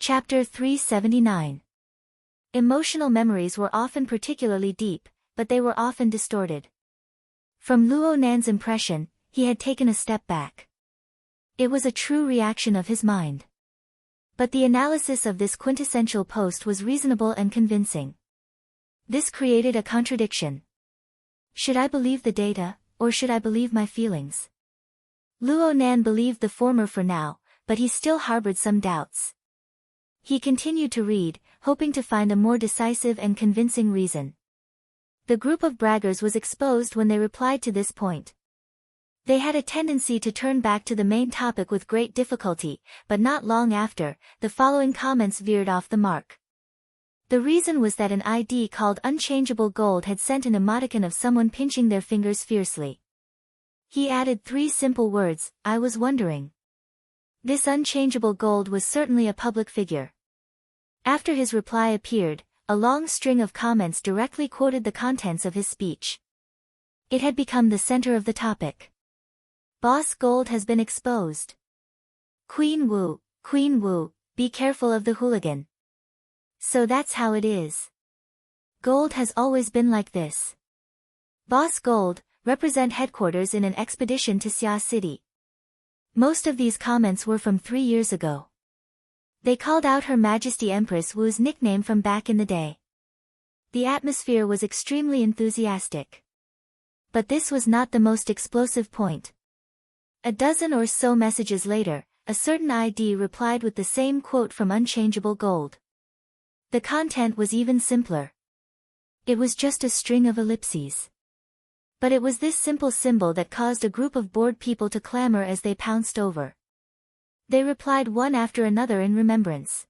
Chapter 379. Emotional memories were often particularly deep, but they were often distorted. From Luo Nan's impression, he had taken a step back. It was a true reaction of his mind. But the analysis of this quintessential post was reasonable and convincing. This created a contradiction. Should I believe the data, or should I believe my feelings? Luo Nan believed the former for now, but he still harbored some doubts. He continued to read, hoping to find a more decisive and convincing reason. The group of braggers was exposed when they replied to this point. They had a tendency to turn back to the main topic with great difficulty, but not long after, the following comments veered off the mark. The reason was that an ID called Unchangeable Gold had sent an emoticon of someone pinching their fingers fiercely. He added 3 simple words, "I was wondering." This Unchangeable Gold was certainly a public figure. After his reply appeared, a long string of comments directly quoted the contents of his speech. It had become the center of the topic. Boss Gold has been exposed. Queen Wu, be careful of the hooligan. So that's how it is. Gold has always been like this. Boss Gold, represent headquarters in an expedition to Xia City. Most of these comments were from 3 years ago. They called out Her Majesty Empress Wu's nickname from back in the day. The atmosphere was extremely enthusiastic. But this was not the most explosive point. A dozen or so messages later, a certain ID replied with the same quote from Unchangeable Gold. The content was even simpler. It was just a string of ellipses. But it was this simple symbol that caused a group of bored people to clamor as they pounced over. They replied one after another in remembrance.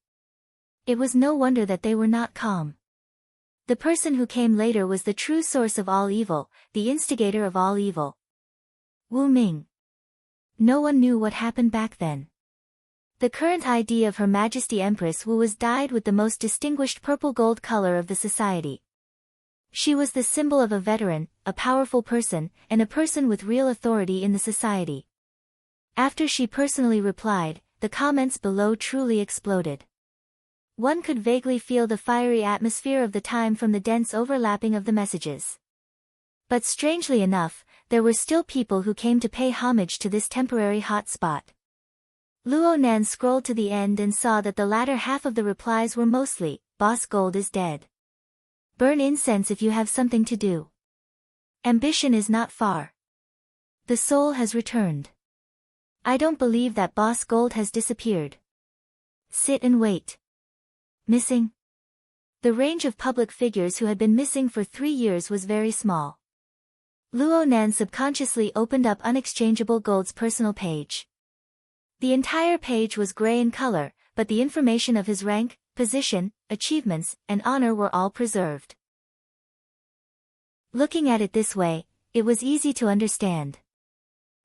It was no wonder that they were not calm. The person who came later was the true source of all evil, the instigator of all evil. Wu Ming. No one knew what happened back then. The current ID of Her Majesty Empress Wu was dyed with the most distinguished purple gold color of the society. She was the symbol of a veteran, a powerful person, and a person with real authority in the society. After she personally replied, the comments below truly exploded. One could vaguely feel the fiery atmosphere of the time from the dense overlapping of the messages. But strangely enough, there were still people who came to pay homage to this temporary hot spot. Luo Nan scrolled to the end and saw that the latter half of the replies were mostly, "Boss Gold is dead. Burn incense if you have something to do. Ambition is not far. The soul has returned. I don't believe that Boss Gold has disappeared. Sit and wait. Missing?" The range of public figures who had been missing for 3 years was very small. Luo Nan subconsciously opened up Unchangeable Gold's personal page. The entire page was gray in color, but the information of his rank, position, achievements, and honor were all preserved. Looking at it this way, it was easy to understand.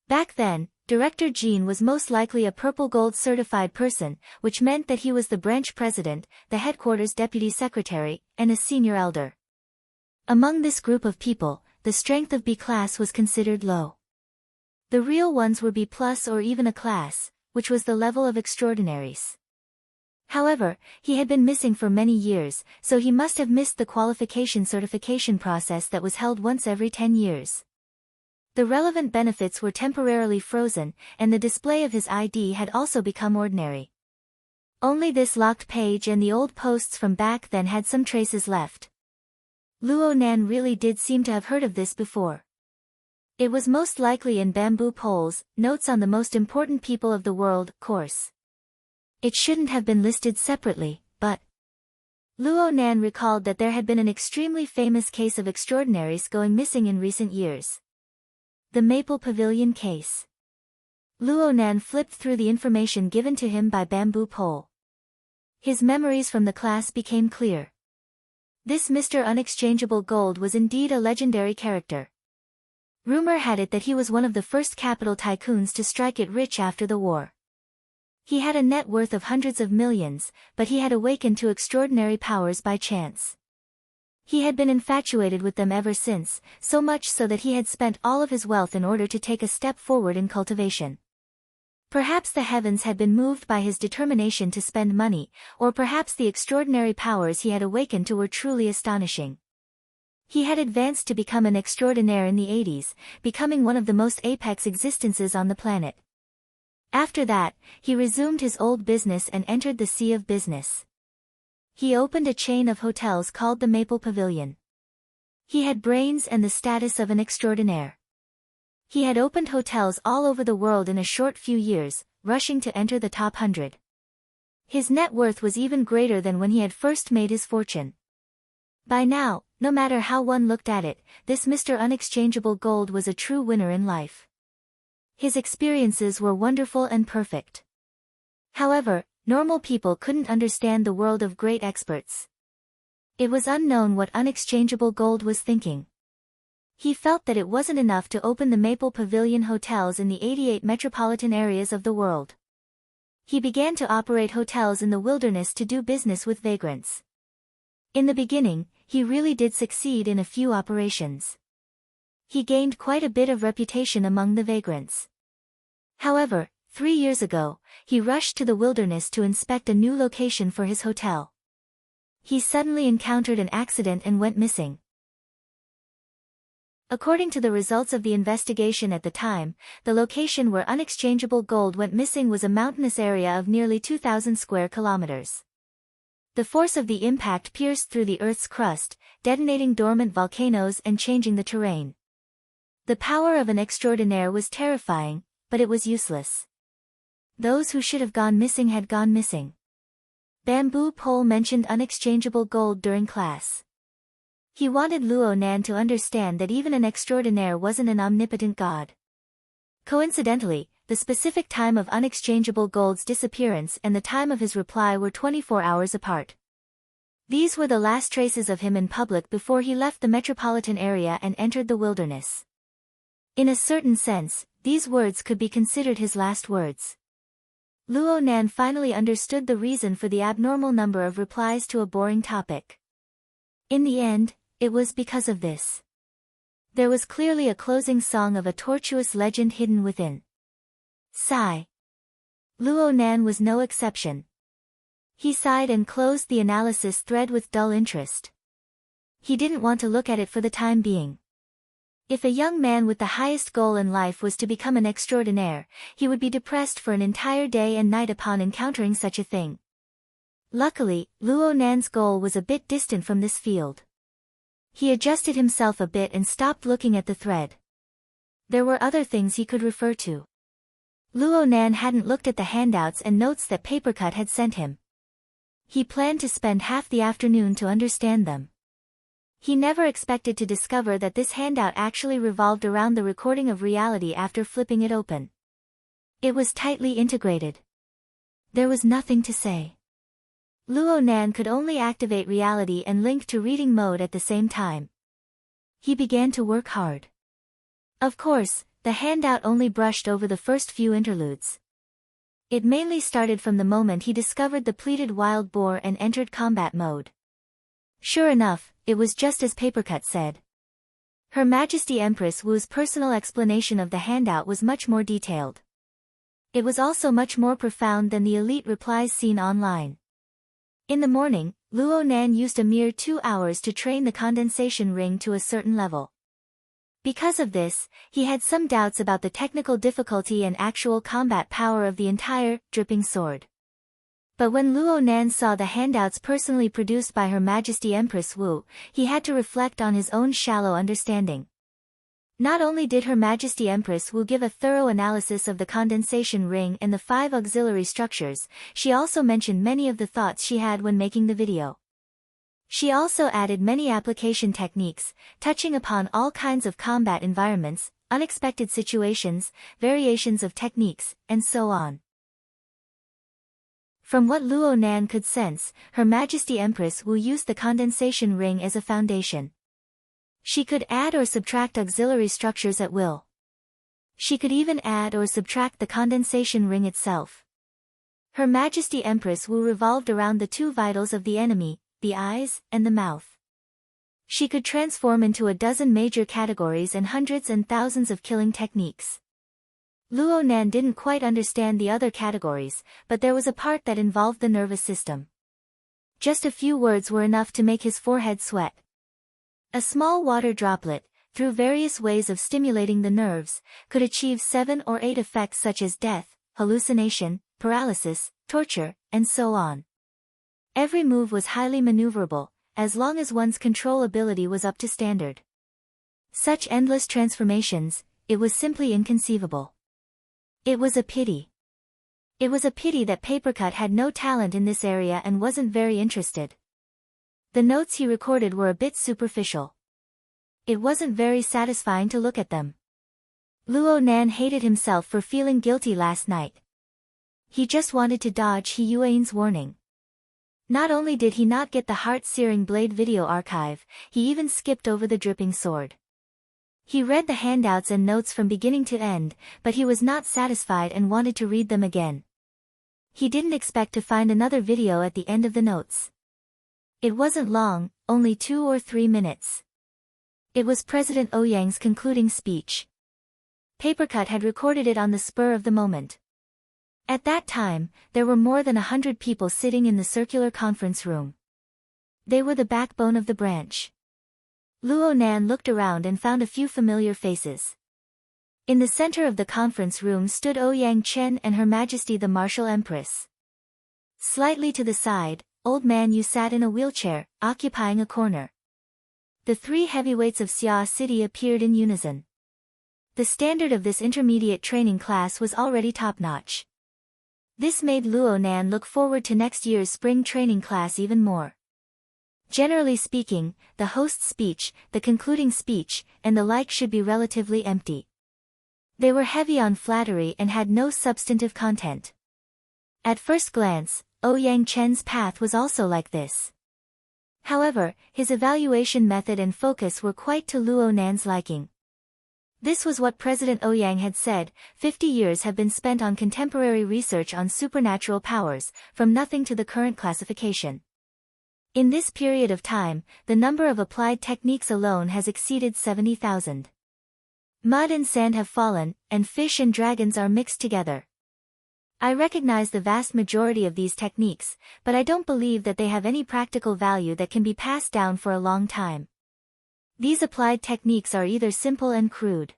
Back then, Director Jean was most likely a purple gold certified person, which meant that he was the branch president, the headquarters deputy secretary, and a senior elder. Among this group of people, the strength of B class was considered low. The real ones were B plus or even a class, which was the level of extraordinaries. However, he had been missing for many years, so he must have missed the qualification certification process that was held once every 10 years. The relevant benefits were temporarily frozen, and the display of his ID had also become ordinary. Only this locked page and the old posts from back then had some traces left. Luo Nan really did seem to have heard of this before. It was most likely in bamboo poles, notes on the most important people of the world, course. It shouldn't have been listed separately, but... Luo Nan recalled that there had been an extremely famous case of extraordinaries going missing in recent years. The Maple Pavilion case. Luo Nan flipped through the information given to him by bamboo pole. His memories from the class became clear. This Mr. Unchangeable Gold was indeed a legendary character. Rumor had it that he was one of the first capital tycoons to strike it rich after the war. He had a net worth of hundreds of millions, but he had awakened to extraordinary powers by chance. He had been infatuated with them ever since, so much so that he had spent all of his wealth in order to take a step forward in cultivation. Perhaps the heavens had been moved by his determination to spend money, or perhaps the extraordinary powers he had awakened to were truly astonishing. He had advanced to become an extraordinaire in the 80s, becoming one of the most apex existences on the planet. After that, he resumed his old business and entered the sea of business. He opened a chain of hotels called the Maple Pavilion. He had brains and the status of an extraordinaire. He had opened hotels all over the world in a short few years, rushing to enter the top 100. His net worth was even greater than when he had first made his fortune. By now, no matter how one looked at it, this Mr. Unexchangeable Gold was a true winner in life. His experiences were wonderful and perfect. However, normal people couldn't understand the world of great experts. It was unknown what Unexchangeable Gold was thinking. He felt that it wasn't enough to open the Maple Pavilion hotels in the 88 metropolitan areas of the world. He began to operate hotels in the wilderness to do business with vagrants. In the beginning, he really did succeed in a few operations. He gained quite a bit of reputation among the vagrants. However, 3 years ago, he rushed to the wilderness to inspect a new location for his hotel. He suddenly encountered an accident and went missing. According to the results of the investigation at the time, the location where Unexchangeable Gold went missing was a mountainous area of nearly 2,000 square kilometers. The force of the impact pierced through the Earth's crust, detonating dormant volcanoes and changing the terrain. The power of an extraordinaire was terrifying, but it was useless. Those who should have gone missing had gone missing. Bamboo Pole mentioned Unexchangeable Gold during class. He wanted Luo Nan to understand that even an extraordinaire wasn't an omnipotent god. Coincidentally, the specific time of Unexchangeable Gold's disappearance and the time of his reply were 24 hours apart. These were the last traces of him in public before he left the metropolitan area and entered the wilderness. In a certain sense, these words could be considered his last words. Luo Nan finally understood the reason for the abnormal number of replies to a boring topic. In the end, it was because of this. There was clearly a closing song of a tortuous legend hidden within. Sigh. Luo Nan was no exception. He sighed and closed the analysis thread with dull interest. He didn't want to look at it for the time being. If a young man with the highest goal in life was to become an extraordinaire, he would be depressed for an entire day and night upon encountering such a thing. Luckily, Luo Nan's goal was a bit distant from this field. He adjusted himself a bit and stopped looking at the thread. There were other things he could refer to. Luo Nan hadn't looked at the handouts and notes that Papercut had sent him. He planned to spend half the afternoon to understand them. He never expected to discover that this handout actually revolved around the recording of reality after flipping it open. It was tightly integrated. There was nothing to say. Luo Nan could only activate reality and link to reading mode at the same time. He began to work hard. Of course, the handout only brushed over the first few interludes. It mainly started from the moment he discovered the pleated wild boar and entered combat mode. Sure enough, it was just as Papercut said. Her Majesty Empress Wu's personal explanation of the handout was much more detailed. It was also much more profound than the elite replies seen online. In the morning, Luo Nan used a mere 2 hours to train the condensation ring to a certain level. Because of this, he had some doubts about the technical difficulty and actual combat power of the entire, dripping sword. But when Luo Nan saw the handouts personally produced by Her Majesty Empress Wu, he had to reflect on his own shallow understanding. Not only did Her Majesty Empress Wu give a thorough analysis of the condensation ring and the 5 auxiliary structures, she also mentioned many of the thoughts she had when making the video. She also added many application techniques, touching upon all kinds of combat environments, unexpected situations, variations of techniques, and so on. From what Luo Nan could sense, Her Majesty Empress Wu used the condensation ring as a foundation. She could add or subtract auxiliary structures at will. She could even add or subtract the condensation ring itself. Her Majesty Empress Wu revolved around the 2 vitals of the enemy, the eyes and the mouth. She could transform into a dozen major categories and hundreds and thousands of killing techniques. Luo Nan didn't quite understand the other categories, but there was a part that involved the nervous system. Just a few words were enough to make his forehead sweat. A small water droplet, through various ways of stimulating the nerves, could achieve 7 or 8 effects such as death, hallucination, paralysis, torture, and so on. Every move was highly maneuverable, as long as one's control ability was up to standard. Such endless transformations, it was simply inconceivable. It was a pity. It was a pity that Papercut had no talent in this area and wasn't very interested. The notes he recorded were a bit superficial. It wasn't very satisfying to look at them. Luo Nan hated himself for feeling guilty last night. He just wanted to dodge He Yuan's warning. Not only did he not get the heart-searing blade video archive, he even skipped over the dripping sword. He read the handouts and notes from beginning to end, but he was not satisfied and wanted to read them again. He didn't expect to find another video at the end of the notes. It wasn't long, only 2 or 3 minutes. It was President Ouyang's concluding speech. Papercut had recorded it on the spur of the moment. At that time, there were more than 100 people sitting in the circular conference room. They were the backbone of the branch. Luo Nan looked around and found a few familiar faces. In the center of the conference room stood Ouyang Chen and Her Majesty the Martial Empress. Slightly to the side, Old Man Yu sat in a wheelchair, occupying a corner. The 3 heavyweights of Xia City appeared in unison. The standard of this intermediate training class was already top-notch. This made Luo Nan look forward to next year's spring training class even more. Generally speaking, the host's speech, the concluding speech, and the like should be relatively empty. They were heavy on flattery and had no substantive content. At first glance, Ouyang Chen's path was also like this. However, his evaluation method and focus were quite to Luo Nan's liking. This was what President Ouyang had said: 50 years have been spent on contemporary research on supernatural powers, from nothing to the current classification. In this period of time, the number of applied techniques alone has exceeded 70,000. Mud and sand have fallen, and fish and dragons are mixed together. I recognize the vast majority of these techniques, but I don't believe that they have any practical value that can be passed down for a long time. These applied techniques are either simple and crude.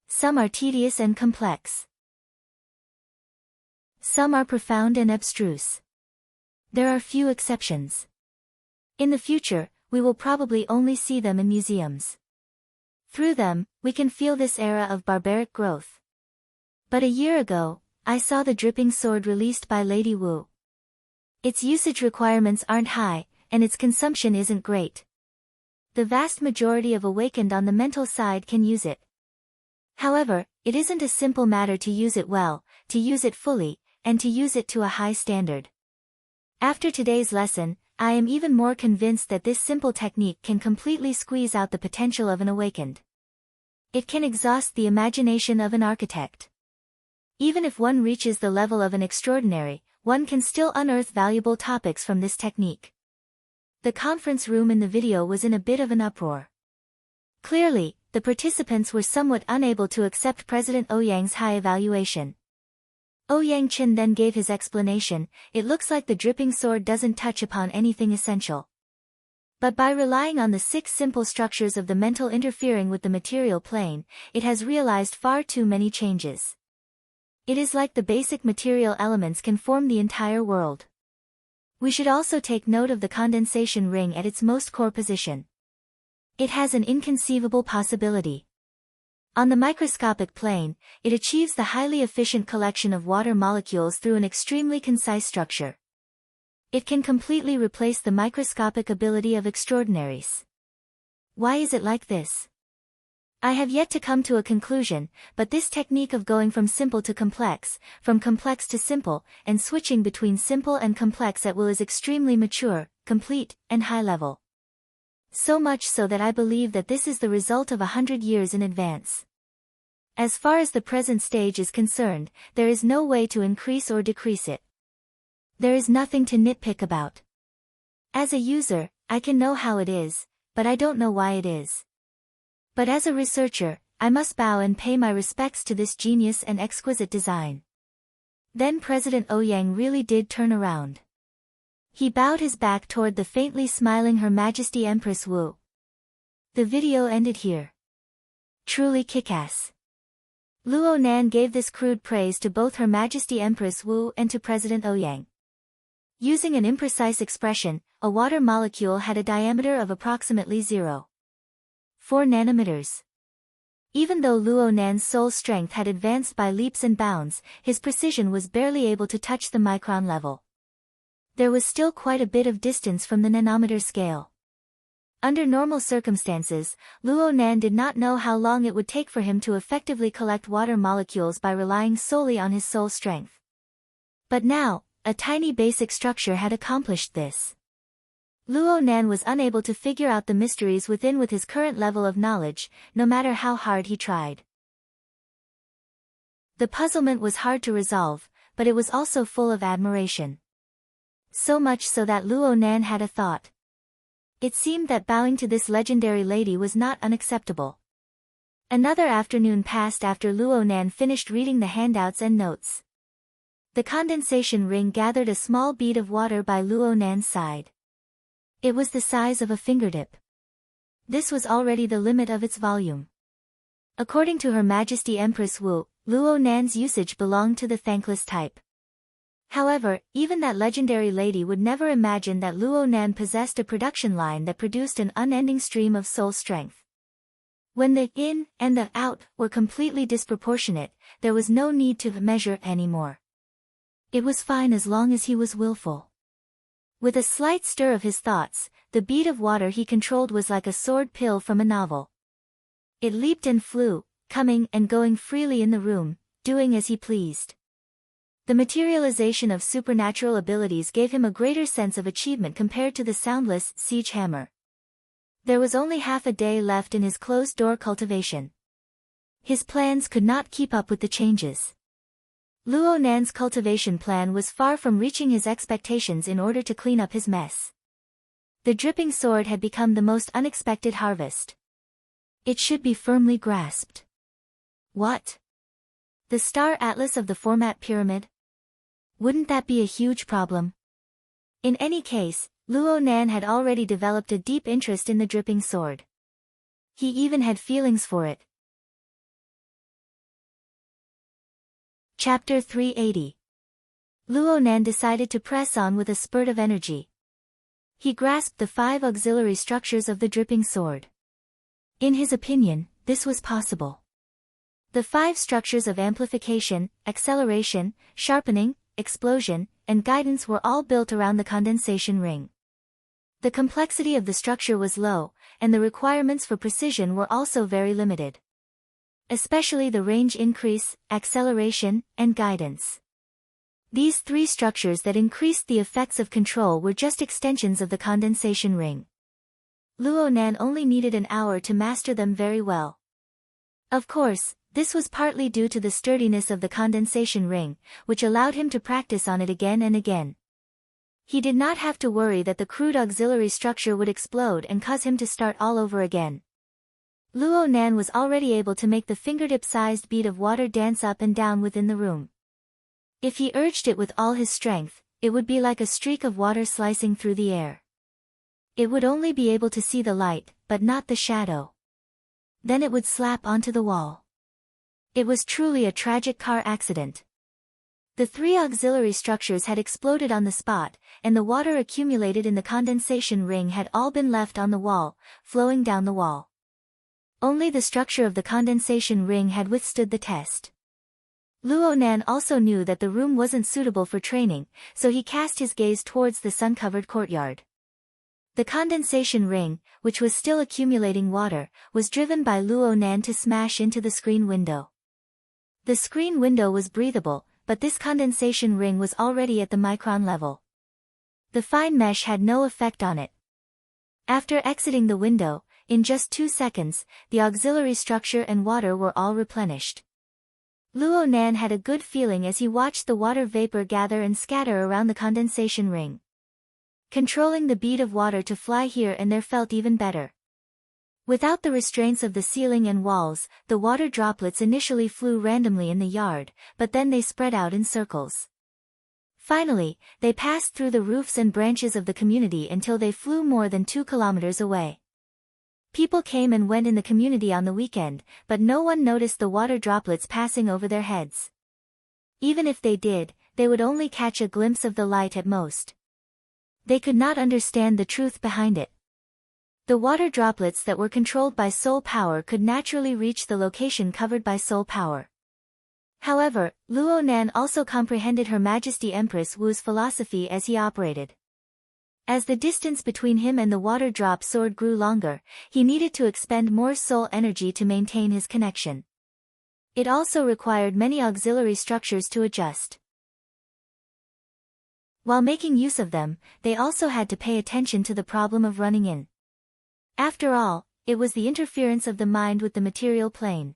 Some are tedious and complex. Some are profound and abstruse. There are few exceptions. In the future, we will probably only see them in museums. Through them, we can feel this era of barbaric growth. But a year ago, I saw the dripping sword released by Lady Wu. Its usage requirements aren't high, and its consumption isn't great. The vast majority of awakened on the mental side can use it. However, it isn't a simple matter to use it well, to use it fully, and to use it to a high standard. After today's lesson, I am even more convinced that this simple technique can completely squeeze out the potential of an awakened. It can exhaust the imagination of an architect. Even if one reaches the level of an extraordinary, one can still unearth valuable topics from this technique. The conference room in the video was in a bit of an uproar. Clearly, the participants were somewhat unable to accept President Ouyang's high evaluation. Ouyang Chen then gave his explanation: it looks like the dripping sword doesn't touch upon anything essential. But by relying on the 6 simple structures of the mental interfering with the material plane, it has realized far too many changes. It is like the basic material elements can form the entire world. We should also take note of the condensation ring at its most core position. It has an inconceivable possibility. On the microscopic plane, it achieves the highly efficient collection of water molecules through an extremely concise structure. It can completely replace the microscopic ability of extraordinaries. Why is it like this? I have yet to come to a conclusion, but this technique of going from simple to complex, from complex to simple, and switching between simple and complex at will is extremely mature, complete, and high level. So much so that I believe that this is the result of 100 years in advance. As far as the present stage is concerned, there is no way to increase or decrease it. There is nothing to nitpick about. As a user, I can know how it is, but I don't know why it is. But as a researcher, I must bow and pay my respects to this genius and exquisite design. Then President Ouyang really did turn around. He bowed his back toward the faintly smiling Her Majesty Empress Wu. The video ended here. Truly kick-ass. Luo Nan gave this crude praise to both Her Majesty Empress Wu and to President Ouyang. Using an imprecise expression, a water molecule had a diameter of approximately 0.4 nanometers. Even though Luo Nan's soul strength had advanced by leaps and bounds, his precision was barely able to touch the micron level. There was still quite a bit of distance from the nanometer scale. Under normal circumstances, Luo Nan did not know how long it would take for him to effectively collect water molecules by relying solely on his soul strength. But now, a tiny basic structure had accomplished this. Luo Nan was unable to figure out the mysteries within with his current level of knowledge, no matter how hard he tried. The puzzlement was hard to resolve, but it was also full of admiration. So much so that Luo Nan had a thought. It seemed that bowing to this legendary lady was not unacceptable. Another afternoon passed after Luo Nan finished reading the handouts and notes. The condensation ring gathered a small bead of water by Luo Nan's side. It was the size of a fingertip. This was already the limit of its volume. According to Her Majesty Empress Wu, Luo Nan's usage belonged to the thankless type. However, even that legendary lady would never imagine that Luo Nan possessed a production line that produced an unending stream of soul strength. When the in and the out were completely disproportionate, there was no need to measure anymore. It was fine as long as he was willful. With a slight stir of his thoughts, the bead of water he controlled was like a sword pill from a novel. It leaped and flew, coming and going freely in the room, doing as he pleased. The materialization of supernatural abilities gave him a greater sense of achievement compared to the soundless siege hammer. There was only half a day left in his closed-door cultivation. His plans could not keep up with the changes. Luo Nan's cultivation plan was far from reaching his expectations in order to clean up his mess. The dripping sword had become the most unexpected harvest. It should be firmly grasped. What? The star atlas of the format pyramid? Wouldn't that be a huge problem? In any case, Luo Nan had already developed a deep interest in the dripping sword. He even had feelings for it. Chapter 380. Luo Nan decided to press on with a spurt of energy. He grasped the 5 auxiliary structures of the dripping sword. In his opinion, this was possible. The 5 structures of amplification, acceleration, sharpening, explosion, and guidance were all built around the condensation ring. The complexity of the structure was low, and the requirements for precision were also very limited. Especially the range increase, acceleration, and guidance. These 3 structures that increased the effects of control were just extensions of the condensation ring. Luo Nan only needed an hour to master them very well. Of course, this was partly due to the sturdiness of the condensation ring, which allowed him to practice on it again and again. He did not have to worry that the crude auxiliary structure would explode and cause him to start all over again. Luo Nan was already able to make the fingertip-sized bead of water dance up and down within the room. If he urged it with all his strength, it would be like a streak of water slicing through the air. It would only be able to see the light, but not the shadow. Then it would slap onto the wall. It was truly a tragic car accident. The 3 auxiliary structures had exploded on the spot, and the water accumulated in the condensation ring had all been left on the wall, flowing down the wall. Only the structure of the condensation ring had withstood the test. Luo Nan also knew that the room wasn't suitable for training, so he cast his gaze towards the sun-covered courtyard. The condensation ring, which was still accumulating water, was driven by Luo Nan to smash into the screen window. The screen window was breathable, but this condensation ring was already at the micron level. The fine mesh had no effect on it. After exiting the window, in just 2 seconds, the auxiliary structure and water were all replenished. Luo Nan had a good feeling as he watched the water vapor gather and scatter around the condensation ring. Controlling the bead of water to fly here and there felt even better. Without the restraints of the ceiling and walls, the water droplets initially flew randomly in the yard, but then they spread out in circles. Finally, they passed through the roofs and branches of the community until they flew more than 2 kilometers away. People came and went in the community on the weekend, but no one noticed the water droplets passing over their heads. Even if they did, they would only catch a glimpse of the light at most. They could not understand the truth behind it. The water droplets that were controlled by soul power could naturally reach the location covered by soul power. However, Luo Nan also comprehended Her Majesty Empress Wu's philosophy as he operated. As the distance between him and the water drop sword grew longer, he needed to expend more soul energy to maintain his connection. It also required many auxiliary structures to adjust. While making use of them, they also had to pay attention to the problem of running in. After all, it was the interference of the mind with the material plane.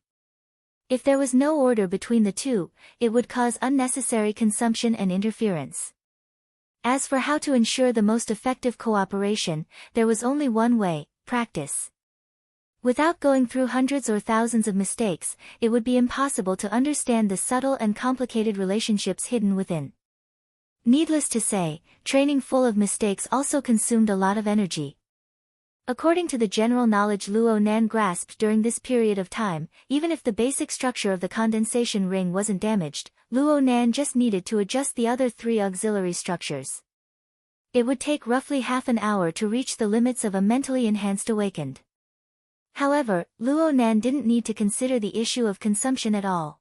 If there was no order between the two, it would cause unnecessary consumption and interference. As for how to ensure the most effective cooperation, there was only one way: practice. Without going through hundreds or thousands of mistakes, it would be impossible to understand the subtle and complicated relationships hidden within. Needless to say, training full of mistakes also consumed a lot of energy. According to the general knowledge Luo Nan grasped during this period of time, even if the basic structure of the condensation ring wasn't damaged, Luo Nan just needed to adjust the other 3 auxiliary structures. It would take roughly half an hour to reach the limits of a mentally enhanced awakened. However, Luo Nan didn't need to consider the issue of consumption at all.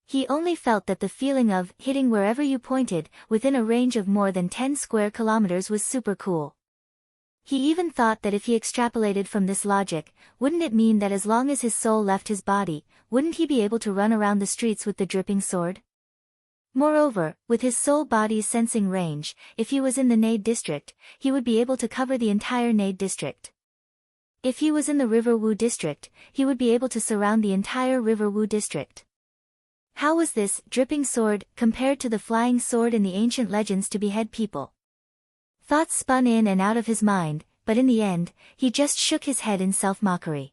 He only felt that the feeling of hitting wherever you pointed, within a range of more than 10 square kilometers, was super cool. He even thought that if he extrapolated from this logic, wouldn't it mean that as long as his soul left his body, wouldn't he be able to run around the streets with the dripping sword? Moreover, with his soul body's sensing range, if he was in the Nade district, he would be able to cover the entire Nade district. If he was in the River Wu district, he would be able to surround the entire River Wu district. How was this dripping sword compared to the flying sword in the ancient legends to behead people? Thoughts spun in and out of his mind, but in the end, he just shook his head in self-mockery.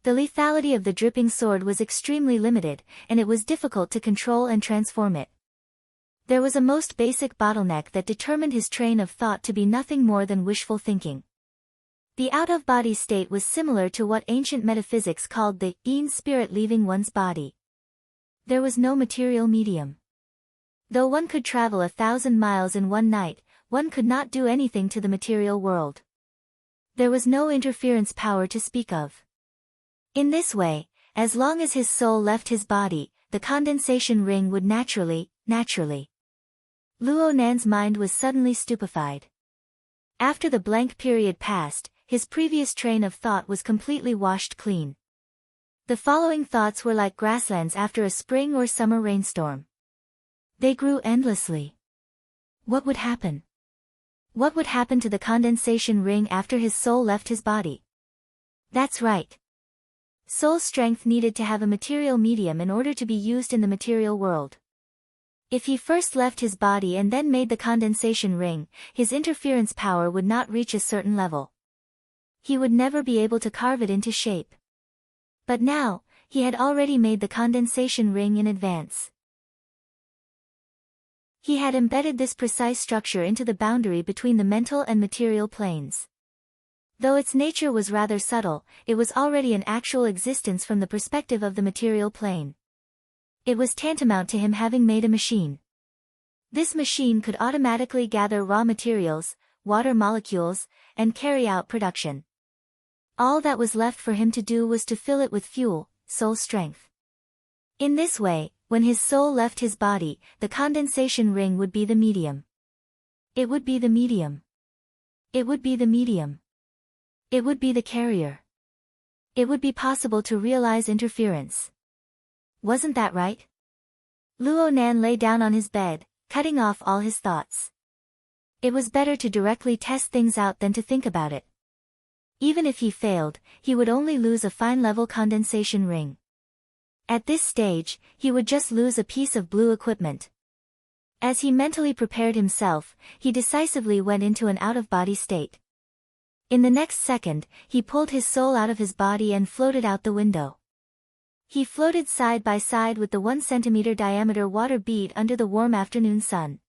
The lethality of the dripping sword was extremely limited, and it was difficult to control and transform it. There was a most basic bottleneck that determined his train of thought to be nothing more than wishful thinking. The out-of-body state was similar to what ancient metaphysics called the yin spirit leaving one's body. There was no material medium. Though one could travel 1,000 miles in one night, one could not do anything to the material world. There was no interference power to speak of. In this way, as long as his soul left his body, the condensation ring would naturally. Luo Nan's mind was suddenly stupefied. After the blank period passed, his previous train of thought was completely washed clean. The following thoughts were like grasslands after a spring or summer rainstorm. They grew endlessly. What would happen? What would happen to the condensation ring after his soul left his body? That's right. Soul strength needed to have a material medium in order to be used in the material world. If he first left his body and then made the condensation ring, his interference power would not reach a certain level. He would never be able to carve it into shape. But now, he had already made the condensation ring in advance. He had embedded this precise structure into the boundary between the mental and material planes. Though its nature was rather subtle, it was already an actual existence from the perspective of the material plane. It was tantamount to him having made a machine. This machine could automatically gather raw materials, water molecules, and carry out production. All that was left for him to do was to fill it with fuel, soul strength. In this way, when his soul left his body, the condensation ring would be the medium. It would be the medium. It would be the medium. It would be the carrier. It would be possible to realize interference. Wasn't that right? Luo Nan lay down on his bed, cutting off all his thoughts. It was better to directly test things out than to think about it. Even if he failed, he would only lose a fine-level condensation ring. At this stage, he would just lose a piece of blue equipment. As he mentally prepared himself, he decisively went into an out-of-body state. In the next second, he pulled his soul out of his body and floated out the window. He floated side by side with the 1 centimeter diameter water bead under the warm afternoon sun.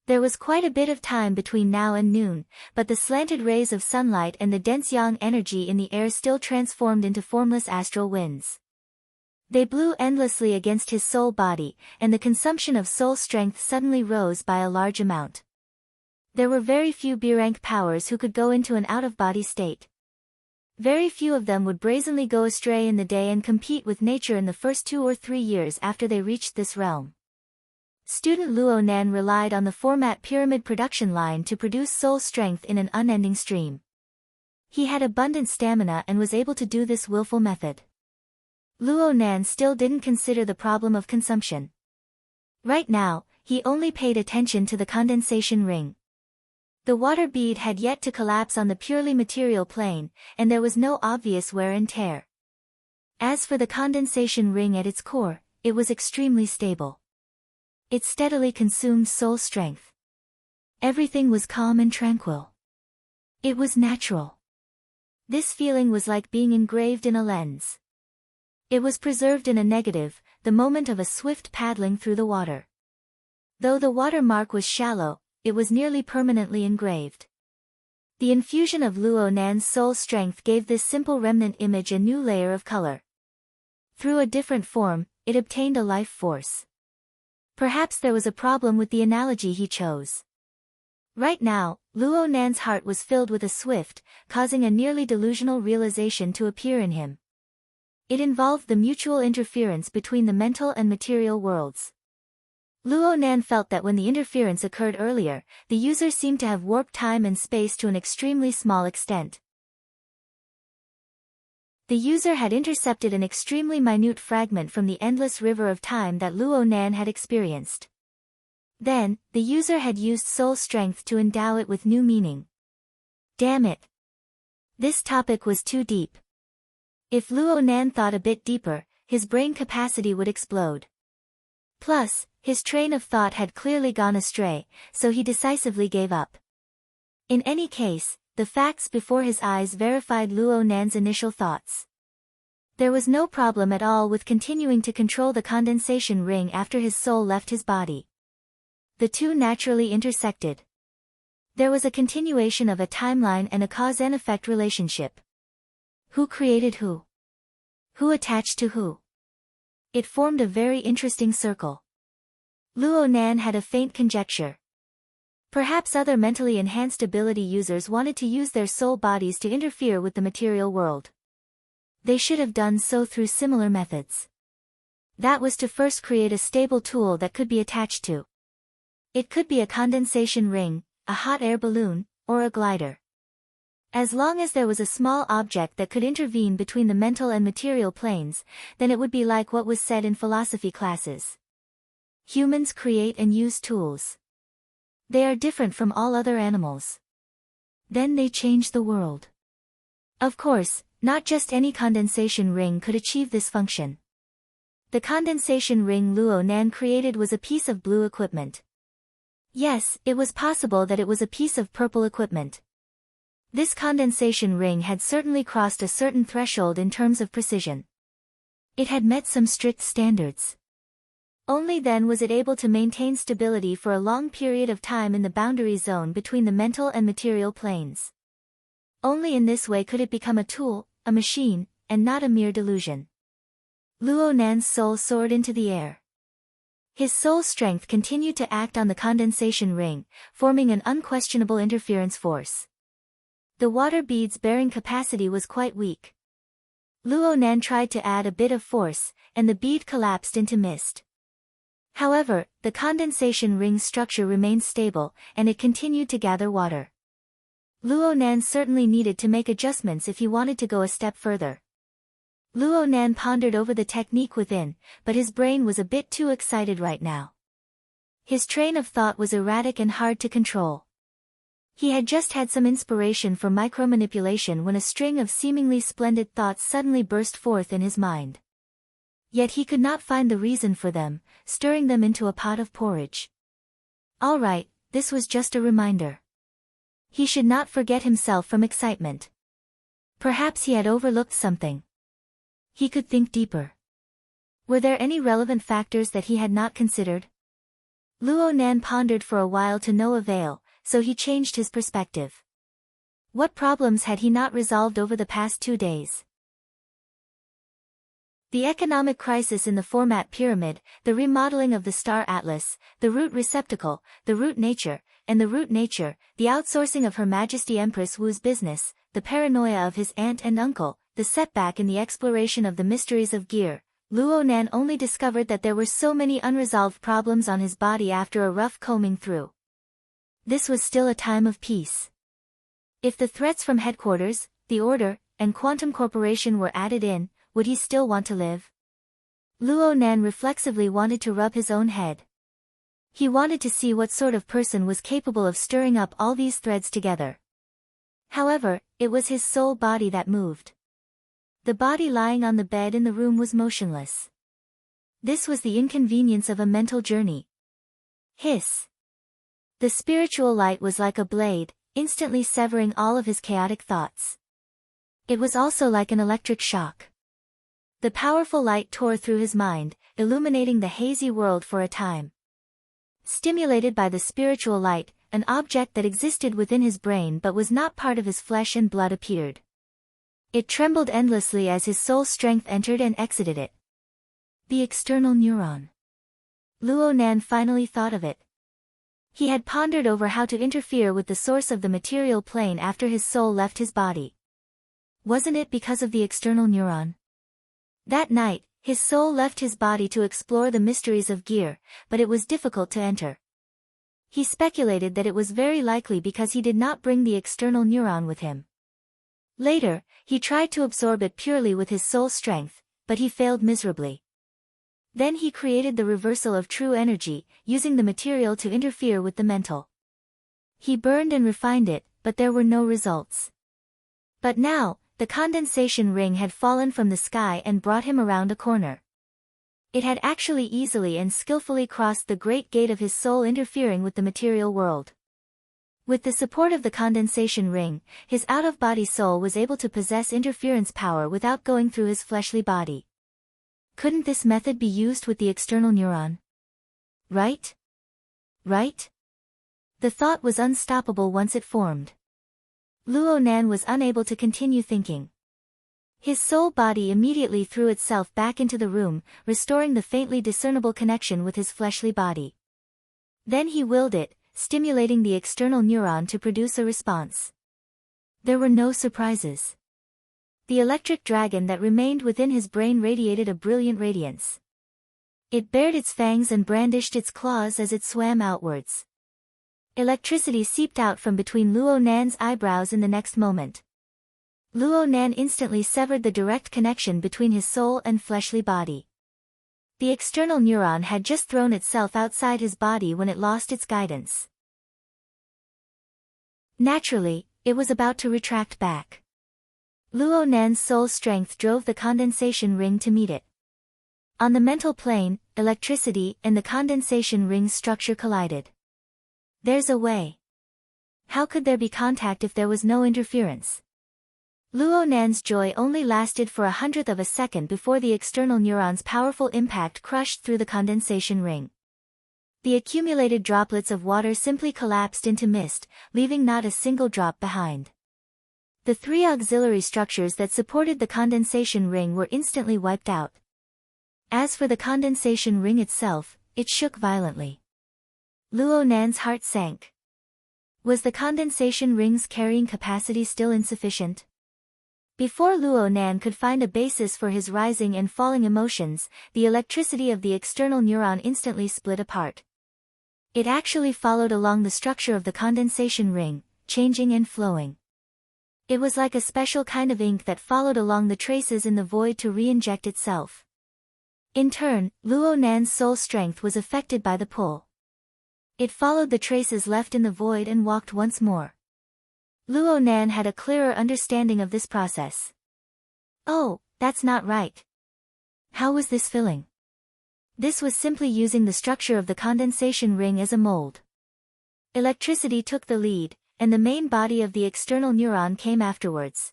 There was quite a bit of time between now and noon, but the slanted rays of sunlight and the dense yang energy in the air still transformed into formless astral winds. They blew endlessly against his soul body, and the consumption of soul strength suddenly rose by a large amount. There were very few B-rank powers who could go into an out-of-body state. Very few of them would brazenly go astray in the day and compete with nature in the first 2 or 3 years after they reached this realm. Student Luo Nan relied on the format pyramid production line to produce soul strength in an unending stream. He had abundant stamina and was able to do this willful method. Luo Nan still didn't consider the problem of consumption. Right now, he only paid attention to the condensation ring. The water bead had yet to collapse on the purely material plane, and there was no obvious wear and tear. As for the condensation ring at its core, it was extremely stable. It steadily consumed soul strength. Everything was calm and tranquil. It was natural. This feeling was like being engraved in a lens. It was preserved in a negative, the moment of a swift paddling through the water. Though the water mark was shallow, it was nearly permanently engraved. The infusion of Luo Nan's soul strength gave this simple remnant image a new layer of color. Through a different form, it obtained a life force. Perhaps there was a problem with the analogy he chose. Right now, Luo Nan's heart was filled with a swift, causing a nearly delusional realization to appear in him. It involved the mutual interference between the mental and material worlds. Luo Nan felt that when the interference occurred earlier, the user seemed to have warped time and space to an extremely small extent. The user had intercepted an extremely minute fragment from the endless river of time that Luo Nan had experienced. Then, the user had used soul strength to endow it with new meaning. Damn it! This topic was too deep. If Luo Nan thought a bit deeper, his brain capacity would explode. Plus, his train of thought had clearly gone astray, so he decisively gave up. In any case, the facts before his eyes verified Luo Nan's initial thoughts. There was no problem at all with continuing to control the condensation ring after his soul left his body. The two naturally intersected. There was a continuation of a timeline and a cause and effect relationship. Who created who? Who attached to who? It formed a very interesting circle. Luo Nan had a faint conjecture. Perhaps other mentally enhanced ability users wanted to use their soul bodies to interfere with the material world. They should have done so through similar methods. That was to first create a stable tool that could be attached to. It could be a condensation ring, a hot air balloon, or a glider. As long as there was a small object that could intervene between the mental and material planes, then it would be like what was said in philosophy classes. Humans create and use tools. They are different from all other animals. Then they change the world. Of course, not just any condensation ring could achieve this function. The condensation ring Luo Nan created was a piece of blue equipment. Yes, it was possible that it was a piece of purple equipment. This condensation ring had certainly crossed a certain threshold in terms of precision. It had met some strict standards. Only then was it able to maintain stability for a long period of time in the boundary zone between the mental and material planes. Only in this way could it become a tool, a machine, and not a mere delusion. Luo Nan's soul soared into the air. His soul strength continued to act on the condensation ring, forming an unquestionable interference force. The water bead's bearing capacity was quite weak. Luo Nan tried to add a bit of force, and the bead collapsed into mist. However, the condensation ring's structure remained stable, and it continued to gather water. Luo Nan certainly needed to make adjustments if he wanted to go a step further. Luo Nan pondered over the technique within, but his brain was a bit too excited right now. His train of thought was erratic and hard to control. He had just had some inspiration for micromanipulation when a string of seemingly splendid thoughts suddenly burst forth in his mind. Yet he could not find the reason for them, stirring them into a pot of porridge. All right, this was just a reminder. He should not forget himself from excitement. Perhaps he had overlooked something. He could think deeper. Were there any relevant factors that he had not considered? Luo Nan pondered for a while to no avail, so he changed his perspective. What problems had he not resolved over the past 2 days? The economic crisis in the format pyramid, the remodeling of the star atlas, the root receptacle, the root nature, and the root nature, the outsourcing of Her Majesty Empress Wu's business, the paranoia of his aunt and uncle, the setback in the exploration of the mysteries of gear. Luo Nan only discovered that there were so many unresolved problems on his body after a rough combing through. This was still a time of peace. If the threats from headquarters, the Order, and Quantum Corporation were added in, would he still want to live? Luo Nan reflexively wanted to rub his own head. He wanted to see what sort of person was capable of stirring up all these threads together. However, it was his soul body that moved. The body lying on the bed in the room was motionless. This was the inconvenience of a mental journey. Hiss. The spiritual light was like a blade, instantly severing all of his chaotic thoughts. It was also like an electric shock. The powerful light tore through his mind, illuminating the hazy world for a time. Stimulated by the spiritual light, an object that existed within his brain but was not part of his flesh and blood appeared. It trembled endlessly as his soul strength entered and exited it. The external neuron. Luo Nan finally thought of it. He had pondered over how to interfere with the source of the material plane after his soul left his body. Wasn't it because of the external neuron? That night, his soul left his body to explore the mysteries of gear, but it was difficult to enter. He speculated that it was very likely because he did not bring the external neuron with him. Later, he tried to absorb it purely with his soul strength, but he failed miserably. Then he created the reversal of true energy, using the material to interfere with the mental. He burned and refined it, but there were no results. But now, the condensation ring had fallen from the sky and brought him around a corner. It had actually easily and skillfully crossed the great gate of his soul, interfering with the material world. With the support of the condensation ring, his out-of-body soul was able to possess interference power without going through his fleshly body. Couldn't this method be used with the external neuron? Right? Right? The thought was unstoppable once it formed. Luo Nan was unable to continue thinking. His soul body immediately threw itself back into the room, restoring the faintly discernible connection with his fleshly body. Then he willed it, stimulating the external neuron to produce a response. There were no surprises. The electric dragon that remained within his brain radiated a brilliant radiance. It bared its fangs and brandished its claws as it swam outwards. Electricity seeped out from between Luo Nan's eyebrows in the next moment. Luo Nan instantly severed the direct connection between his soul and fleshly body. The external neuron had just thrown itself outside his body when it lost its guidance. Naturally, it was about to retract back. Luo Nan's soul strength drove the condensation ring to meet it. On the mental plane, electricity and the condensation ring's structure collided. There's a way. How could there be contact if there was no interference? Luo Nan's joy only lasted for 1/100th of a second before the external neuron's powerful impact crushed through the condensation ring. The accumulated droplets of water simply collapsed into mist, leaving not a single drop behind. The 3 auxiliary structures that supported the condensation ring were instantly wiped out. As for the condensation ring itself, it shook violently. Luo Nan's heart sank. Was the condensation ring's carrying capacity still insufficient? Before Luo Nan could find a basis for his rising and falling emotions, the electricity of the external neuron instantly split apart. It actually followed along the structure of the condensation ring, changing and flowing. It was like a special kind of ink that followed along the traces in the void to re-inject itself. In turn, Luo Nan's soul strength was affected by the pull. It followed the traces left in the void and walked once more. Luo Nan had a clearer understanding of this process. Oh, that's not right. How was this filling? This was simply using the structure of the condensation ring as a mold. Electricity took the lead, and the main body of the external neuron came afterwards.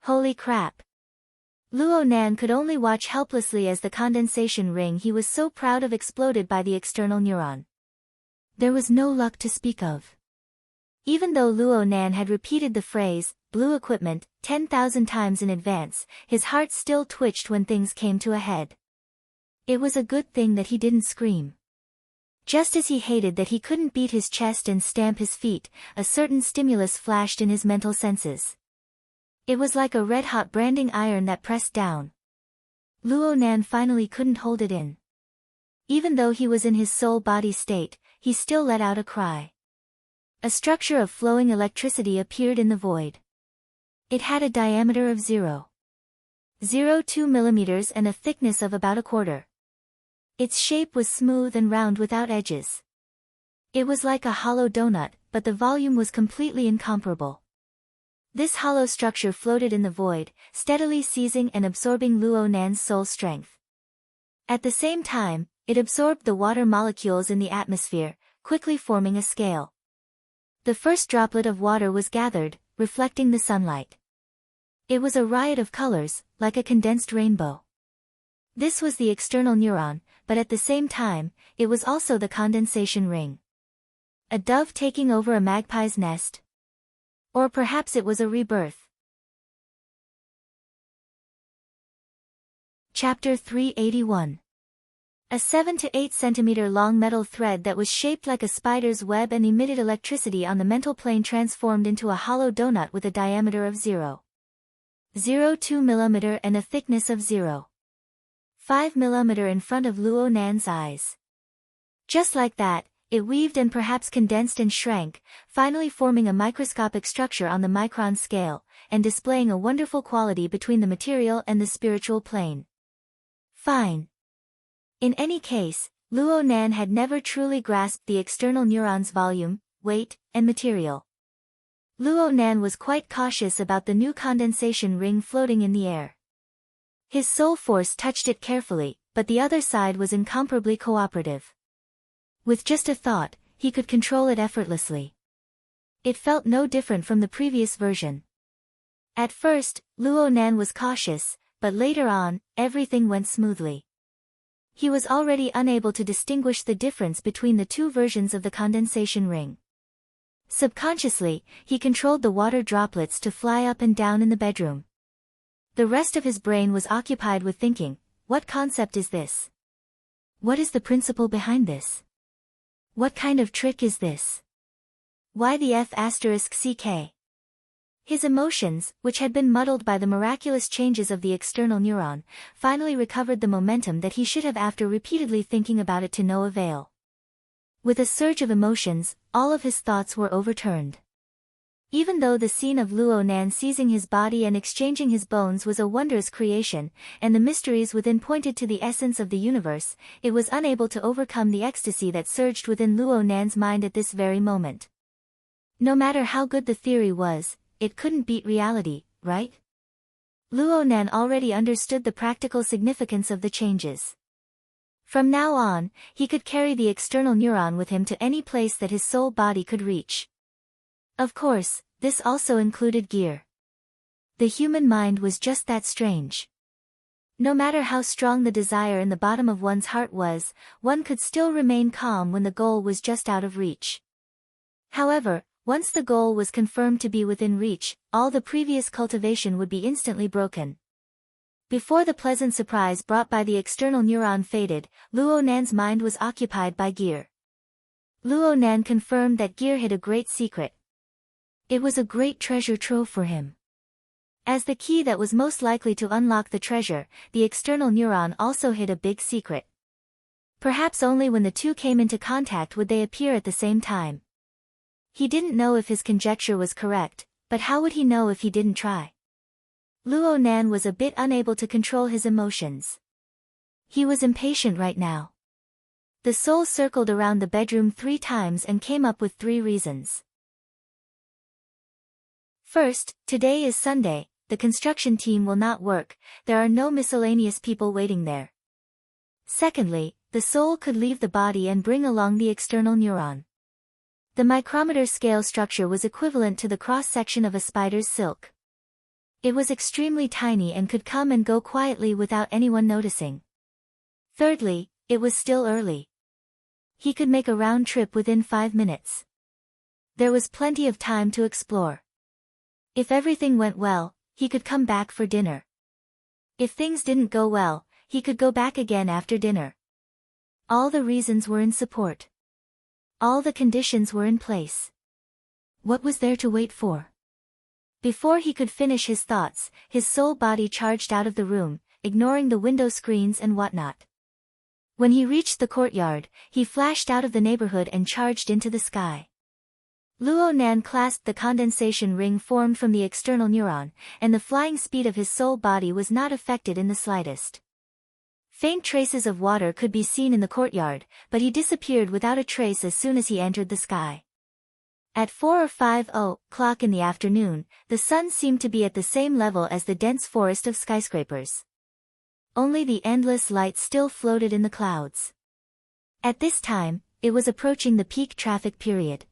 Holy crap! Luo Nan could only watch helplessly as the condensation ring he was so proud of exploded by the external neuron. There was no luck to speak of. Even though Luo Nan had repeated the phrase, blue equipment, 10,000 times in advance, his heart still twitched when things came to a head. It was a good thing that he didn't scream. Just as he hated that he couldn't beat his chest and stamp his feet, a certain stimulus flashed in his mental senses. It was like a red-hot branding iron that pressed down. Luo Nan finally couldn't hold it in. Even though he was in his soul-body state, he still let out a cry. A structure of flowing electricity appeared in the void. It had a diameter of 0.02 millimeters and a thickness of about a quarter. Its shape was smooth and round without edges. It was like a hollow donut, but the volume was completely incomparable. This hollow structure floated in the void, steadily seizing and absorbing Luo Nan's soul strength. At the same time, it absorbed the water molecules in the atmosphere, quickly forming a scale. The first droplet of water was gathered, reflecting the sunlight. It was a riot of colors, like a condensed rainbow. This was the external neuron, but at the same time, it was also the condensation ring. A dove taking over a magpie's nest? Or perhaps it was a rebirth. Chapter 381. A 7 to 8 centimeter long metal thread that was shaped like a spider's web and emitted electricity on the mental plane transformed into a hollow donut with a diameter of 0.02 millimeter and a thickness of 0.5 millimeter in front of Luo Nan's eyes. Just like that, it weaved and perhaps condensed and shrank, finally forming a microscopic structure on the micron scale, and displaying a wonderful quality between the material and the spiritual plane. Fine. In any case, Luo Nan had never truly grasped the external neuron's volume, weight, and material. Luo Nan was quite cautious about the new condensation ring floating in the air. His soul force touched it carefully, but the other side was incomparably cooperative. With just a thought, he could control it effortlessly. It felt no different from the previous version. At first, Luo Nan was cautious, but later on, everything went smoothly. He was already unable to distinguish the difference between the two versions of the condensation ring. Subconsciously, he controlled the water droplets to fly up and down in the bedroom. The rest of his brain was occupied with thinking, what concept is this? What is the principle behind this? What kind of trick is this? Why the F***CK? His emotions, which had been muddled by the miraculous changes of the external neuron, finally recovered the momentum that he should have after repeatedly thinking about it to no avail. With a surge of emotions, all of his thoughts were overturned. Even though the scene of Luo Nan seizing his body and exchanging his bones was a wondrous creation, and the mysteries within pointed to the essence of the universe, it was unable to overcome the ecstasy that surged within Luo Nan's mind at this very moment. No matter how good the theory was, it couldn't beat reality, right? Luo Nan already understood the practical significance of the changes. From now on, he could carry the external neuron with him to any place that his soul body could reach. Of course, this also included gear. The human mind was just that strange. No matter how strong the desire in the bottom of one's heart was, one could still remain calm when the goal was just out of reach. However, once the goal was confirmed to be within reach, all the previous cultivation would be instantly broken. Before the pleasant surprise brought by the external neuron faded, Luo Nan's mind was occupied by gear. Luo Nan confirmed that gear hid a great secret. It was a great treasure trove for him. As the key that was most likely to unlock the treasure, the external neuron also hid a big secret. Perhaps only when the two came into contact would they appear at the same time. He didn't know if his conjecture was correct, but how would he know if he didn't try? Luo Nan was a bit unable to control his emotions. He was impatient right now. The soul circled around the bedroom 3 times and came up with 3 reasons. First, today is Sunday, the construction team will not work, there are no miscellaneous people waiting there. Secondly, the soul could leave the body and bring along the external neuron. The micrometer scale structure was equivalent to the cross-section of a spider's silk. It was extremely tiny and could come and go quietly without anyone noticing. Thirdly, it was still early. He could make a round trip within 5 minutes. There was plenty of time to explore. If everything went well, he could come back for dinner. If things didn't go well, he could go back again after dinner. All the reasons were in support. All the conditions were in place. What was there to wait for? Before he could finish his thoughts, his soul body charged out of the room, ignoring the window screens and whatnot. When he reached the courtyard, he flashed out of the neighborhood and charged into the sky. Luo Nan clasped the condensation ring formed from the external neuron, and the flying speed of his soul body was not affected in the slightest. Faint traces of water could be seen in the courtyard, but he disappeared without a trace as soon as he entered the sky. At 4 or 5 o'clock in the afternoon, the sun seemed to be at the same level as the dense forest of skyscrapers. Only the endless light still floated in the clouds. At this time, it was approaching the peak traffic period.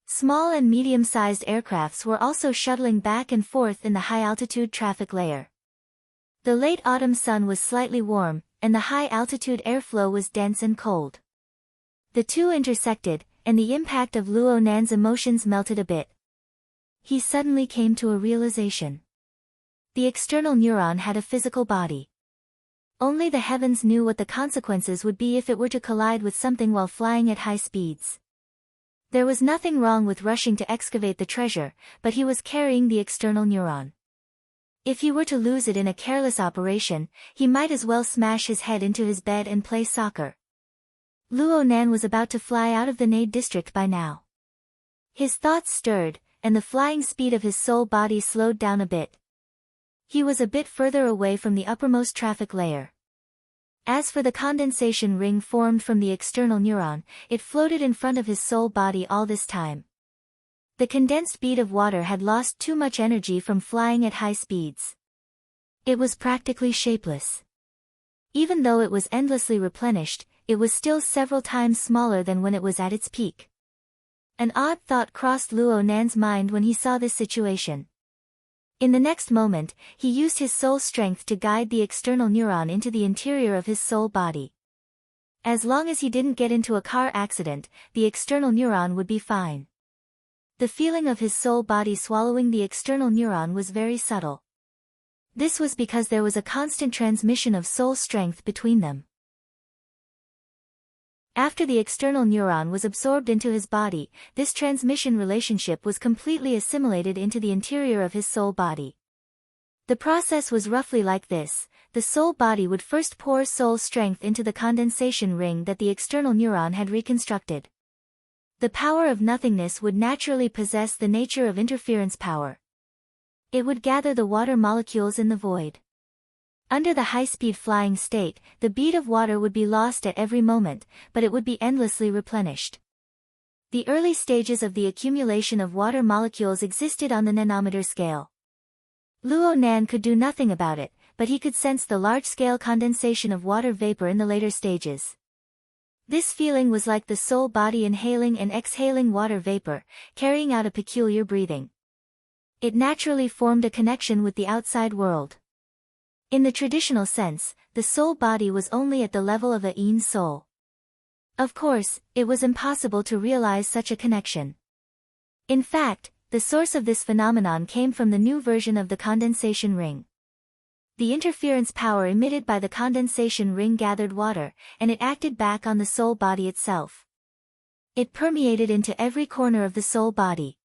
Small and medium-sized aircrafts were also shuttling back and forth in the high-altitude traffic layer. The late autumn sun was slightly warm, and the high-altitude airflow was dense and cold. The two intersected, and the impact of Luo Nan's emotions melted a bit. He suddenly came to a realization. The external neuron had a physical body. Only the heavens knew what the consequences would be if it were to collide with something while flying at high speeds. There was nothing wrong with rushing to excavate the treasure, but he was carrying the external neuron. If he were to lose it in a careless operation, he might as well smash his head into his bed and play soccer. Luo Nan was about to fly out of the Nade district by now. His thoughts stirred, and the flying speed of his soul body slowed down a bit. He was a bit further away from the uppermost traffic layer. As for the condensation ring formed from the external neuron, it floated in front of his soul body all this time. The condensed bead of water had lost too much energy from flying at high speeds. It was practically shapeless. Even though it was endlessly replenished, it was still several times smaller than when it was at its peak. An odd thought crossed Luo Nan's mind when he saw this situation. In the next moment, he used his soul strength to guide the external neuron into the interior of his soul body. As long as he didn't get into a car accident, the external neuron would be fine. The feeling of his soul body swallowing the external neuron was very subtle. This was because there was a constant transmission of soul strength between them. After the external neuron was absorbed into his body, this transmission relationship was completely assimilated into the interior of his soul body. The process was roughly like this: the soul body would first pour soul strength into the condensation ring that the external neuron had reconstructed. The power of nothingness would naturally possess the nature of interference power. It would gather the water molecules in the void. Under the high-speed flying state, the bead of water would be lost at every moment, but it would be endlessly replenished. The early stages of the accumulation of water molecules existed on the nanometer scale. Luo Nan could do nothing about it, but he could sense the large-scale condensation of water vapor in the later stages. This feeling was like the soul body inhaling and exhaling water vapor, carrying out a peculiar breathing. It naturally formed a connection with the outside world. In the traditional sense, the soul body was only at the level of a yin soul. Of course, it was impossible to realize such a connection. In fact, the source of this phenomenon came from the new version of the condensation ring. The interference power emitted by the condensation ring gathered water, and it acted back on the soul body itself. It permeated into every corner of the soul body.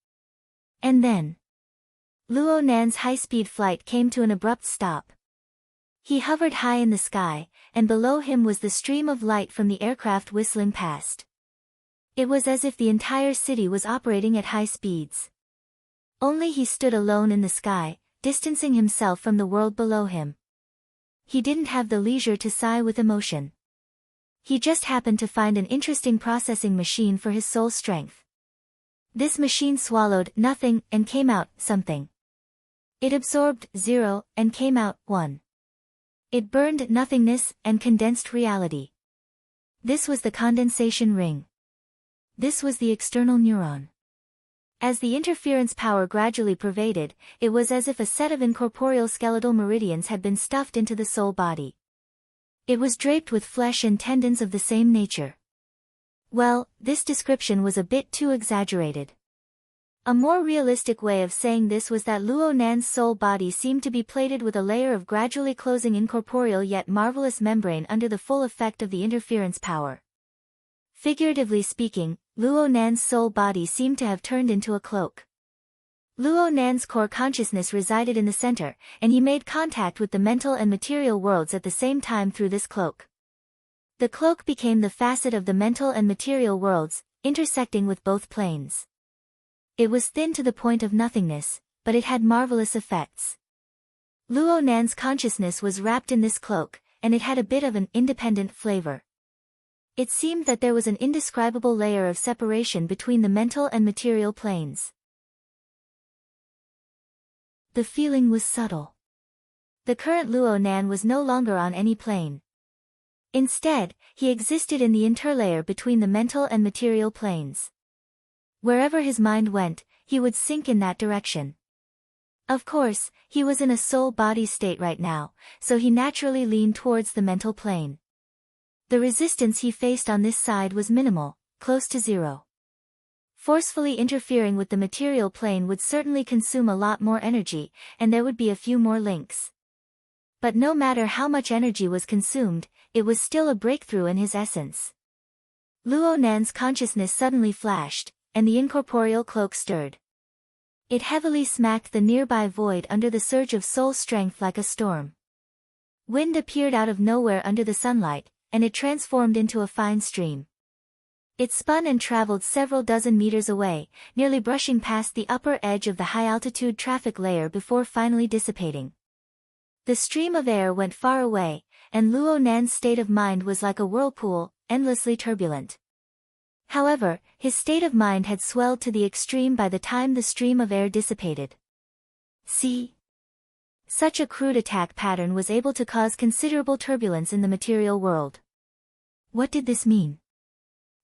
And then, Luo Nan's high-speed flight came to an abrupt stop. He hovered high in the sky, and below him was the stream of light from the aircraft whistling past. It was as if the entire city was operating at high speeds. Only he stood alone in the sky, distancing himself from the world below him. He didn't have the leisure to sigh with emotion. He just happened to find an interesting processing machine for his soul strength. This machine swallowed nothing and came out something. It absorbed 0 and came out 1. It burned nothingness and condensed reality. This was the condensation ring. This was the external neuron. As the interference power gradually pervaded, it was as if a set of incorporeal skeletal meridians had been stuffed into the soul body. It was draped with flesh and tendons of the same nature. Well, this description was a bit too exaggerated. A more realistic way of saying this was that Luo Nan's soul body seemed to be plated with a layer of gradually closing incorporeal yet marvelous membrane under the full effect of the interference power. Figuratively speaking, Luo Nan's soul body seemed to have turned into a cloak. Luo Nan's core consciousness resided in the center, and he made contact with the mental and material worlds at the same time through this cloak. The cloak became the facet of the mental and material worlds, intersecting with both planes. It was thin to the point of nothingness, but it had marvelous effects. Luo Nan's consciousness was wrapped in this cloak, and it had a bit of an independent flavor. It seemed that there was an indescribable layer of separation between the mental and material planes. The feeling was subtle. The current Luo Nan was no longer on any plane. Instead, he existed in the interlayer between the mental and material planes. Wherever his mind went, he would sink in that direction. Of course, he was in a soul-body state right now, so he naturally leaned towards the mental plane. The resistance he faced on this side was minimal, close to zero. Forcefully interfering with the material plane would certainly consume a lot more energy, and there would be a few more links. But no matter how much energy was consumed, it was still a breakthrough in his essence. Luo Nan's consciousness suddenly flashed, and the incorporeal cloak stirred. It heavily smacked the nearby void under the surge of soul strength like a storm. Wind appeared out of nowhere under the sunlight, and it transformed into a fine stream. It spun and traveled several dozen meters away, nearly brushing past the upper edge of the high-altitude traffic layer before finally dissipating. The stream of air went far away, and Luo Nan's state of mind was like a whirlpool, endlessly turbulent. However, his state of mind had swelled to the extreme by the time the stream of air dissipated. See? Such a crude attack pattern was able to cause considerable turbulence in the material world. What did this mean?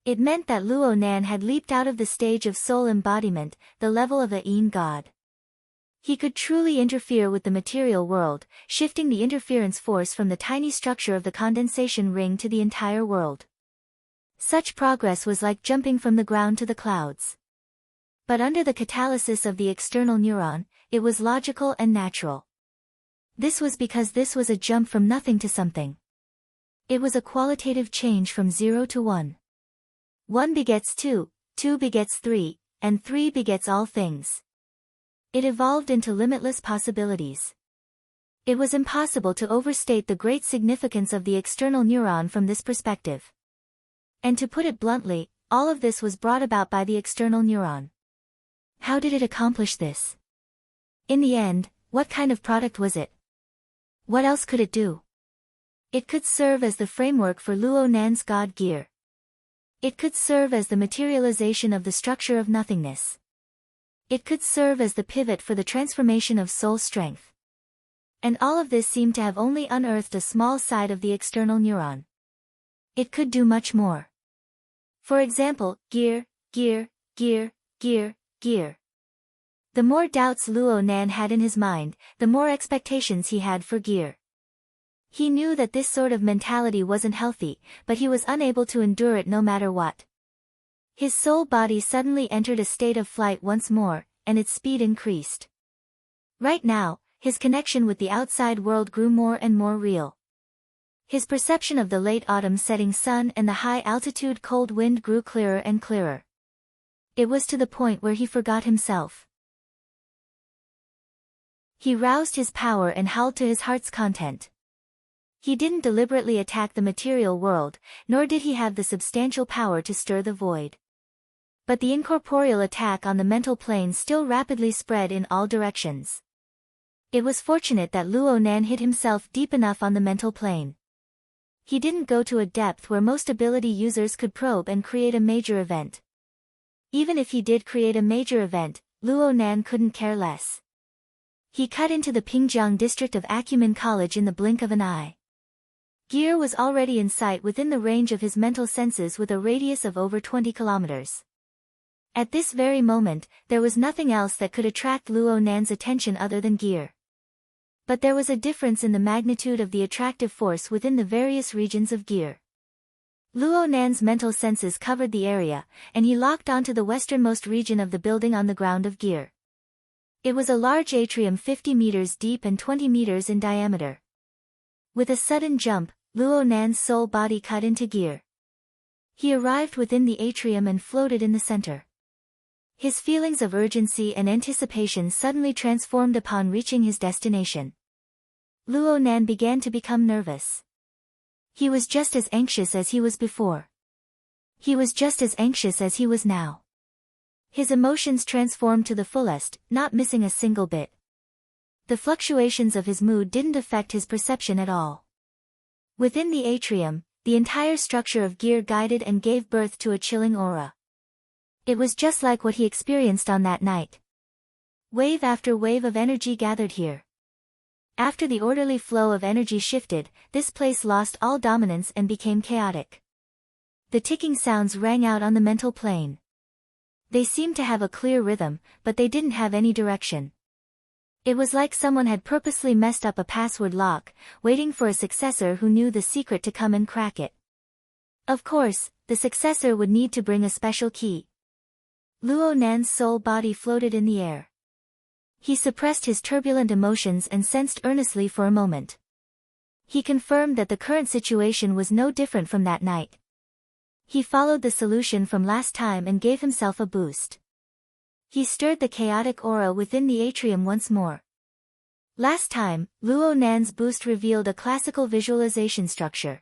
It meant that Luo Nan had leaped out of the stage of soul embodiment, the level of a Yin god. He could truly interfere with the material world, shifting the interference force from the tiny structure of the condensation ring to the entire world. Such progress was like jumping from the ground to the clouds. But under the catalysis of the external neuron, it was logical and natural. This was because this was a jump from nothing to something. It was a qualitative change from 0 to 1. 1 begets 2, 2 begets 3, and 3 begets all things. It evolved into limitless possibilities. It was impossible to overstate the great significance of the external neuron from this perspective. And to put it bluntly, all of this was brought about by the external neuron. How did it accomplish this? In the end, what kind of product was it? What else could it do? It could serve as the framework for Luo Nan's God gear. It could serve as the materialization of the structure of nothingness. It could serve as the pivot for the transformation of soul strength. And all of this seemed to have only unearthed a small side of the external neuron. It could do much more. For example, gear, gear, gear, gear, gear. The more doubts Luo Nan had in his mind, the more expectations he had for gear. He knew that this sort of mentality wasn't healthy, but he was unable to endure it no matter what. His soul body suddenly entered a state of flight once more, and its speed increased. Right now, his connection with the outside world grew more and more real. His perception of the late autumn setting sun and the high-altitude cold wind grew clearer and clearer. It was to the point where he forgot himself. He roused his power and howled to his heart's content. He didn't deliberately attack the material world, nor did he have the substantial power to stir the void. But the incorporeal attack on the mental plane still rapidly spread in all directions. It was fortunate that Luo Nan hid himself deep enough on the mental plane. He didn't go to a depth where most ability users could probe and create a major event. Even if he did create a major event, Luo Nan couldn't care less. He cut into the Pingjiang district of Acumen College in the blink of an eye. Gear was already in sight within the range of his mental senses with a radius of over 20 kilometers. At this very moment, there was nothing else that could attract Luo Nan's attention other than Gear. But there was a difference in the magnitude of the attractive force within the various regions of Gear. Luo Nan's mental senses covered the area, and he locked onto the westernmost region of the building on the ground of Gear. It was a large atrium 50 meters deep and 20 meters in diameter. With a sudden jump, Luo Nan's soul body cut into Gear. He arrived within the atrium and floated in the center. His feelings of urgency and anticipation suddenly transformed upon reaching his destination. Luo Nan began to become nervous. He was just as anxious as he was before. He was just as anxious as he was now. His emotions transformed to the fullest, not missing a single bit. The fluctuations of his mood didn't affect his perception at all. Within the atrium, the entire structure of Gear guided and gave birth to a chilling aura. It was just like what he experienced on that night. Wave after wave of energy gathered here. After the orderly flow of energy shifted, this place lost all dominance and became chaotic. The ticking sounds rang out on the mental plane. They seemed to have a clear rhythm, but they didn't have any direction. It was like someone had purposely messed up a password lock, waiting for a successor who knew the secret to come and crack it. Of course, the successor would need to bring a special key. Luo Nan's soul body floated in the air. He suppressed his turbulent emotions and sensed earnestly for a moment. He confirmed that the current situation was no different from that night. He followed the solution from last time and gave himself a boost. He stirred the chaotic aura within the atrium once more. Last time, Luo Nan's boost revealed a classical visualization structure.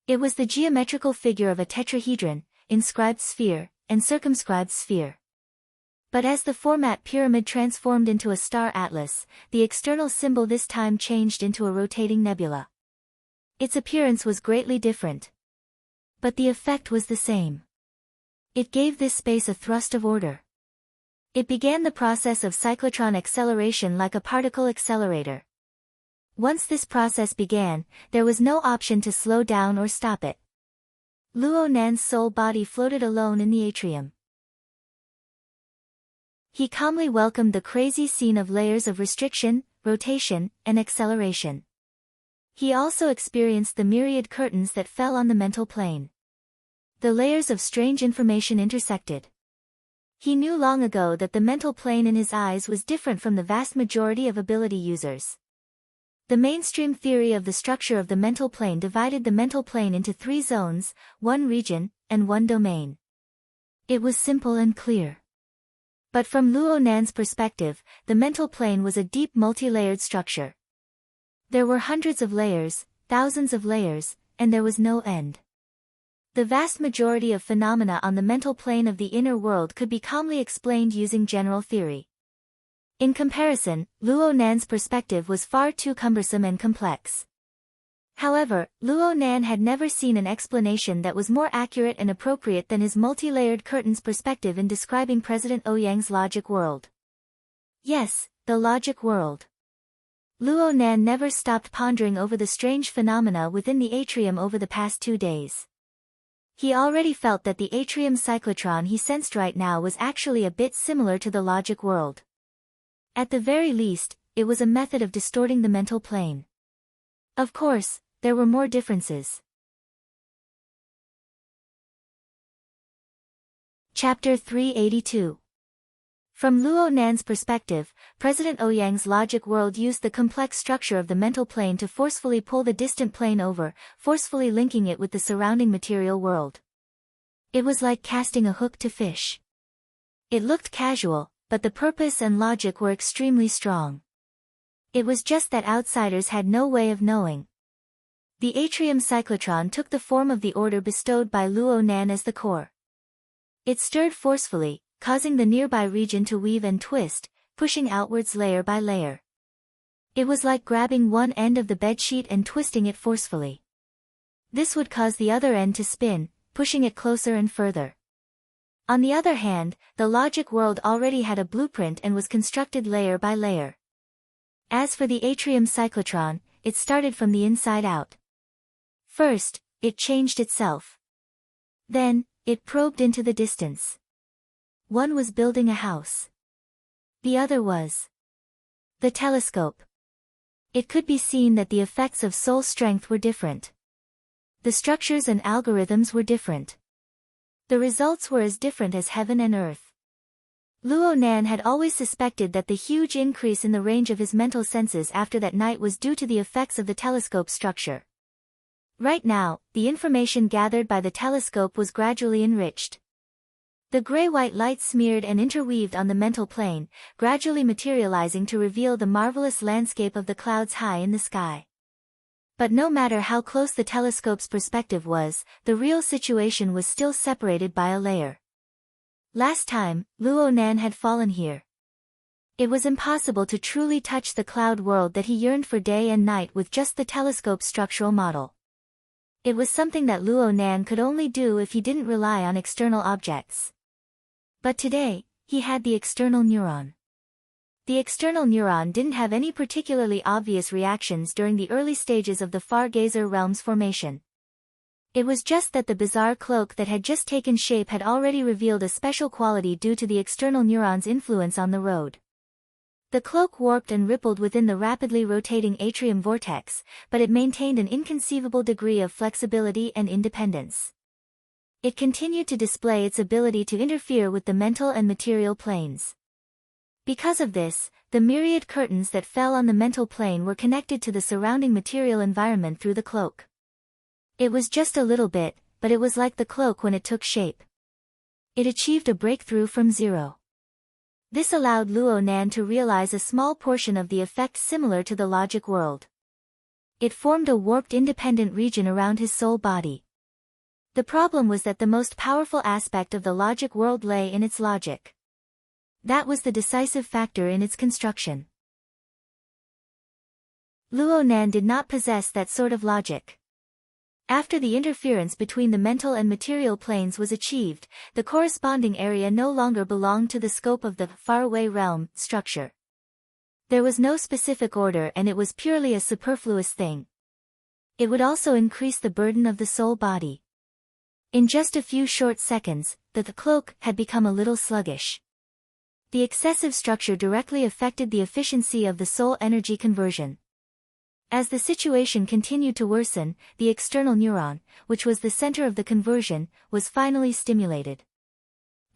It was the geometrical figure of a tetrahedron, inscribed sphere, and circumscribed sphere. But as the format pyramid transformed into a star atlas, the external symbol this time changed into a rotating nebula. Its appearance was greatly different. But the effect was the same. It gave this space a thrust of order. It began the process of cyclotron acceleration like a particle accelerator. Once this process began, there was no option to slow down or stop it. Luo Nan's soul body floated alone in the atrium. He calmly welcomed the crazy scene of layers of restriction, rotation, and acceleration. He also experienced the myriad curtains that fell on the mental plane. The layers of strange information intersected. He knew long ago that the mental plane in his eyes was different from the vast majority of ability users. The mainstream theory of the structure of the mental plane divided the mental plane into 3 zones, 1 region, and 1 domain. It was simple and clear. But from Luo Nan's perspective, the mental plane was a deep multi-layered structure. There were hundreds of layers, thousands of layers, and there was no end. The vast majority of phenomena on the mental plane of the inner world could be calmly explained using general theory. In comparison, Luo Nan's perspective was far too cumbersome and complex. However, Luo Nan had never seen an explanation that was more accurate and appropriate than his multi-layered curtains perspective in describing President Ouyang's logic world. Yes, the logic world. Luo Nan never stopped pondering over the strange phenomena within the atrium over the past 2 days. He already felt that the atrium cyclotron he sensed right now was actually a bit similar to the logic world. At the very least, it was a method of distorting the mental plane. Of course, there were more differences. Chapter 382. From Luo Nan's perspective, President Ouyang's logic world used the complex structure of the mental plane to forcefully pull the distant plane over, forcefully linking it with the surrounding material world. It was like casting a hook to fish. It looked casual, but the purpose and logic were extremely strong. It was just that outsiders had no way of knowing. The atrium cyclotron took the form of the order bestowed by Luo Nan as the core. It stirred forcefully, causing the nearby region to weave and twist, pushing outwards layer by layer. It was like grabbing one end of the bedsheet and twisting it forcefully. This would cause the other end to spin, pushing it closer and further. On the other hand, the logic world already had a blueprint and was constructed layer by layer. As for the atrium cyclotron, it started from the inside out. First, it changed itself. Then, it probed into the distance. One was building a house. The other was the telescope. It could be seen that the effects of soul strength were different. The structures and algorithms were different. The results were as different as heaven and earth. Luo Nan had always suspected that the huge increase in the range of his mental senses after that night was due to the effects of the telescope structure. Right now, the information gathered by the telescope was gradually enriched. The gray-white light smeared and interweaved on the mental plane, gradually materializing to reveal the marvelous landscape of the clouds high in the sky. But no matter how close the telescope's perspective was, the real situation was still separated by a layer. Last time, Luo Nan had fallen here. It was impossible to truly touch the cloud world that he yearned for day and night with just the telescope's structural model. It was something that Luo Nan could only do if he didn't rely on external objects. But today, he had the external neuron. The external neuron didn't have any particularly obvious reactions during the early stages of the Fargazer realm's formation. It was just that the bizarre cloak that had just taken shape had already revealed a special quality due to the external neuron's influence on the road. The cloak warped and rippled within the rapidly rotating atrium vortex, but it maintained an inconceivable degree of flexibility and independence. It continued to display its ability to interfere with the mental and material planes. Because of this, the myriad curtains that fell on the mental plane were connected to the surrounding material environment through the cloak. It was just a little bit, but it was like the cloak when it took shape. It achieved a breakthrough from zero. This allowed Luo Nan to realize a small portion of the effect similar to the logic world. It formed a warped independent region around his soul body. The problem was that the most powerful aspect of the logic world lay in its logic. That was the decisive factor in its construction. Luo Nan did not possess that sort of logic. After the interference between the mental and material planes was achieved, the corresponding area no longer belonged to the scope of the faraway realm structure. There was no specific order and it was purely a superfluous thing. It would also increase the burden of the soul body. In just a few short seconds, the cloak had become a little sluggish. The excessive structure directly affected the efficiency of the soul energy conversion. As the situation continued to worsen, the external neuron, which was the center of the conversion, was finally stimulated.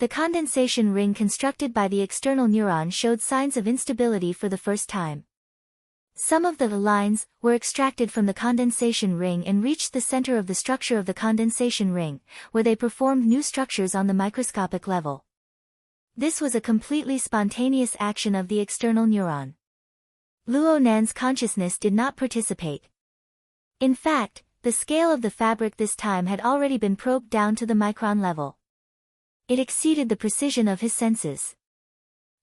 The condensation ring constructed by the external neuron showed signs of instability for the first time. Some of the lines were extracted from the condensation ring and reached the center of the structure of the condensation ring, where they performed new structures on the microscopic level. This was a completely spontaneous action of the external neuron. Luo Nan's consciousness did not participate. In fact, the scale of the fabric this time had already been probed down to the micron level. It exceeded the precision of his senses.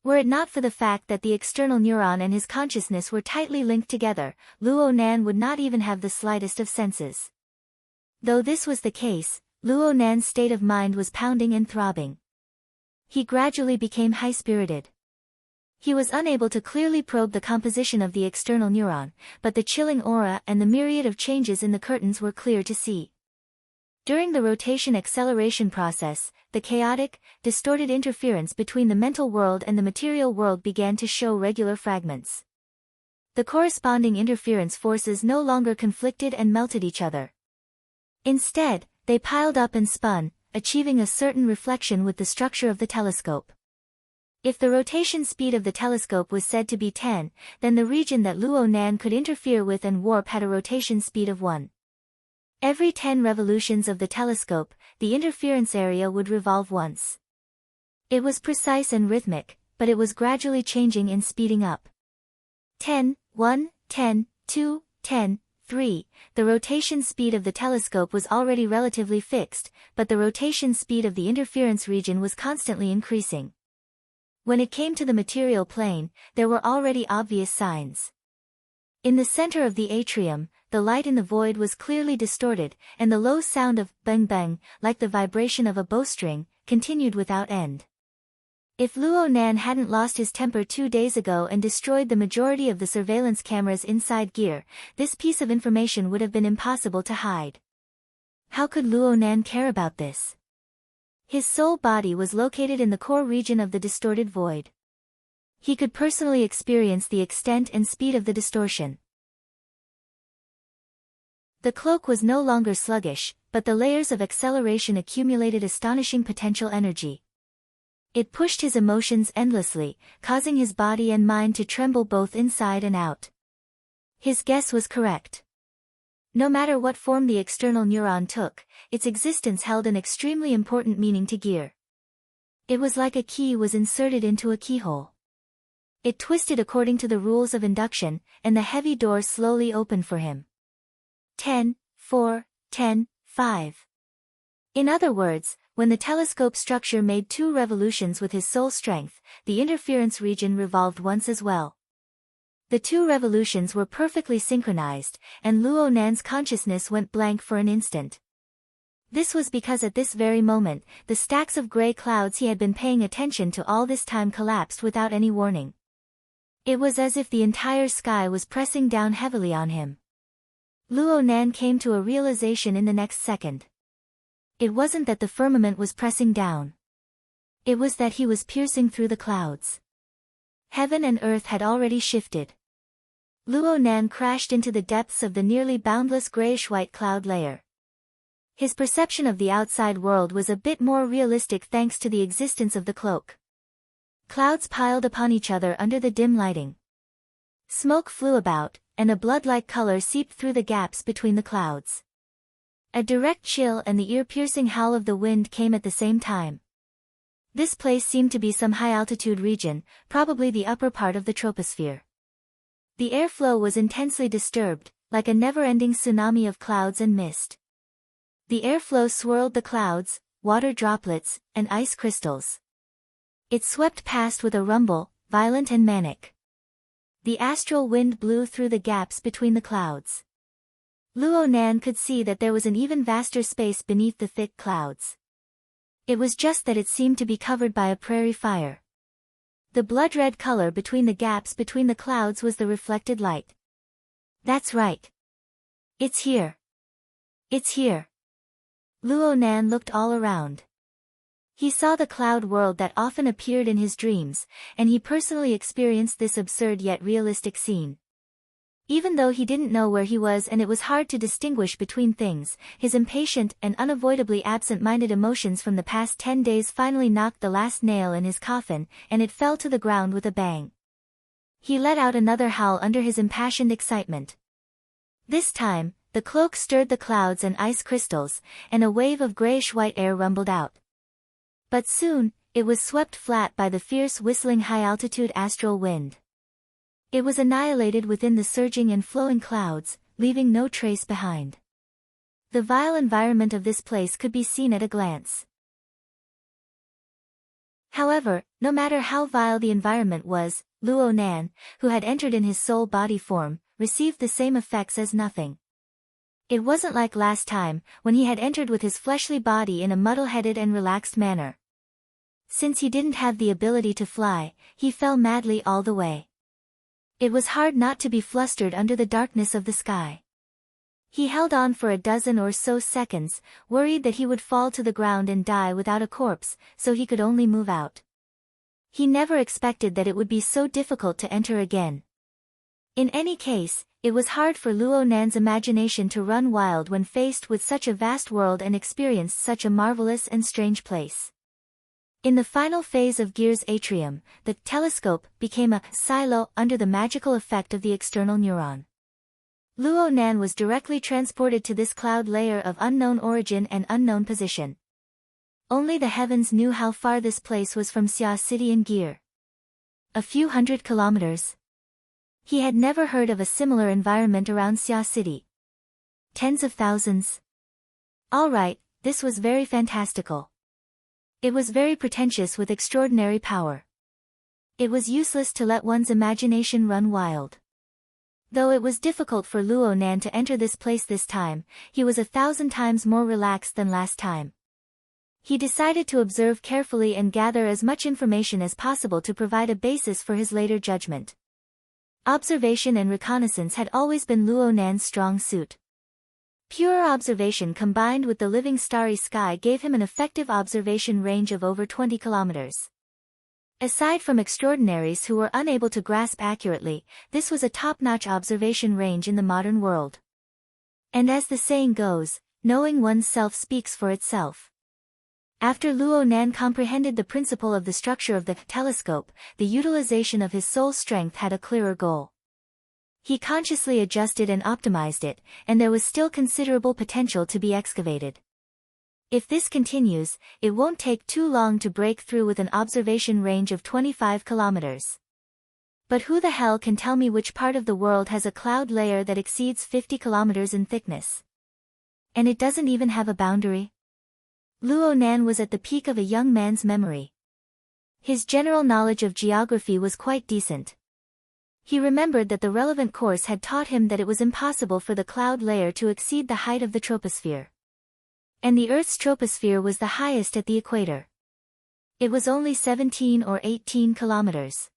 Were it not for the fact that the external neuron and his consciousness were tightly linked together, Luo Nan would not even have the slightest of senses. Though this was the case, Luo Nan's state of mind was pounding and throbbing. He gradually became high-spirited. He was unable to clearly probe the composition of the external neuron, but the chilling aura and the myriad of changes in the curtains were clear to see. During the rotation acceleration process, the chaotic, distorted interference between the mental world and the material world began to show regular fragments. The corresponding interference forces no longer conflicted and melted each other. Instead, they piled up and spun, achieving a certain reflection with the structure of the telescope. If the rotation speed of the telescope was said to be 10, then the region that Luo Nan could interfere with and warp had a rotation speed of 1. Every 10 revolutions of the telescope, the interference area would revolve once. It was precise and rhythmic, but it was gradually changing and speeding up. 10, 1, 10, 2, 10, 3. The rotation speed of the telescope was already relatively fixed, but the rotation speed of the interference region was constantly increasing. When it came to the material plane, there were already obvious signs. In the center of the atrium, the light in the void was clearly distorted, and the low sound of bang bang, like the vibration of a bowstring, continued without end. If Luo Nan hadn't lost his temper 2 days ago and destroyed the majority of the surveillance cameras inside gear, this piece of information would have been impossible to hide. How could Luo Nan care about this? His soul body was located in the core region of the distorted void. He could personally experience the extent and speed of the distortion. The cloak was no longer sluggish, but the layers of acceleration accumulated astonishing potential energy. It pushed his emotions endlessly, causing his body and mind to tremble both inside and out. His guess was correct. No matter what form the external neuron took, its existence held an extremely important meaning to Gear. It was like a key was inserted into a keyhole. It twisted according to the rules of induction, and the heavy door slowly opened for him. 10, 4, 10, 5. In other words, when the telescope structure made 2 revolutions with his soul strength, the interference region revolved once as well. The 2 revolutions were perfectly synchronized, and Luo Nan's consciousness went blank for an instant. This was because at this very moment, the stacks of gray clouds he had been paying attention to all this time collapsed without any warning. It was as if the entire sky was pressing down heavily on him. Luo Nan came to a realization in the next second. It wasn't that the firmament was pressing down. It was that he was piercing through the clouds. Heaven and earth had already shifted. Luo Nan crashed into the depths of the nearly boundless grayish-white cloud layer. His perception of the outside world was a bit more realistic thanks to the existence of the cloak. Clouds piled upon each other under the dim lighting. Smoke flew about, and a blood-like color seeped through the gaps between the clouds. A direct chill and the ear-piercing howl of the wind came at the same time. This place seemed to be some high-altitude region, probably the upper part of the troposphere. The airflow was intensely disturbed, like a never-ending tsunami of clouds and mist. The airflow swirled the clouds, water droplets, and ice crystals. It swept past with a rumble, violent and manic. The astral wind blew through the gaps between the clouds. Luo Nan could see that there was an even vaster space beneath the thick clouds. It was just that it seemed to be covered by a prairie fire. The blood-red color between the gaps between the clouds was the reflected light. That's right. It's here. It's here. Luo Nan looked all around. He saw the cloud world that often appeared in his dreams, and he personally experienced this absurd yet realistic scene. Even though he didn't know where he was and it was hard to distinguish between things, his impatient and unavoidably absent-minded emotions from the past 10 days finally knocked the last nail in his coffin, and it fell to the ground with a bang. He let out another howl under his impassioned excitement. This time, the cloak stirred the clouds and ice crystals, and a wave of grayish-white air rumbled out. But soon, it was swept flat by the fierce whistling high-altitude astral wind. It was annihilated within the surging and flowing clouds, leaving no trace behind. The vile environment of this place could be seen at a glance. However, no matter how vile the environment was, Luo Nan, who had entered in his soul-body form, received the same effects as nothing. It wasn't like last time, when he had entered with his fleshly body in a muddle-headed and relaxed manner. Since he didn't have the ability to fly, he fell madly all the way. It was hard not to be flustered under the darkness of the sky. He held on for a dozen or so seconds, worried that he would fall to the ground and die without a corpse, so he could only move out. He never expected that it would be so difficult to enter again. In any case, it was hard for Luo Nan's imagination to run wild when faced with such a vast world and experienced such a marvelous and strange place. In the final phase of Gear's atrium, the telescope became a silo under the magical effect of the external neuron. Luo Nan was directly transported to this cloud layer of unknown origin and unknown position. Only the heavens knew how far this place was from Xia City in Gear. A few hundred kilometers. He had never heard of a similar environment around Xia City. Tens of thousands. All right, this was very fantastical. It was very pretentious with extraordinary power. It was useless to let one's imagination run wild. Though it was difficult for Luo Nan to enter this place this time, he was 1,000 times more relaxed than last time. He decided to observe carefully and gather as much information as possible to provide a basis for his later judgment. Observation and reconnaissance had always been Luo Nan's strong suit. Pure observation combined with the living starry sky gave him an effective observation range of over 20 kilometers. Aside from extraordinaries who were unable to grasp accurately, this was a top-notch observation range in the modern world. And as the saying goes, knowing one's self speaks for itself. After Luo Nan comprehended the principle of the structure of the telescope, the utilization of his soul strength had a clearer goal. He consciously adjusted and optimized it, and there was still considerable potential to be excavated. If this continues, it won't take too long to break through with an observation range of 25 kilometers. But who the hell can tell me which part of the world has a cloud layer that exceeds 50 kilometers in thickness? And it doesn't even have a boundary? Luo Nan was at the peak of a young man's memory. His general knowledge of geography was quite decent. He remembered that the relevant course had taught him that it was impossible for the cloud layer to exceed the height of the troposphere. And the Earth's troposphere was the highest at the equator. It was only 17 or 18 kilometers.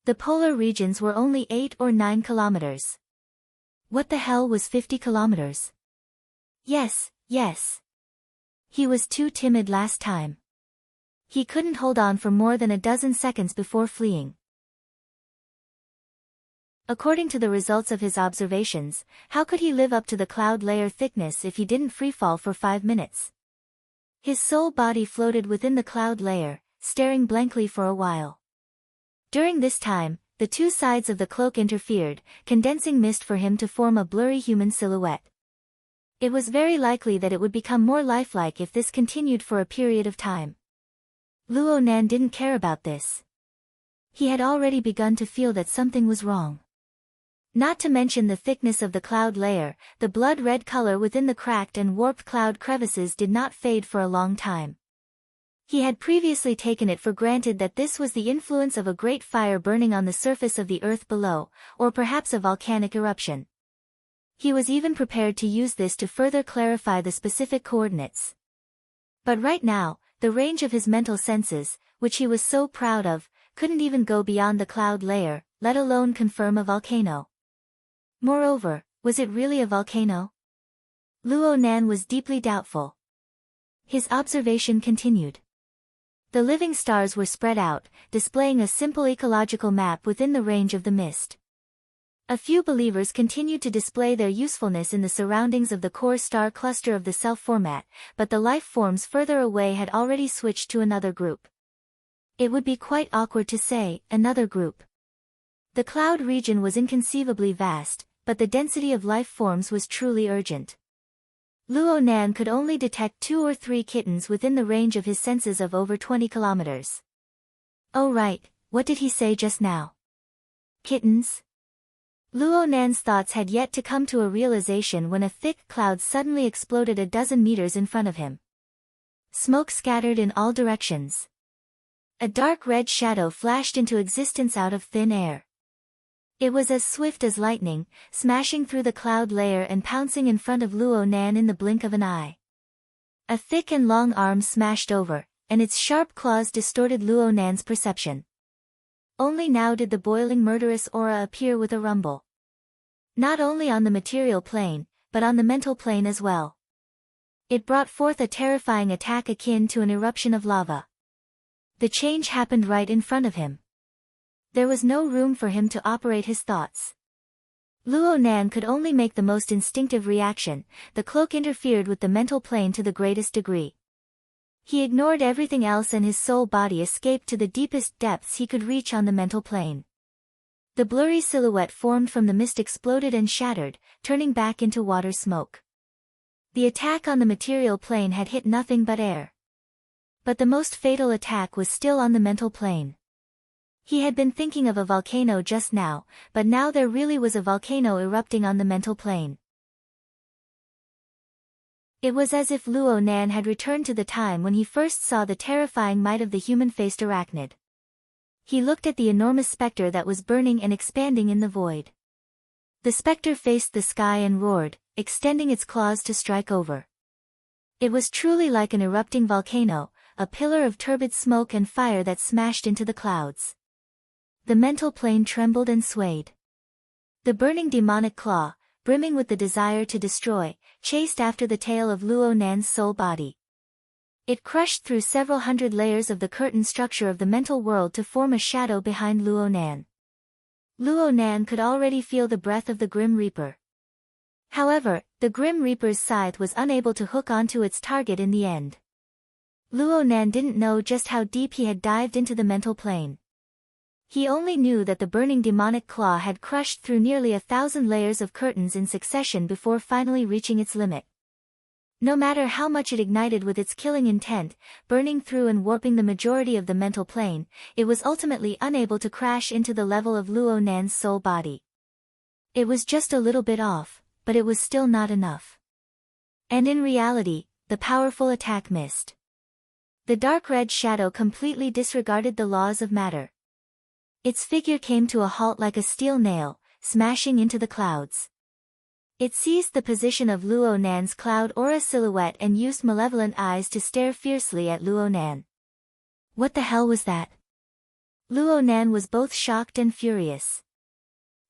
The polar regions were only 8 or 9 kilometers. What the hell was 50 kilometers? Yes. He was too timid last time. He couldn't hold on for more than a dozen seconds before fleeing. According to the results of his observations, how could he live up to the cloud layer thickness if he didn't freefall for 5 minutes? His soul body floated within the cloud layer, staring blankly for a while. During this time, the two sides of the cloak interfered, condensing mist for him to form a blurry human silhouette. It was very likely that it would become more lifelike if this continued for a period of time. Luo Nan didn't care about this. He had already begun to feel that something was wrong. Not to mention the thickness of the cloud layer, the blood-red color within the cracked and warped cloud crevices did not fade for a long time. He had previously taken it for granted that this was the influence of a great fire burning on the surface of the earth below, or perhaps a volcanic eruption. He was even prepared to use this to further clarify the specific coordinates. But right now, the range of his mental senses, which he was so proud of, couldn't even go beyond the cloud layer, let alone confirm a volcano. Moreover, was it really a volcano? Luo Nan was deeply doubtful. His observation continued. The living stars were spread out, displaying a simple ecological map within the range of the mist. A few believers continued to display their usefulness in the surroundings of the core star cluster of the self format, but the life forms further away had already switched to another group. It would be quite awkward to say, another group. The cloud region was inconceivably vast, but the density of life forms was truly urgent. Luo Nan could only detect 2 or 3 kittens within the range of his senses of over 20 kilometers. Oh right, what did he say just now? Kittens? Luo Nan's thoughts had yet to come to a realization when a thick cloud suddenly exploded a dozen meters in front of him. Smoke scattered in all directions. A dark red shadow flashed into existence out of thin air. It was as swift as lightning, smashing through the cloud layer and pouncing in front of Luo Nan in the blink of an eye. A thick and long arm smashed over, and its sharp claws distorted Luo Nan's perception. Only now did the boiling murderous aura appear with a rumble. Not only on the material plane, but on the mental plane as well. It brought forth a terrifying attack akin to an eruption of lava. The change happened right in front of him. There was no room for him to operate his thoughts. Luo Nan could only make the most instinctive reaction. The cloak interfered with the mental plane to the greatest degree. He ignored everything else and his soul body escaped to the deepest depths he could reach on the mental plane. The blurry silhouette formed from the mist exploded and shattered, turning back into water smoke. The attack on the material plane had hit nothing but air. But the most fatal attack was still on the mental plane. He had been thinking of a volcano just now, but now there really was a volcano erupting on the mental plane. It was as if Luo Nan had returned to the time when he first saw the terrifying might of the human-faced arachnid. He looked at the enormous specter that was burning and expanding in the void. The specter faced the sky and roared, extending its claws to strike over. It was truly like an erupting volcano, a pillar of turbid smoke and fire that smashed into the clouds. The mental plane trembled and swayed. The burning demonic claw, brimming with the desire to destroy, chased after the tail of Luo Nan's soul body. It crushed through several hundred layers of the curtain structure of the mental world to form a shadow behind Luo Nan. Luo Nan could already feel the breath of the Grim Reaper. However, the Grim Reaper's scythe was unable to hook onto its target in the end. Luo Nan didn't know just how deep he had dived into the mental plane. He only knew that the burning demonic claw had crushed through nearly 1,000 layers of curtains in succession before finally reaching its limit. No matter how much it ignited with its killing intent, burning through and warping the majority of the mental plane, it was ultimately unable to crash into the level of Luo Nan's soul body. It was just a little bit off, but it was still not enough. And in reality, the powerful attack missed. The dark red shadow completely disregarded the laws of matter. Its figure came to a halt like a steel nail, smashing into the clouds. It seized the position of Luo Nan's cloud aura silhouette and used malevolent eyes to stare fiercely at Luo Nan. What the hell was that? Luo Nan was both shocked and furious.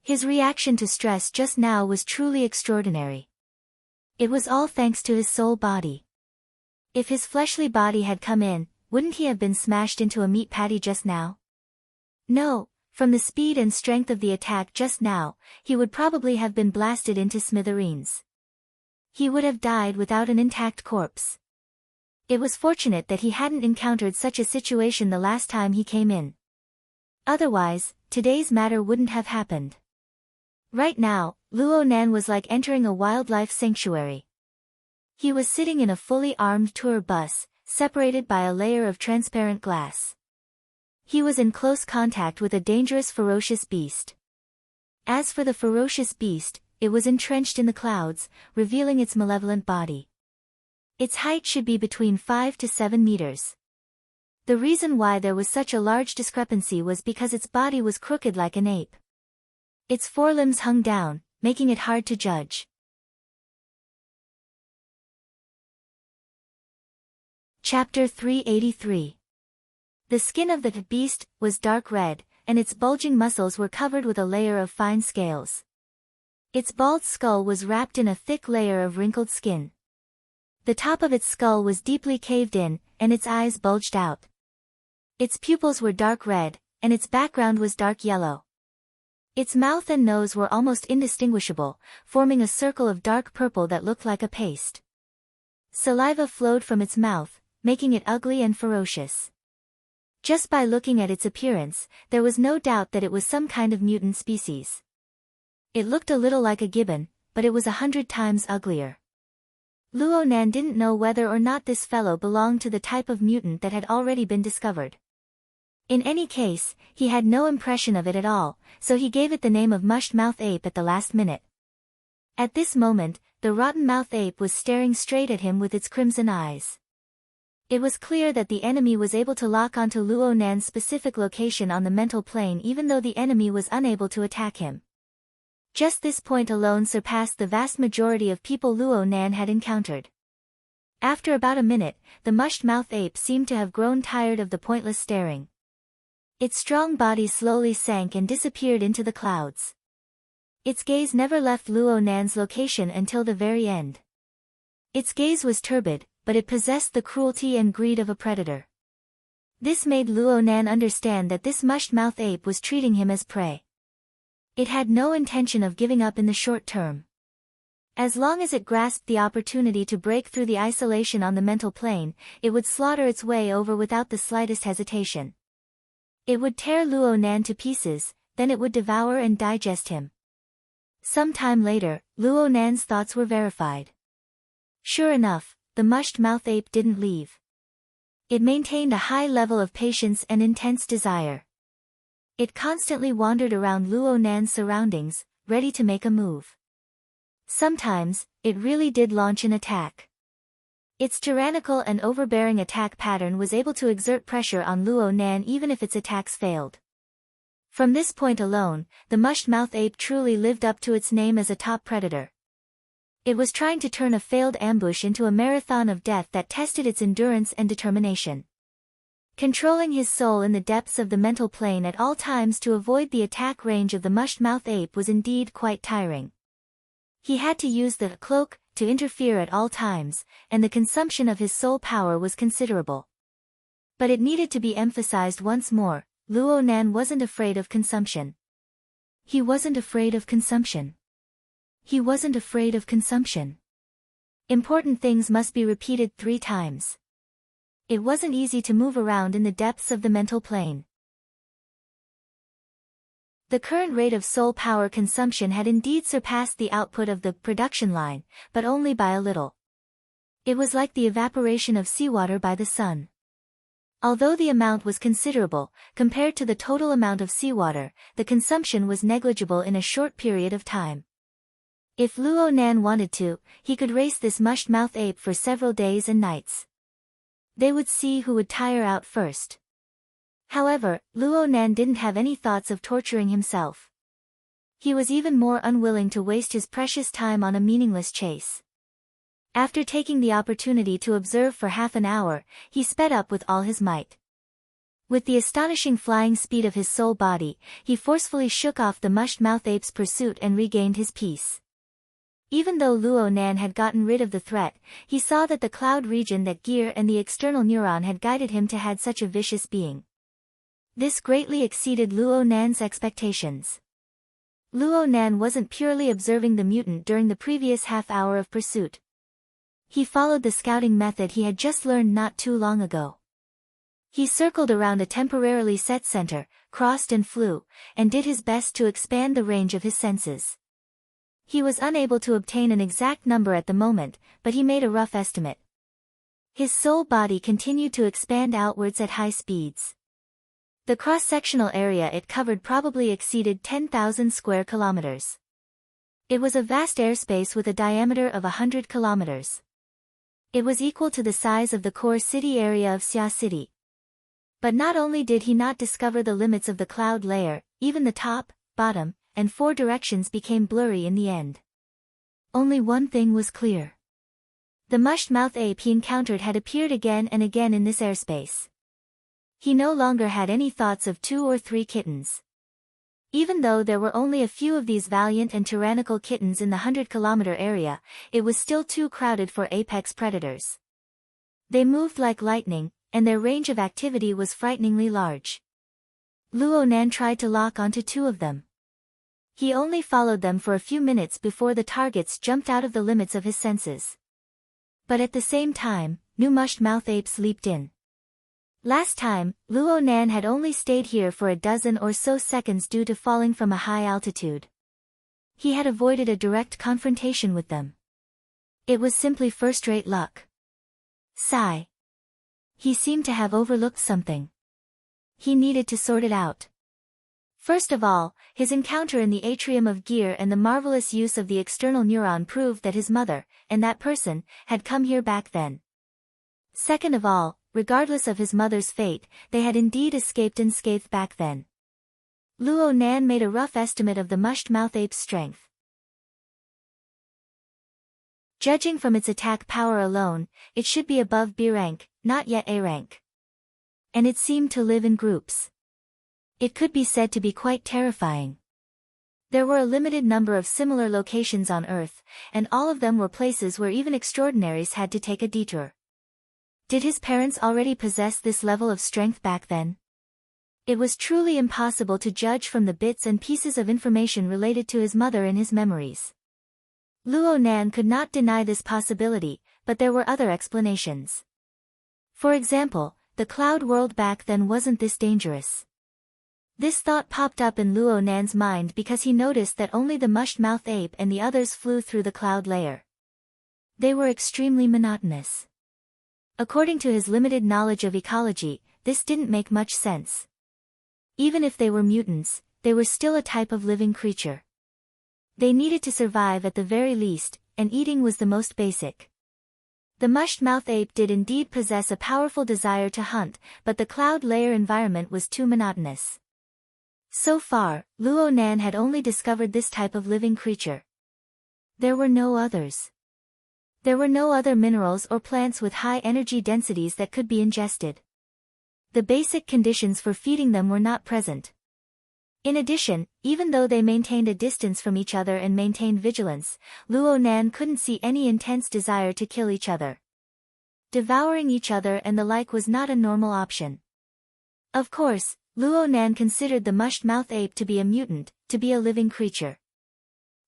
His reaction to stress just now was truly extraordinary. It was all thanks to his soul body. If his fleshly body had come in, wouldn't he have been smashed into a meat patty just now? No, from the speed and strength of the attack just now, he would probably have been blasted into smithereens. He would have died without an intact corpse. It was fortunate that he hadn't encountered such a situation the last time he came in. Otherwise, today's matter wouldn't have happened. Right now, Luo Nan was like entering a wildlife sanctuary. He was sitting in a fully armed tour bus, separated by a layer of transparent glass. He was in close contact with a dangerous ferocious beast. As for the ferocious beast, it was entrenched in the clouds, revealing its malevolent body. Its height should be between 5 to 7 meters. The reason why there was such a large discrepancy was because its body was crooked like an ape. Its forelimbs hung down, making it hard to judge. Chapter 383. The skin of the beast was dark red, and its bulging muscles were covered with a layer of fine scales. Its bald skull was wrapped in a thick layer of wrinkled skin. The top of its skull was deeply caved in, and its eyes bulged out. Its pupils were dark red, and its background was dark yellow. Its mouth and nose were almost indistinguishable, forming a circle of dark purple that looked like a paste. Saliva flowed from its mouth, making it ugly and ferocious. Just by looking at its appearance, there was no doubt that it was some kind of mutant species. It looked a little like a gibbon, but it was 100 times uglier. Luo Nan didn't know whether or not this fellow belonged to the type of mutant that had already been discovered. In any case, he had no impression of it at all, so he gave it the name of Mushed-Mouth Ape at the last minute. At this moment, the rotten-mouthed ape was staring straight at him with its crimson eyes. It was clear that the enemy was able to lock onto Luo Nan's specific location on the mental plane even though the enemy was unable to attack him. Just this point alone surpassed the vast majority of people Luo Nan had encountered. After about a minute, the mushed-mouthed ape seemed to have grown tired of the pointless staring. Its strong body slowly sank and disappeared into the clouds. Its gaze never left Luo Nan's location until the very end. Its gaze was turbid, but it possessed the cruelty and greed of a predator. This made Luo Nan understand that this mushed-mouthed ape was treating him as prey. It had no intention of giving up in the short term. As long as it grasped the opportunity to break through the isolation on the mental plane, it would slaughter its way over without the slightest hesitation. It would tear Luo Nan to pieces, then it would devour and digest him. Some time later, Luo Nan's thoughts were verified. Sure enough, the mushed-mouthed ape didn't leave. It maintained a high level of patience and intense desire. It constantly wandered around Luo Nan's surroundings, ready to make a move. Sometimes, it really did launch an attack. Its tyrannical and overbearing attack pattern was able to exert pressure on Luo Nan even if its attacks failed. From this point alone, the mushed-mouthed ape truly lived up to its name as a top predator. It was trying to turn a failed ambush into a marathon of death that tested its endurance and determination. Controlling his soul in the depths of the mental plane at all times to avoid the attack range of the mushed-mouthed ape was indeed quite tiring. He had to use the cloak to interfere at all times, and the consumption of his soul power was considerable. But it needed to be emphasized once more, Luo Nan wasn't afraid of consumption. He wasn't afraid of consumption. He wasn't afraid of consumption. Important things must be repeated 3 times. It wasn't easy to move around in the depths of the mental plane. The current rate of soul power consumption had indeed surpassed the output of the production line, but only by a little. It was like the evaporation of seawater by the sun. Although the amount was considerable, compared to the total amount of seawater, the consumption was negligible in a short period of time. If Luo Nan wanted to, he could race this mush-mouth ape for several days and nights. They would see who would tire out first. However, Luo Nan didn't have any thoughts of torturing himself. He was even more unwilling to waste his precious time on a meaningless chase. After taking the opportunity to observe for half an hour, he sped up with all his might. With the astonishing flying speed of his soul body, he forcefully shook off the mush-mouth ape's pursuit and regained his peace. Even though Luo Nan had gotten rid of the threat, he saw that the cloud region that Gear and the external neuron had guided him to had such a vicious being. This greatly exceeded Luo Nan's expectations. Luo Nan wasn't purely observing the mutant during the previous half hour of pursuit. He followed the scouting method he had just learned not too long ago. He circled around a temporarily set center, crossed and flew, and did his best to expand the range of his senses. He was unable to obtain an exact number at the moment, but he made a rough estimate. His soul body continued to expand outwards at high speeds. The cross-sectional area it covered probably exceeded 10,000 square kilometers. It was a vast airspace with a diameter of 100 kilometers. It was equal to the size of the core city area of Xia City. But not only did he not discover the limits of the cloud layer, even the top, bottom, and 4 directions became blurry in the end. Only one thing was clear. The mush-mouth ape he encountered had appeared again and again in this airspace. He no longer had any thoughts of 2 or 3 kittens. Even though there were only a few of these valiant and tyrannical kittens in the 100-kilometer area, it was still too crowded for apex predators. They moved like lightning, and their range of activity was frighteningly large. Luo Nan tried to lock onto 2 of them. He only followed them for a few minutes before the targets jumped out of the limits of his senses. But at the same time, new mush-mouth apes leaped in. Last time, Luo Nan had only stayed here for a dozen or so seconds due to falling from a high altitude. He had avoided a direct confrontation with them. It was simply first-rate luck. Sigh. He seemed to have overlooked something. He needed to sort it out. First of all, his encounter in the atrium of Gear and the marvelous use of the external neuron proved that his mother, and that person, had come here back then. Second of all, regardless of his mother's fate, they had indeed escaped unscathed back then. Luo Nan made a rough estimate of the mush-mouth ape's strength. Judging from its attack power alone, it should be above B rank, not yet A rank. And it seemed to live in groups. It could be said to be quite terrifying. There were a limited number of similar locations on Earth, and all of them were places where even extraordinaries had to take a detour. Did his parents already possess this level of strength back then? It was truly impossible to judge from the bits and pieces of information related to his mother in his memories. Luo Nan could not deny this possibility, but there were other explanations. For example, the cloud world back then wasn't this dangerous. This thought popped up in Luo Nan's mind because he noticed that only the mush-mouth ape and the others flew through the cloud layer. They were extremely monotonous. According to his limited knowledge of ecology, this didn't make much sense. Even if they were mutants, they were still a type of living creature. They needed to survive at the very least, and eating was the most basic. The mush-mouth ape did indeed possess a powerful desire to hunt, but the cloud layer environment was too monotonous. So far, Luo Nan had only discovered this type of living creature. There were no others. There were no other minerals or plants with high energy densities that could be ingested. The basic conditions for feeding them were not present. In addition, even though they maintained a distance from each other and maintained vigilance, Luo Nan couldn't see any intense desire to kill each other. Devouring each other and the like was not a normal option. Of course, Luo Nan considered the mushed-mouth ape to be a mutant, to be a living creature.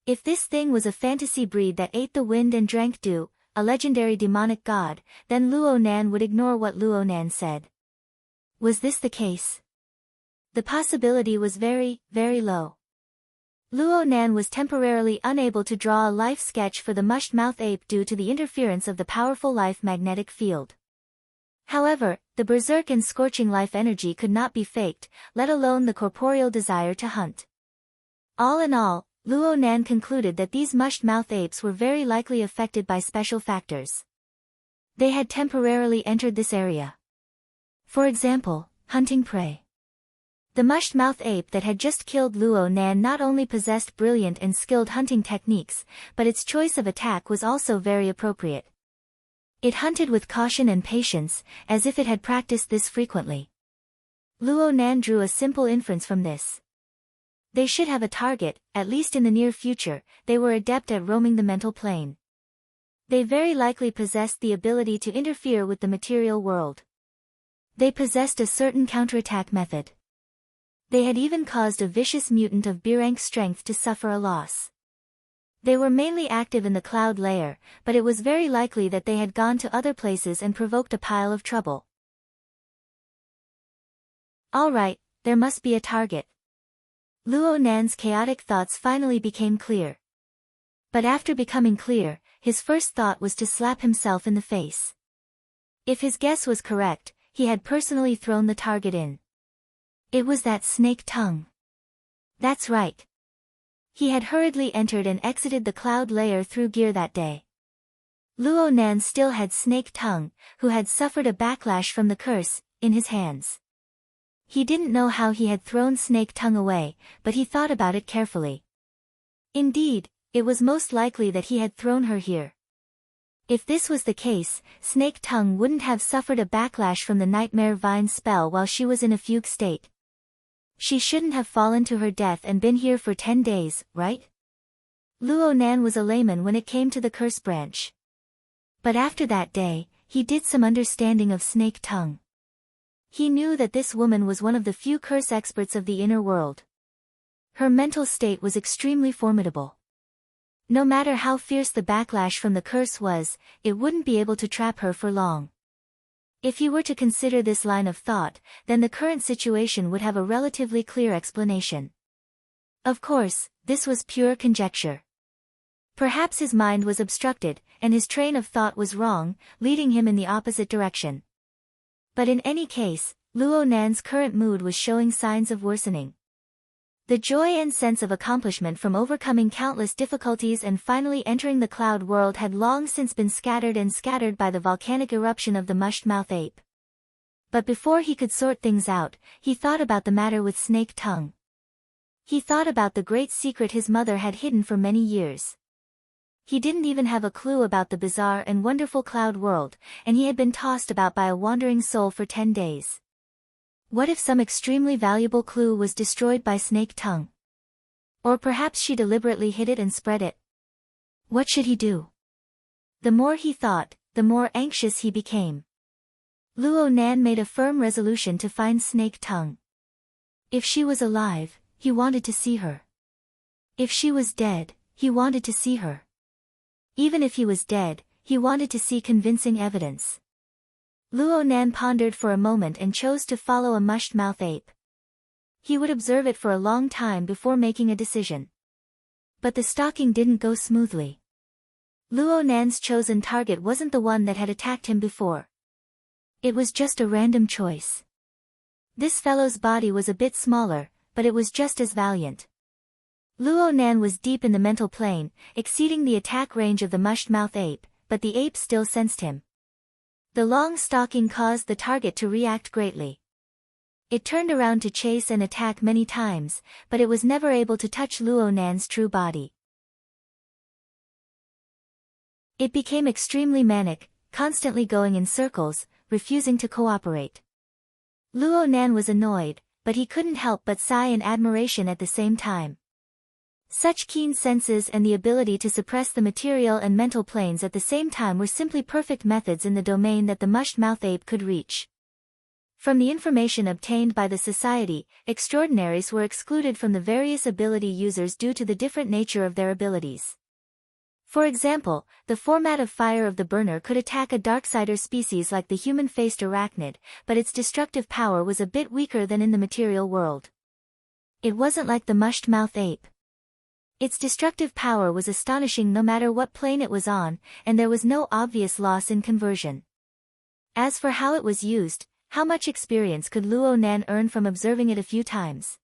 If this thing was a fantasy breed that ate the wind and drank dew, a legendary demonic god, then Luo Nan would ignore what Luo Nan said. Was this the case? The possibility was very, very low. Luo Nan was temporarily unable to draw a life sketch for the mushed-mouth ape due to the interference of the powerful life magnetic field. However, the berserk and scorching life energy could not be faked, let alone the corporeal desire to hunt. All in all, Luo Nan concluded that these mushed-mouth apes were very likely affected by special factors. They had temporarily entered this area. For example, hunting prey. The mushed-mouth ape that had just killed Luo Nan not only possessed brilliant and skilled hunting techniques, but its choice of attack was also very appropriate. It hunted with caution and patience, as if it had practiced this frequently. Luo Nan drew a simple inference from this. They should have a target, at least in the near future. They were adept at roaming the mental plane. They very likely possessed the ability to interfere with the material world. They possessed a certain counterattack method. They had even caused a vicious mutant of B-rank strength to suffer a loss. They were mainly active in the cloud layer, but it was very likely that they had gone to other places and provoked a pile of trouble. Alright, there must be a target. Luo Nan's chaotic thoughts finally became clear. But after becoming clear, his first thought was to slap himself in the face. If his guess was correct, he had personally thrown the target in. It was that snake tongue. That's right. He had hurriedly entered and exited the cloud layer through gear that day. Luo Nan still had Snake Tongue, who had suffered a backlash from the curse, in his hands. He didn't know how he had thrown Snake Tongue away, but he thought about it carefully. Indeed, it was most likely that he had thrown her here. If this was the case, Snake Tongue wouldn't have suffered a backlash from the Nightmare Vine spell while she was in a fugue state. She shouldn't have fallen to her death and been here for 10 days, right? Luo Nan was a layman when it came to the curse branch. But after that day, he did some understanding of Snake Tongue. He knew that this woman was one of the few curse experts of the inner world. Her mental state was extremely formidable. No matter how fierce the backlash from the curse was, it wouldn't be able to trap her for long. If he were to consider this line of thought, then the current situation would have a relatively clear explanation. Of course, this was pure conjecture. Perhaps his mind was obstructed, and his train of thought was wrong, leading him in the opposite direction. But in any case, Luo Nan's current mood was showing signs of worsening. The joy and sense of accomplishment from overcoming countless difficulties and finally entering the cloud world had long since been scattered by the volcanic eruption of the mushed-mouth ape. But before he could sort things out, he thought about the matter with Snake Tongue. He thought about the great secret his mother had hidden for many years. He didn't even have a clue about the bizarre and wonderful cloud world, and he had been tossed about by a wandering soul for 10 days. What if some extremely valuable clue was destroyed by Snake Tongue? Or perhaps she deliberately hid it and spread it? What should he do? The more he thought, the more anxious he became. Luo Nan made a firm resolution to find Snake Tongue. If she was alive, he wanted to see her. If she was dead, he wanted to see her. Even if he was dead, he wanted to see convincing evidence. Luo Nan pondered for a moment and chose to follow a mushed-mouth ape. He would observe it for a long time before making a decision. But the stalking didn't go smoothly. Luo Nan's chosen target wasn't the one that had attacked him before. It was just a random choice. This fellow's body was a bit smaller, but it was just as valiant. Luo Nan was deep in the mental plane, exceeding the attack range of the mushed-mouth ape, but the ape still sensed him. The long stalking caused the target to react greatly. It turned around to chase and attack many times, but it was never able to touch Luo Nan's true body. It became extremely manic, constantly going in circles, refusing to cooperate. Luo Nan was annoyed, but he couldn't help but sigh in admiration at the same time. Such keen senses and the ability to suppress the material and mental planes at the same time were simply perfect methods in the domain that the mushed-mouth ape could reach. From the information obtained by the society, extraordinaries were excluded from the various ability users due to the different nature of their abilities. For example, the format of Fire of the Burner could attack a Darksider species like the human-faced arachnid, but its destructive power was a bit weaker than in the material world. It wasn't like the mushed-mouth ape. Its destructive power was astonishing no matter what plane it was on, and there was no obvious loss in conversion. As for how it was used, how much experience could Luo Nan earn from observing it a few times?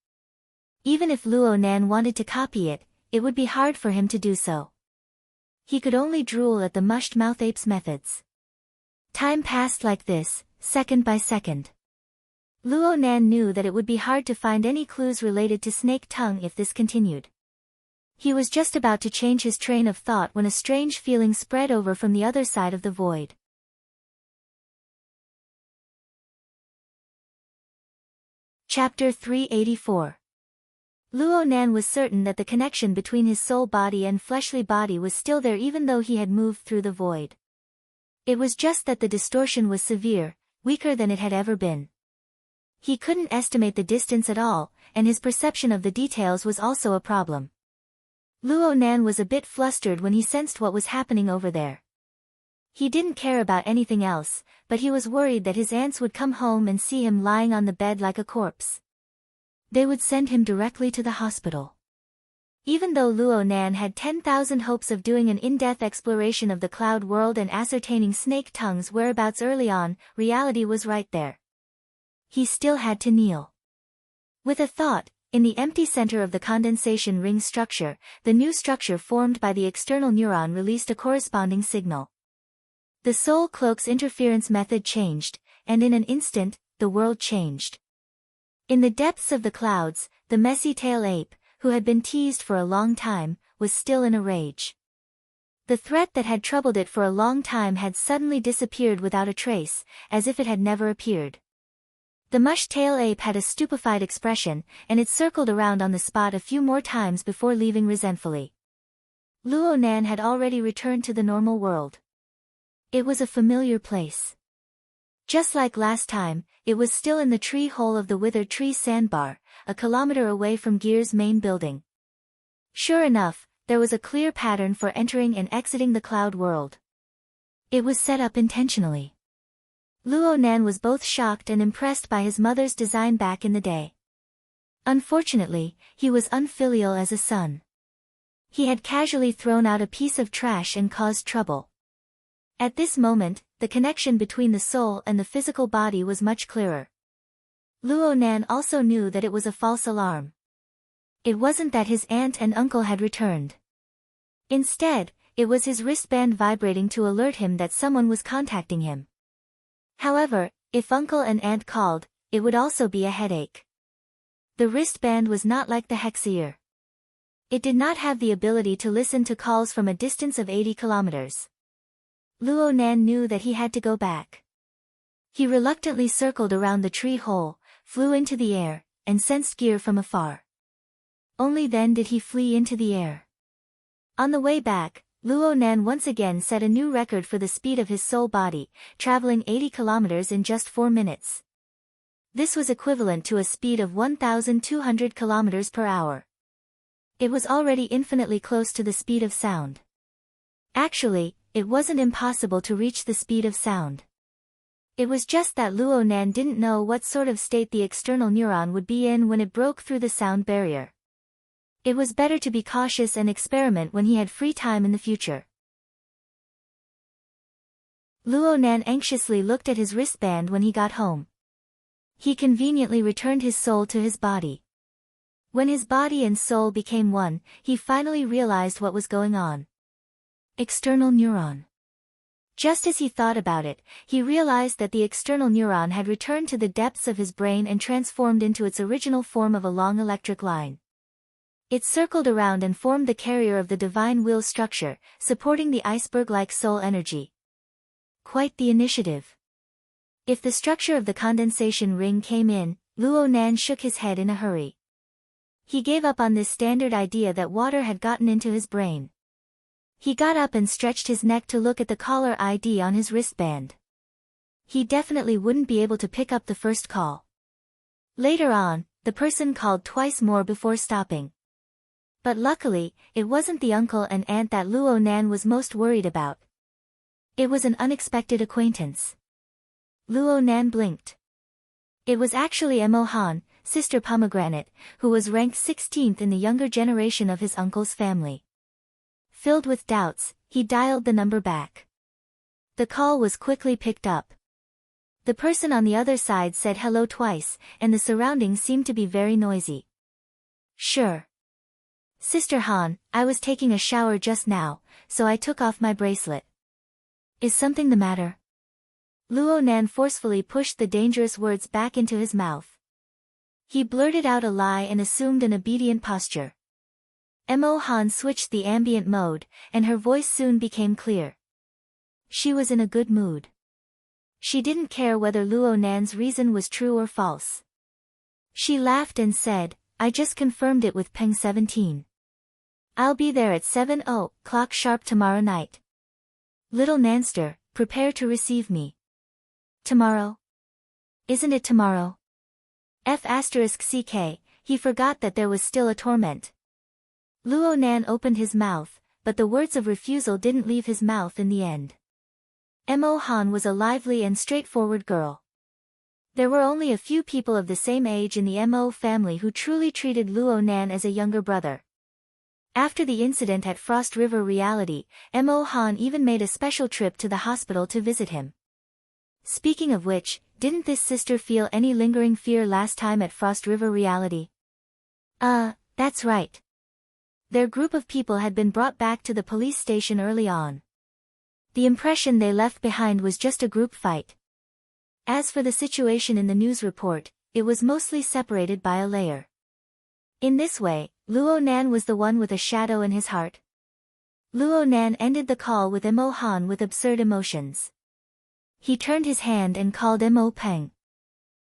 Even if Luo Nan wanted to copy it, it would be hard for him to do so. He could only drool at the mushed-mouth ape's methods. Time passed like this, second by second. Luo Nan knew that it would be hard to find any clues related to Snake Tongue if this continued. He was just about to change his train of thought when a strange feeling spread over from the other side of the void. Chapter 384. Luo Nan was certain that the connection between his soul body and fleshly body was still there even though he had moved through the void. It was just that the distortion was severe, weaker than it had ever been. He couldn't estimate the distance at all, and his perception of the details was also a problem. Luo Nan was a bit flustered when he sensed what was happening over there. He didn't care about anything else, but he was worried that his aunts would come home and see him lying on the bed like a corpse. They would send him directly to the hospital. Even though Luo Nan had 10,000 hopes of doing an in-depth exploration of the cloud world and ascertaining Snake Tongue's whereabouts early on, reality was right there. He still had to kneel. With a thought, in the empty center of the condensation ring structure, the new structure formed by the external neuron released a corresponding signal. The soul cloak's interference method changed, and in an instant, the world changed. In the depths of the clouds, the messy tail ape, who had been teased for a long time, was still in a rage. The threat that had troubled it for a long time had suddenly disappeared without a trace, as if it had never appeared. The mush-tail ape had a stupefied expression, and it circled around on the spot a few more times before leaving resentfully. Luo Nan had already returned to the normal world. It was a familiar place. Just like last time, it was still in the tree hole of the withered tree sandbar, a kilometer away from Gear's main building. Sure enough, there was a clear pattern for entering and exiting the cloud world. It was set up intentionally. Luo Nan was both shocked and impressed by his mother's design back in the day. Unfortunately, he was unfilial as a son. He had casually thrown out a piece of trash and caused trouble. At this moment, the connection between the soul and the physical body was much clearer. Luo Nan also knew that it was a false alarm. It wasn't that his aunt and uncle had returned. Instead, it was his wristband vibrating to alert him that someone was contacting him. However, if uncle and aunt called, it would also be a headache. The wristband was not like the Hexier. It did not have the ability to listen to calls from a distance of 80 kilometers. Luo Nan knew that he had to go back. He reluctantly circled around the tree hole, flew into the air, and sensed Gear from afar. Only then did he flee into the air. On the way back, Luo Nan once again set a new record for the speed of his soul body, traveling 80 kilometers in just 4 minutes. This was equivalent to a speed of 1,200 kilometers per hour. It was already infinitely close to the speed of sound. Actually, it wasn't impossible to reach the speed of sound. It was just that Luo Nan didn't know what sort of state the external neuron would be in when it broke through the sound barrier. It was better to be cautious and experiment when he had free time in the future. Luo Nan anxiously looked at his wristband when he got home. He conveniently returned his soul to his body. When his body and soul became one, he finally realized what was going on. External neuron. Just as he thought about it, he realized that the external neuron had returned to the depths of his brain and transformed into its original form of a long electric line. It circled around and formed the carrier of the divine will structure, supporting the iceberg-like soul energy. Quite the initiative. If the structure of the condensation ring came in, Luo Nan shook his head in a hurry. He gave up on this standard idea that water had gotten into his brain. He got up and stretched his neck to look at the caller ID on his wristband. He definitely wouldn't be able to pick up the first call. Later on, the person called twice more before stopping. But luckily, it wasn't the uncle and aunt that Luo Nan was most worried about. It was an unexpected acquaintance. Luo Nan blinked. It was actually Mo Han, Sister Pomegranate, who was ranked 16th in the younger generation of his uncle's family. Filled with doubts, he dialed the number back. The call was quickly picked up. The person on the other side said hello twice, and the surroundings seemed to be very noisy. Sure. Sister Han, I was taking a shower just now, so I took off my bracelet. Is something the matter? Luo Nan forcefully pushed the dangerous words back into his mouth. He blurted out a lie and assumed an obedient posture. Mo Han switched the ambient mode, and her voice soon became clear. She was in a good mood. She didn't care whether Luo Nan's reason was true or false. She laughed and said, I just confirmed it with Peng 17. I'll be there at 7:00 sharp tomorrow night. Little Nanster, prepare to receive me. Tomorrow? Isn't it tomorrow? F***ck, he forgot that there was still a torment. Luo Nan opened his mouth, but the words of refusal didn't leave his mouth in the end. Mo Han was a lively and straightforward girl. There were only a few people of the same age in the Mo family who truly treated Luo Nan as a younger brother. After the incident at Frost River Reality, Mo Han even made a special trip to the hospital to visit him. Speaking of which, didn't this sister feel any lingering fear last time at Frost River Reality? That's right. Their group of people had been brought back to the police station early on. The impression they left behind was just a group fight. As for the situation in the news report, it was mostly separated by a layer. In this way, Luo Nan was the one with a shadow in his heart. Luo Nan ended the call with Mo Han with absurd emotions. He turned his hand and called Mo Peng.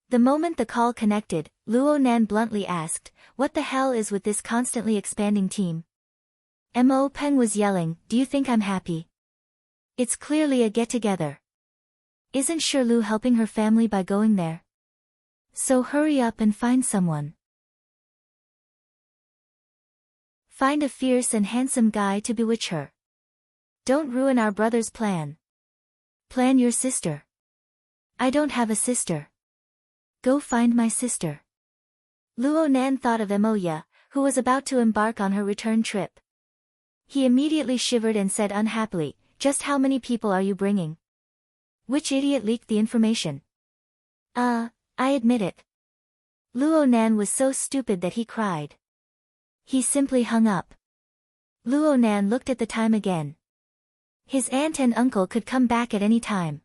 The moment the call connected, Luo Nan bluntly asked, what the hell is with this constantly expanding team? Mo Peng was yelling, do you think I'm happy? It's clearly a get-together. Isn't Shirlu helping her family by going there? So hurry up and find someone. Find a fierce and handsome guy to bewitch her. Don't ruin our brother's plan. Plan your sister. I don't have a sister. Go find my sister. Luo Nan thought of Emoya, who was about to embark on her return trip. He immediately shivered and said unhappily, just how many people are you bringing? Which idiot leaked the information? I admit it. Luo Nan was so stupid that he cried. He simply hung up. Luo Nan looked at the time again. His aunt and uncle could come back at any time.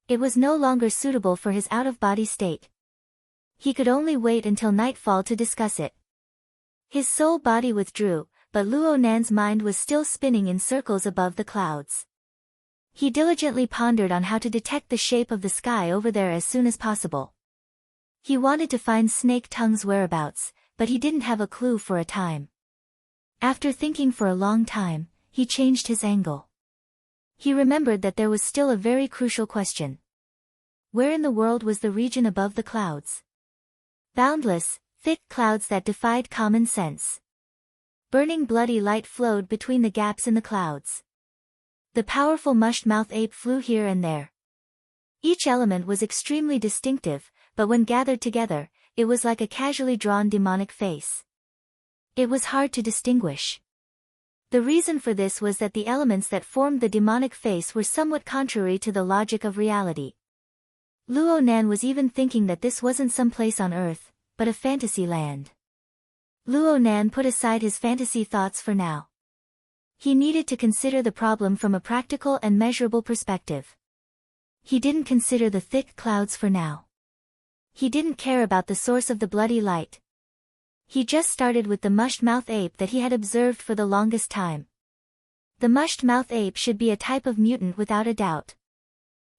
It was no longer suitable for his out-of-body state. He could only wait until nightfall to discuss it. His soul body withdrew, but Luo Nan's mind was still spinning in circles above the clouds. He diligently pondered on how to detect the shape of the sky over there as soon as possible. He wanted to find Snake Tongue's whereabouts, but he didn't have a clue for a time. After thinking for a long time, he changed his angle. He remembered that there was still a very crucial question. Where in the world was the region above the clouds? Boundless, thick clouds that defied common sense. Burning bloody light flowed between the gaps in the clouds. The powerful mushed-mouth ape flew here and there. Each element was extremely distinctive, but when gathered together, it was like a casually drawn demonic face. It was hard to distinguish. The reason for this was that the elements that formed the demonic face were somewhat contrary to the logic of reality. Luo Nan was even thinking that this wasn't some place on Earth, but a fantasy land. Luo Nan put aside his fantasy thoughts for now. He needed to consider the problem from a practical and measurable perspective. He didn't consider the thick clouds for now. He didn't care about the source of the bloody light. He just started with the mushed-mouth ape that he had observed for the longest time. The mushed-mouth ape should be a type of mutant without a doubt.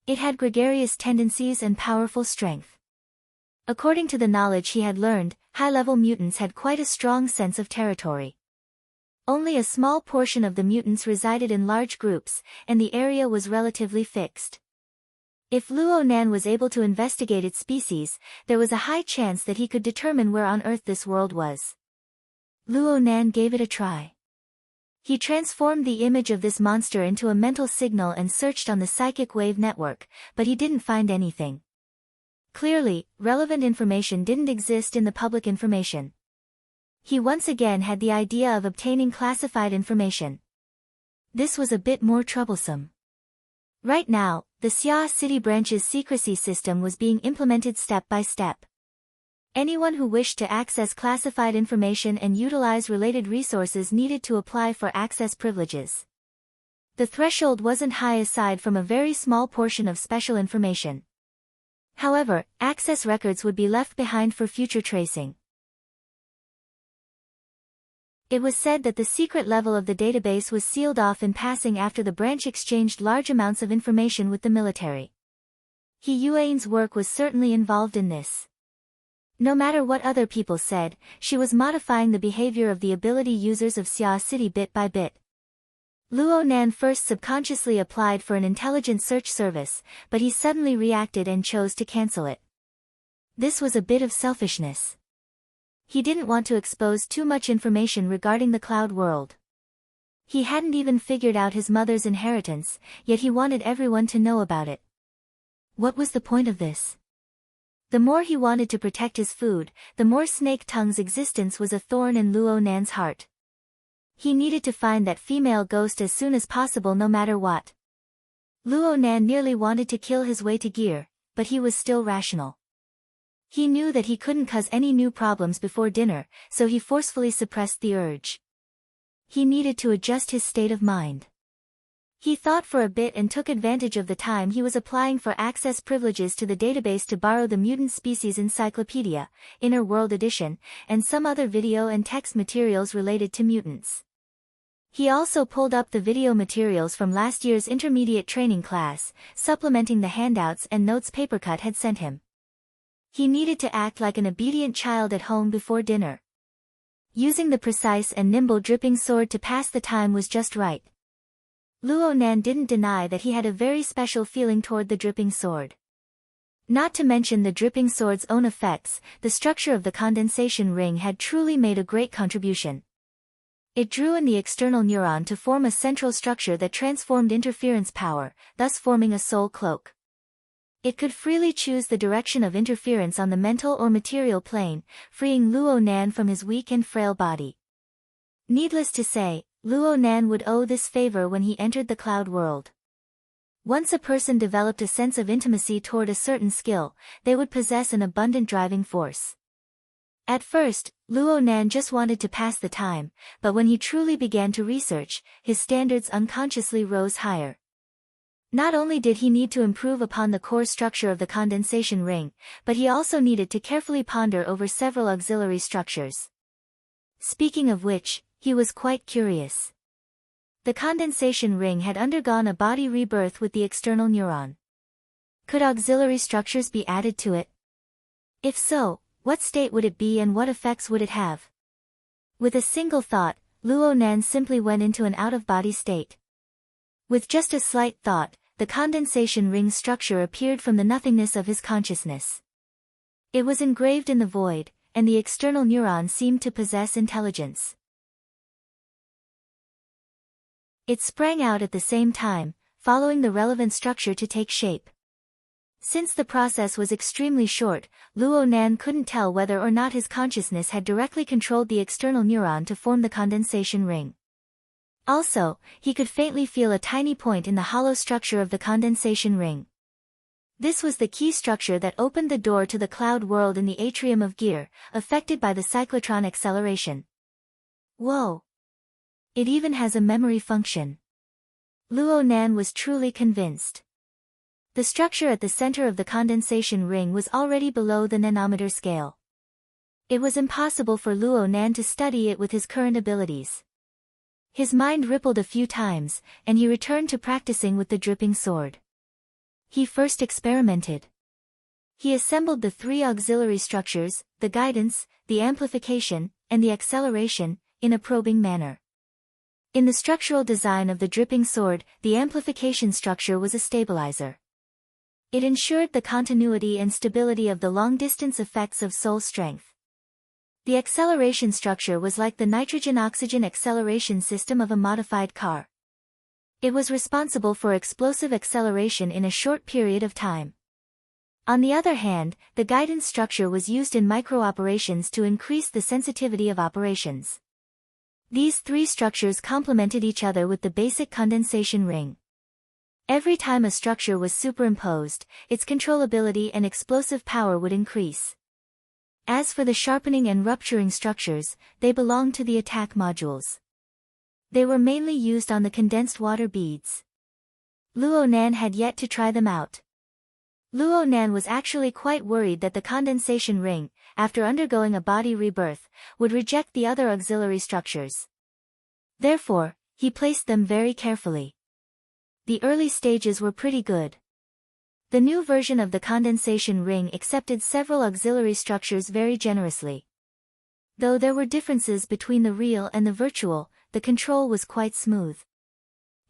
It had gregarious tendencies and powerful strength. According to the knowledge he had learned, high-level mutants had quite a strong sense of territory. Only a small portion of the mutants resided in large groups, and the area was relatively fixed. If Luo Nan was able to investigate its species, there was a high chance that he could determine where on Earth this world was. Luo Nan gave it a try. He transformed the image of this monster into a mental signal and searched on the psychic wave network, but he didn't find anything. Clearly, relevant information didn't exist in the public information. He once again had the idea of obtaining classified information. This was a bit more troublesome. Right now, the Xia City branch's secrecy system was being implemented step by step. Anyone who wished to access classified information and utilize related resources needed to apply for access privileges. The threshold wasn't high aside from a very small portion of special information. However, access records would be left behind for future tracing. It was said that the secret level of the database was sealed off in passing after the branch exchanged large amounts of information with the military. He Yuan's work was certainly involved in this. No matter what other people said, she was modifying the behavior of the ability users of Xia City bit by bit. Luo Nan first subconsciously applied for an intelligent search service, but he suddenly reacted and chose to cancel it. This was a bit of selfishness. He didn't want to expose too much information regarding the cloud world. He hadn't even figured out his mother's inheritance, yet he wanted everyone to know about it. What was the point of this? The more he wanted to protect his food, the more Snake Tongue's existence was a thorn in Luo Nan's heart. He needed to find that female ghost as soon as possible no matter what. Luo Nan nearly wanted to kill his way to gear, but he was still rational. He knew that he couldn't cause any new problems before dinner, so he forcefully suppressed the urge. He needed to adjust his state of mind. He thought for a bit and took advantage of the time he was applying for access privileges to the database to borrow the Mutant Species Encyclopedia, Inner World Edition, and some other video and text materials related to mutants. He also pulled up the video materials from last year's intermediate training class, supplementing the handouts and notes Papercut had sent him. He needed to act like an obedient child at home before dinner. Using the precise and nimble dripping sword to pass the time was just right. Luo Nan didn't deny that he had a very special feeling toward the dripping sword. Not to mention the dripping sword's own effects, the structure of the condensation ring had truly made a great contribution. It drew in the external neuron to form a central structure that transformed interference power, thus forming a soul cloak. It could freely choose the direction of interference on the mental or material plane, freeing Luo Nan from his weak and frail body. Needless to say, Luo Nan would owe this favor when he entered the cloud world. Once a person developed a sense of intimacy toward a certain skill, they would possess an abundant driving force. At first, Luo Nan just wanted to pass the time, but when he truly began to research, his standards unconsciously rose higher. Not only did he need to improve upon the core structure of the condensation ring, but he also needed to carefully ponder over several auxiliary structures. Speaking of which, he was quite curious. The condensation ring had undergone a body rebirth with the external neuron. Could auxiliary structures be added to it? If so, what state would it be and what effects would it have? With a single thought, Luo Nan simply went into an out-of-body state. With just a slight thought, the condensation ring structure appeared from the nothingness of his consciousness. It was engraved in the void, and the external neuron seemed to possess intelligence. It sprang out at the same time, following the relevant structure to take shape. Since the process was extremely short, Luo Nan couldn't tell whether or not his consciousness had directly controlled the external neuron to form the condensation ring. Also, he could faintly feel a tiny point in the hollow structure of the condensation ring. This was the key structure that opened the door to the cloud world in the atrium of Gear, affected by the cyclotron acceleration. Whoa! It even has a memory function. Luo Nan was truly convinced. The structure at the center of the condensation ring was already below the nanometer scale. It was impossible for Luo Nan to study it with his current abilities. His mind rippled a few times, and he returned to practicing with the dripping sword. He first experimented. He assembled the three auxiliary structures, the guidance, the amplification, and the acceleration, in a probing manner. In the structural design of the dripping sword, the amplification structure was a stabilizer. It ensured the continuity and stability of the long-distance effects of soul strength. The acceleration structure was like the nitrogen-oxygen acceleration system of a modified car. It was responsible for explosive acceleration in a short period of time. On the other hand, the guidance structure was used in micro-operations to increase the sensitivity of operations. These three structures complemented each other with the basic condensation ring. Every time a structure was superimposed, its controllability and explosive power would increase. As for the sharpening and rupturing structures, they belonged to the attack modules. They were mainly used on the condensed water beads. Luo Nan had yet to try them out. Luo Nan was actually quite worried that the condensation ring, after undergoing a body rebirth, would reject the other auxiliary structures. Therefore, he placed them very carefully. The early stages were pretty good. The new version of the condensation ring accepted several auxiliary structures very generously. Though there were differences between the real and the virtual, the control was quite smooth.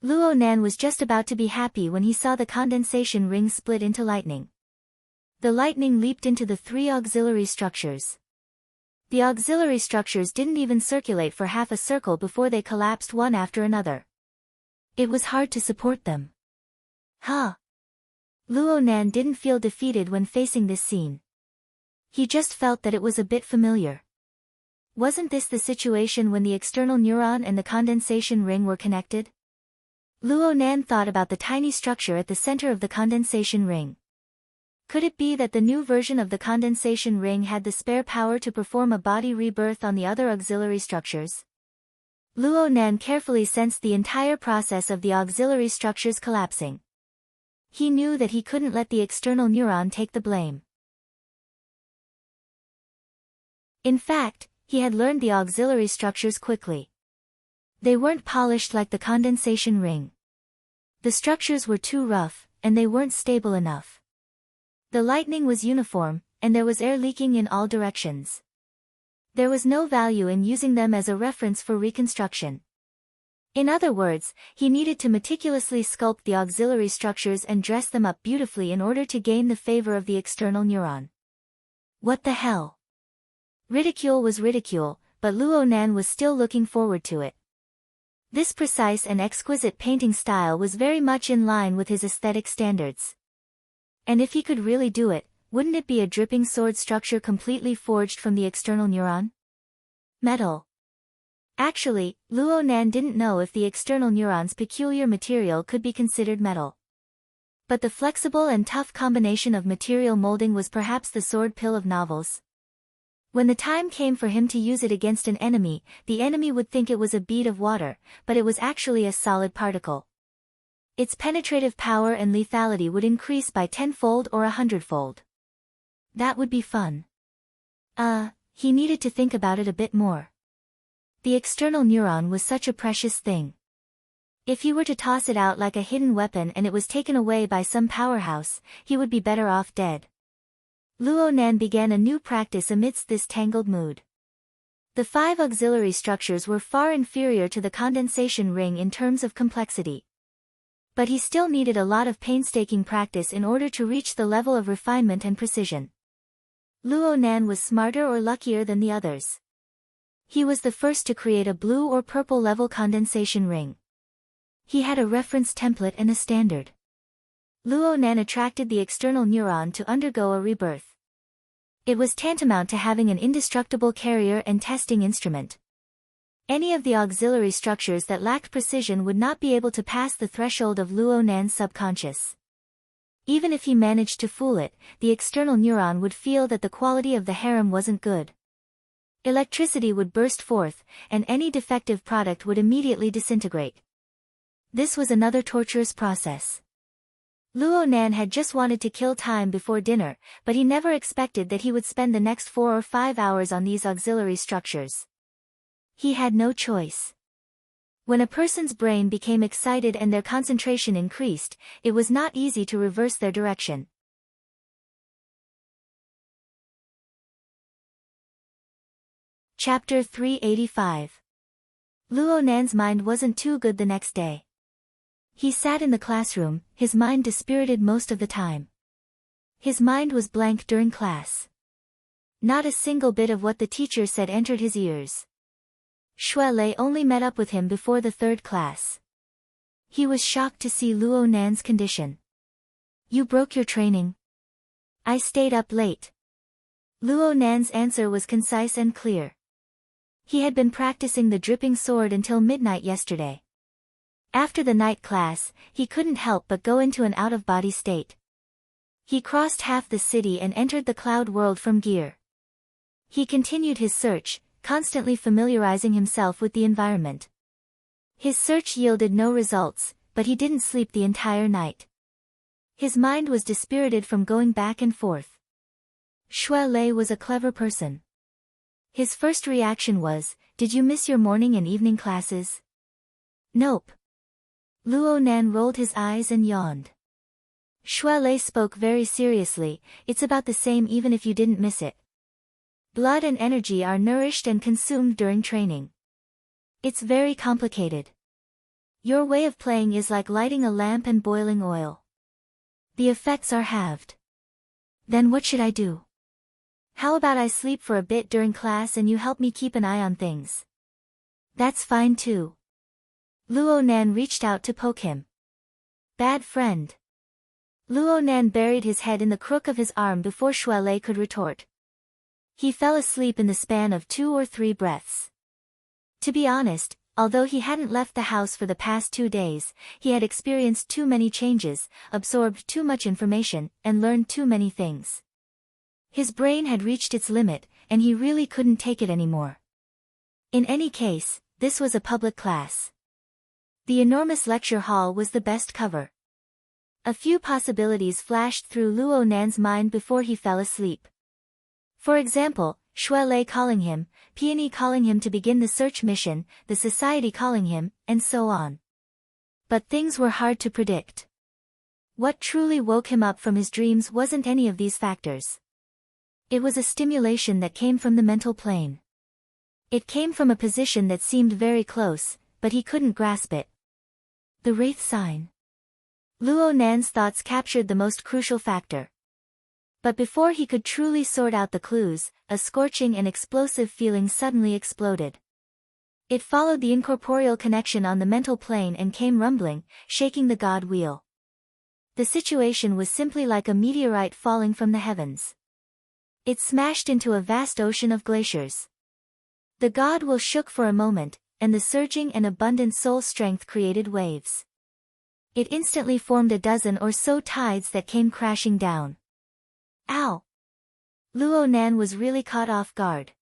Luo Nan was just about to be happy when he saw the condensation ring split into lightning. The lightning leaped into the three auxiliary structures. The auxiliary structures didn't even circulate for half a circle before they collapsed one after another. It was hard to support them. Luo Nan didn't feel defeated when facing this scene. He just felt that it was a bit familiar. Wasn't this the situation when the external neuron and the condensation ring were connected? Luo Nan thought about the tiny structure at the center of the condensation ring. Could it be that the new version of the condensation ring had the spare power to perform a body rebirth on the other auxiliary structures? Luo Nan carefully sensed the entire process of the auxiliary structures collapsing. He knew that he couldn't let the external neuron take the blame. In fact, he had learned the auxiliary structures quickly. They weren't polished like the condensation ring. The structures were too rough, and they weren't stable enough. The lightning was uniform, and there was air leaking in all directions. There was no value in using them as a reference for reconstruction. In other words, he needed to meticulously sculpt the auxiliary structures and dress them up beautifully in order to gain the favor of the external neuron. What the hell? Ridicule was ridicule, but Luo Nan was still looking forward to it. This precise and exquisite painting style was very much in line with his aesthetic standards. And if he could really do it, wouldn't it be a dripping sword structure completely forged from the external neuron? Metal. Actually, Luo Nan didn't know if the external neuron's peculiar material could be considered metal. But the flexible and tough combination of material molding was perhaps the sword pill of novels. When the time came for him to use it against an enemy, the enemy would think it was a bead of water, but it was actually a solid particle. Its penetrative power and lethality would increase by 10-fold or 100-fold. That would be fun. He needed to think about it a bit more. The external neuron was such a precious thing. If he were to toss it out like a hidden weapon and it was taken away by some powerhouse, he would be better off dead. Luo Nan began a new practice amidst this tangled mood. The 5 auxiliary structures were far inferior to the condensation ring in terms of complexity. But he still needed a lot of painstaking practice in order to reach the level of refinement and precision. Luo Nan was smarter or luckier than the others. He was the first to create a blue or purple level condensation ring. He had a reference template and a standard. Luo Nan attracted the external neuron to undergo a rebirth. It was tantamount to having an indestructible carrier and testing instrument. Any of the auxiliary structures that lacked precision would not be able to pass the threshold of Luo Nan's subconscious. Even if he managed to fool it, the external neuron would feel that the quality of the harem wasn't good. Electricity would burst forth, and any defective product would immediately disintegrate. This was another torturous process. Luo Nan had just wanted to kill time before dinner, but he never expected that he would spend the next 4 or 5 hours on these auxiliary structures. He had no choice. When a person's brain became excited and their concentration increased, it was not easy to reverse their direction. Chapter 385. Luo Nan's mind wasn't too good the next day. He sat in the classroom, his mind dispirited most of the time. His mind was blank during class. Not a single bit of what the teacher said entered his ears. Shui Lei only met up with him before the third class. He was shocked to see Luo Nan's condition. "You broke your training?" "I stayed up late." Luo Nan's answer was concise and clear. He had been practicing the dripping sword until midnight yesterday. After the night class, he couldn't help but go into an out-of-body state. He crossed half the city and entered the cloud world from gear. He continued his search, constantly familiarizing himself with the environment. His search yielded no results, but he didn't sleep the entire night. His mind was dispirited from going back and forth. Shui Lei was a clever person. His first reaction was, "Did you miss your morning and evening classes?" "Nope." Luo Nan rolled his eyes and yawned. Shui Lei spoke very seriously, "It's about the same even if you didn't miss it. Blood and energy are nourished and consumed during training. It's very complicated. Your way of playing is like lighting a lamp and boiling oil. The effects are halved. Then what should I do? How about I sleep for a bit during class and you help me keep an eye on things?" "That's fine too." Luo Nan reached out to poke him. "Bad friend." Luo Nan buried his head in the crook of his arm before Shui Lei could retort. He fell asleep in the span of 2 or 3 breaths. To be honest, although he hadn't left the house for the past 2 days, he had experienced too many changes, absorbed too much information, and learned too many things. His brain had reached its limit, and he really couldn't take it anymore. In any case, this was a public class. The enormous lecture hall was the best cover. A few possibilities flashed through Luo Nan's mind before he fell asleep. For example, Shui Lei calling him, Peony calling him to begin the search mission, the society calling him, and so on. But things were hard to predict. What truly woke him up from his dreams wasn't any of these factors. It was a stimulation that came from the mental plane. It came from a position that seemed very close, but he couldn't grasp it. The Wraith sign. Luo Nan's thoughts captured the most crucial factor. But before he could truly sort out the clues, a scorching and explosive feeling suddenly exploded. It followed the incorporeal connection on the mental plane and came rumbling, shaking the god wheel. The situation was simply like a meteorite falling from the heavens. It smashed into a vast ocean of glaciers. The god wheel shook for a moment, and the surging and abundant soul strength created waves. It instantly formed a dozen or so tides that came crashing down. Ow! Luo Nan was really caught off guard.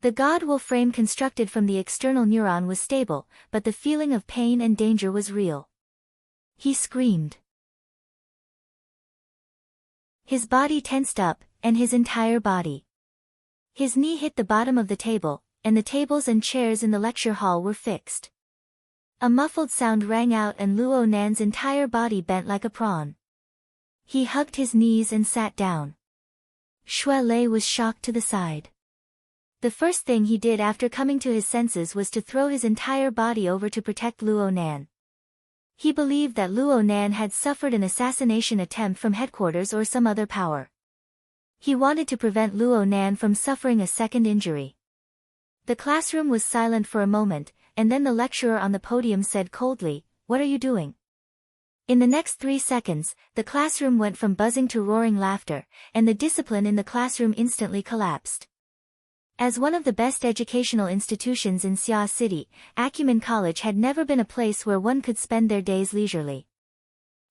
The god wheel frame constructed from the external neuron was stable, but the feeling of pain and danger was real. He screamed. His body tensed up, and his entire body. His knee hit the bottom of the table, and the tables and chairs in the lecture hall were fixed. A muffled sound rang out and Luo Nan's entire body bent like a prawn. He hugged his knees and sat down. Shui Lei was shocked to the side. The first thing he did after coming to his senses was to throw his entire body over to protect Luo Nan. He believed that Luo Nan had suffered an assassination attempt from headquarters or some other power. He wanted to prevent Luo Nan from suffering a second injury. The classroom was silent for a moment, and then the lecturer on the podium said coldly, "What are you doing?" In the next 3 seconds, the classroom went from buzzing to roaring laughter, and the discipline in the classroom instantly collapsed. As one of the best educational institutions in Xia City, Acumen College had never been a place where one could spend their days leisurely.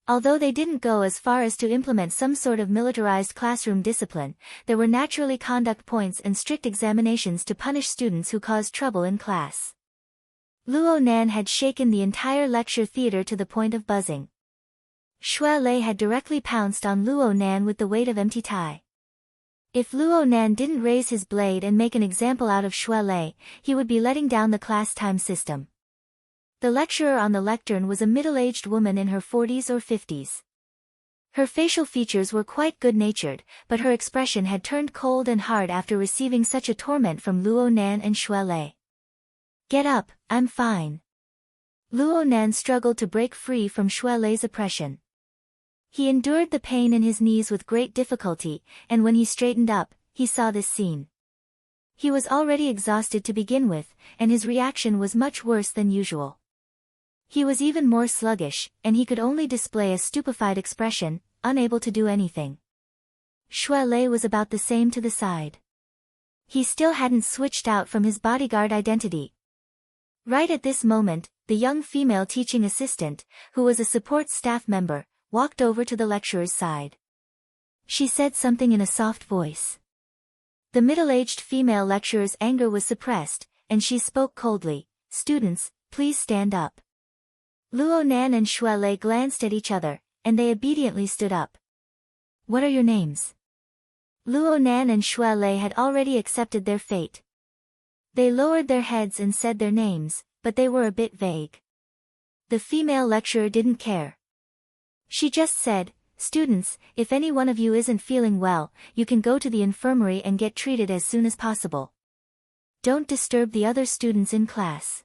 Although they didn't go as far as to implement some sort of militarized classroom discipline, there were naturally conduct points and strict examinations to punish students who caused trouble in class. Luo Nan had shaken the entire lecture theater to the point of buzzing. Shui Lei had directly pounced on Luo Nan with the weight of empty tie. If Luo Nan didn't raise his blade and make an example out of Shui Lei, he would be letting down the class time system. The lecturer on the lectern was a middle-aged woman in her 40s or 50s. Her facial features were quite good-natured, but her expression had turned cold and hard after receiving such a torment from Luo Nan and Xue Lei. Get up, I'm fine. Luo Nan struggled to break free from Xue Lei's oppression. He endured the pain in his knees with great difficulty, and when he straightened up, he saw this scene. He was already exhausted to begin with, and his reaction was much worse than usual. He was even more sluggish, and he could only display a stupefied expression, unable to do anything. Xue Lei was about the same to the side. He still hadn't switched out from his bodyguard identity. Right at this moment, the young female teaching assistant, who was a support staff member, walked over to the lecturer's side. She said something in a soft voice. The middle-aged female lecturer's anger was suppressed, and she spoke coldly, "Students, please stand up." Luo Nan and Xue Lei glanced at each other, and they obediently stood up. "What are your names?" Luo Nan and Xue Lei had already accepted their fate. They lowered their heads and said their names, but they were a bit vague. The female lecturer didn't care. She just said, "Students, if any one of you isn't feeling well, you can go to the infirmary and get treated as soon as possible. Don't disturb the other students in class."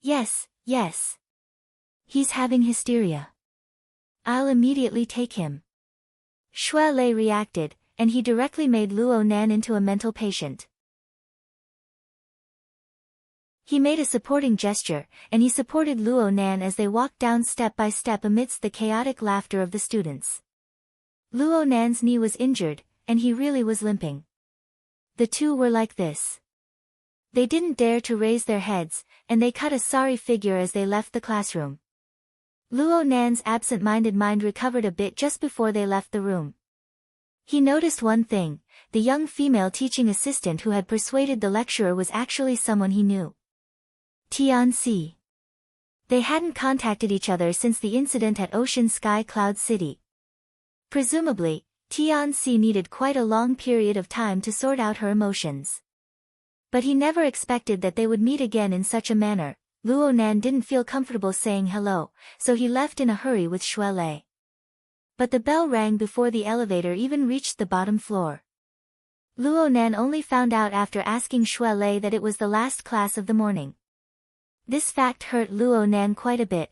"Yes, yes. He's having hysteria. I'll immediately take him." Xue Lei reacted, and he directly made Luo Nan into a mental patient. He made a supporting gesture, and he supported Luo Nan as they walked down step by step amidst the chaotic laughter of the students. Luo Nan's knee was injured, and he really was limping. The two were like this. They didn't dare to raise their heads, and they cut a sorry figure as they left the classroom. Luo Nan's absent-minded mind recovered a bit just before they left the room. He noticed one thing: the young female teaching assistant who had persuaded the lecturer was actually someone he knew. Tianxi. They hadn't contacted each other since the incident at Ocean Sky Cloud City. Presumably, Tianxi needed quite a long period of time to sort out her emotions. But he never expected that they would meet again in such a manner. Luo Nan didn't feel comfortable saying hello, so he left in a hurry with Xue Lei. But the bell rang before the elevator even reached the bottom floor. Luo Nan only found out after asking Xue Lei that it was the last class of the morning. This fact hurt Luo Nan quite a bit.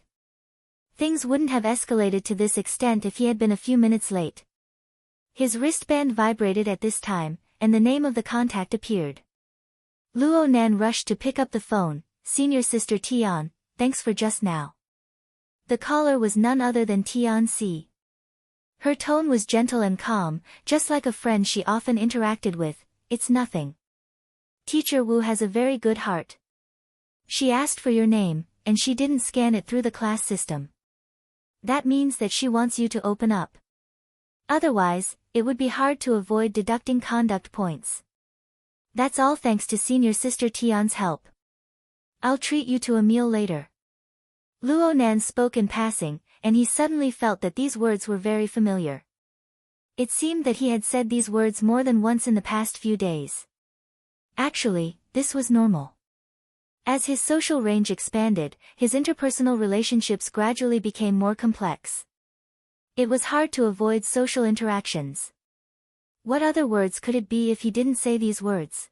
Things wouldn't have escalated to this extent if he had been a few minutes late. His wristband vibrated at this time, and the name of the contact appeared. Luo Nan rushed to pick up the phone. "Senior Sister Tian, thanks for just now." The caller was none other than Tianxi. Her tone was gentle and calm, just like a friend she often interacted with. "It's nothing. Teacher Wu has a very good heart. She asked for your name, and she didn't scan it through the class system. That means that she wants you to open up. Otherwise, it would be hard to avoid deducting conduct points. That's all thanks to Senior Sister Tian's help. I'll treat you to a meal later." Luo Nan spoke in passing, and he suddenly felt that these words were very familiar. It seemed that he had said these words more than once in the past few days. Actually, this was normal. As his social range expanded, his interpersonal relationships gradually became more complex. It was hard to avoid social interactions. What other words could it be if he didn't say these words?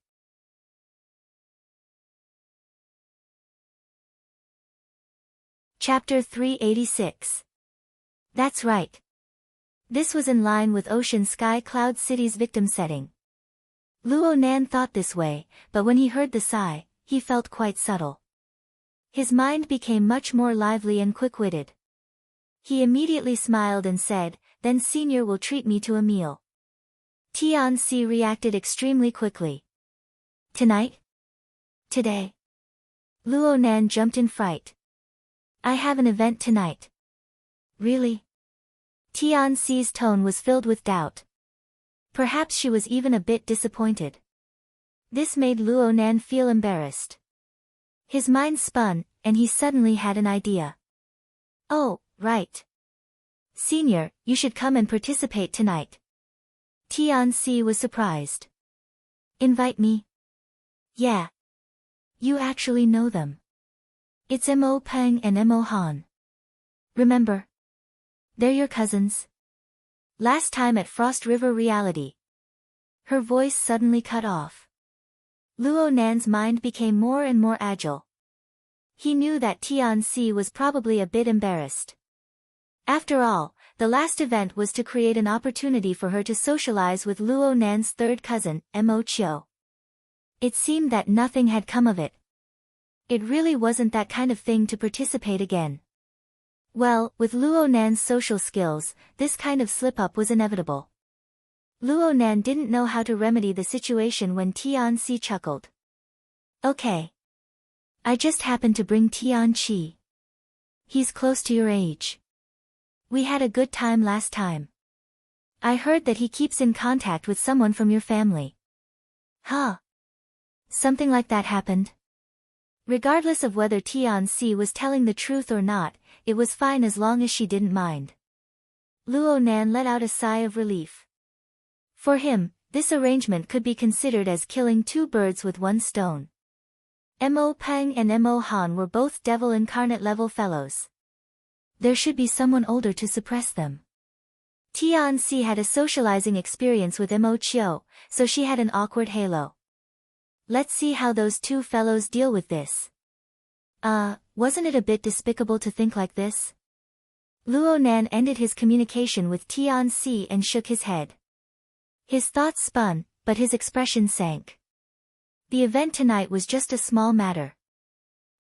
Chapter 386. That's right. This was in line with Ocean Sky Cloud City's victim setting. Luo Nan thought this way, but when he heard the sigh, he felt quite subtle. His mind became much more lively and quick-witted. He immediately smiled and said, "Then Senior will treat me to a meal." Tianxi reacted extremely quickly. "Tonight? Today?" Luo Nan jumped in fright. "I have an event tonight." "Really?" Tianxi's tone was filled with doubt. Perhaps she was even a bit disappointed. This made Luo Nan feel embarrassed. His mind spun, and he suddenly had an idea. "Oh, right. Senior, you should come and participate tonight." Tianxi was surprised. "Invite me?" "Yeah. You actually know them. It's Mo Peng and Mo Han. Remember? They're your cousins." Last time at Frost River Reality. Her voice suddenly cut off. Luo Nan's mind became more and more agile. He knew that Tianxi was probably a bit embarrassed. After all, the last event was to create an opportunity for her to socialize with Luo Nan's third cousin, Mo Chiu. It seemed that nothing had come of it. It really wasn't that kind of thing to participate again. Well, with Luo Nan's social skills, this kind of slip-up was inevitable. Luo Nan didn't know how to remedy the situation when Tianxi chuckled. Okay. I just happened to bring Tianqi. He's close to your age. We had a good time last time. I heard that he keeps in contact with someone from your family. Huh? Something like that happened? Regardless of whether Tianxi was telling the truth or not, it was fine as long as she didn't mind. Luo Nan let out a sigh of relief. For him, this arrangement could be considered as killing two birds with one stone. Mo Peng and Mo Han were both devil incarnate level fellows. There should be someone older to suppress them. Tianxi had a socializing experience with Mo Chiu, so she had an awkward halo. Let's see how those two fellows deal with this. Wasn't it a bit despicable to think like this? Luo Nan ended his communication with Tianxi and shook his head. His thoughts spun, but his expression sank. The event tonight was just a small matter.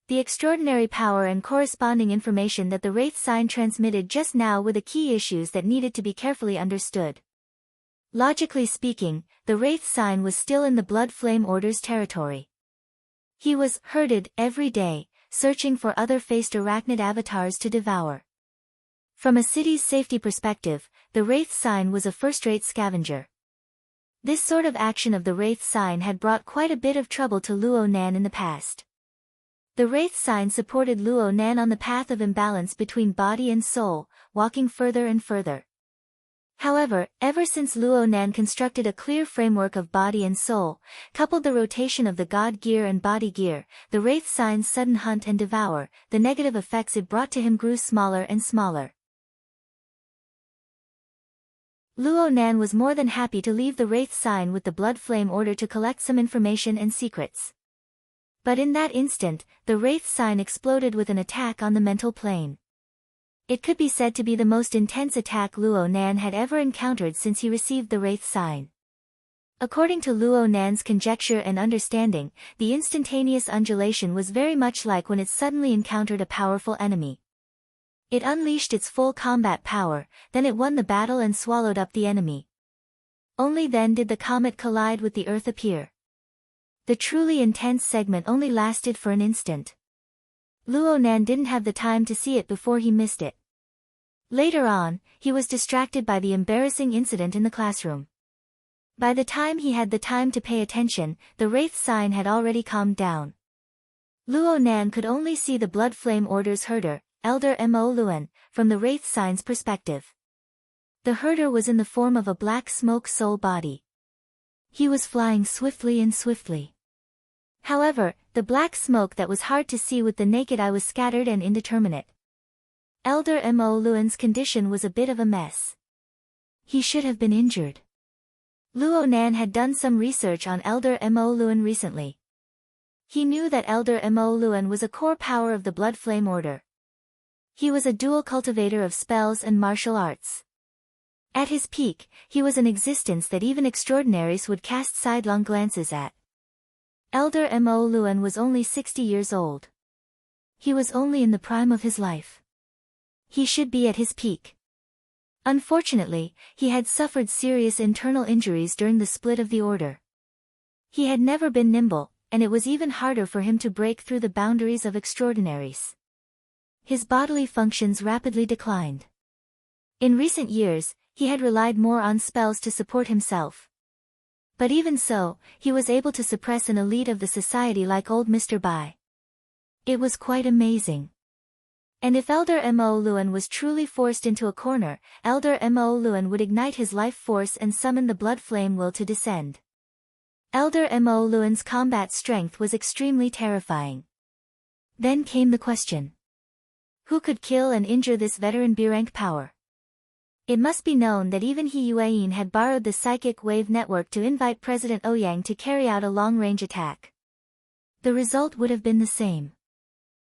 The extraordinary power and corresponding information that the Wraith sign transmitted just now were the key issues that needed to be carefully understood. Logically speaking, the Wraith sign was still in the Blood Flame Order's territory. He was herded every day, searching for other faced arachnid avatars to devour. From a city's safety perspective, the Wraith sign was a first-rate scavenger. This sort of action of the Wraith sign had brought quite a bit of trouble to Luo Nan in the past. The Wraith sign supported Luo Nan on the path of imbalance between body and soul, walking further and further. However, ever since Luo Nan constructed a clear framework of body and soul, coupled the rotation of the God gear and body gear, the Wraith sign's sudden hunt and devour, the negative effects it brought to him grew smaller and smaller. Luo Nan was more than happy to leave the Wraith sign with the Blood Flame Order to collect some information and secrets. But in that instant, the Wraith sign exploded with an attack on the mental plane. It could be said to be the most intense attack Luo Nan had ever encountered since he received the Wraith sign. According to Luo Nan's conjecture and understanding, the instantaneous undulation was very much like when it suddenly encountered a powerful enemy. It unleashed its full combat power, then it won the battle and swallowed up the enemy. Only then did the comet collide with the Earth appear. The truly intense segment only lasted for an instant. Luo Nan didn't have the time to see it before he missed it. Later on, he was distracted by the embarrassing incident in the classroom. By the time he had the time to pay attention, the Wraith sign had already calmed down. Luo Nan could only see the Blood Flame Order's herder, Elder Mo Luan, from the Wraith sign's perspective. The herder was in the form of a black smoke soul body. He was flying swiftly and swiftly. However, the black smoke that was hard to see with the naked eye was scattered and indeterminate. Elder Mo Luan's condition was a bit of a mess. He should have been injured. Luo Nan had done some research on Elder Mo Luan recently. He knew that Elder Mo Luan was a core power of the Blood Flame Order. He was a dual cultivator of spells and martial arts. At his peak, he was an existence that even extraordinaries would cast sidelong glances at. Elder Mo Luan was only 60 years old. He was only in the prime of his life. He should be at his peak. Unfortunately, he had suffered serious internal injuries during the split of the order. He had never been nimble, and it was even harder for him to break through the boundaries of extraordinaries. His bodily functions rapidly declined. In recent years, he had relied more on spells to support himself. But even so, he was able to suppress an elite of the society like old Mr. Bai. It was quite amazing. And if Elder Mo Luan was truly forced into a corner, Elder Mo Luan would ignite his life force and summon the blood flame will to descend. Elder Mo Luan's combat strength was extremely terrifying. Then came the question. Who could kill and injure this veteran B-rank power? It must be known that even He Yuan had borrowed the psychic wave network to invite President Ouyang to carry out a long-range attack. The result would have been the same.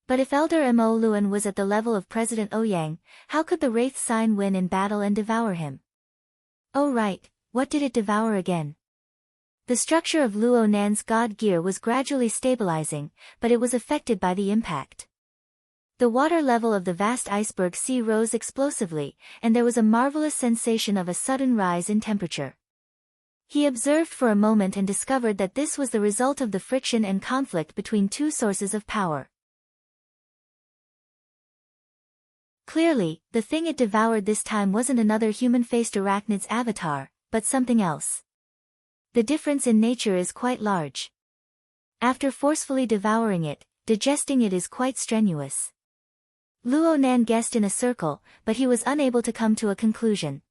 But if Elder Mo Luan was at the level of President Ouyang, how could the Wraith sign win in battle and devour him? Oh right, what did it devour again? The structure of Luo Nan's god gear was gradually stabilizing, but it was affected by the impact. The water level of the vast iceberg sea rose explosively, and there was a marvelous sensation of a sudden rise in temperature. He observed for a moment and discovered that this was the result of the friction and conflict between two sources of power. Clearly, the thing it devoured this time wasn't another human-faced arachnid's avatar, but something else. The difference in nature is quite large. After forcefully devouring it, digesting it is quite strenuous. Luo Nan guessed in a circle, but he was unable to come to a conclusion.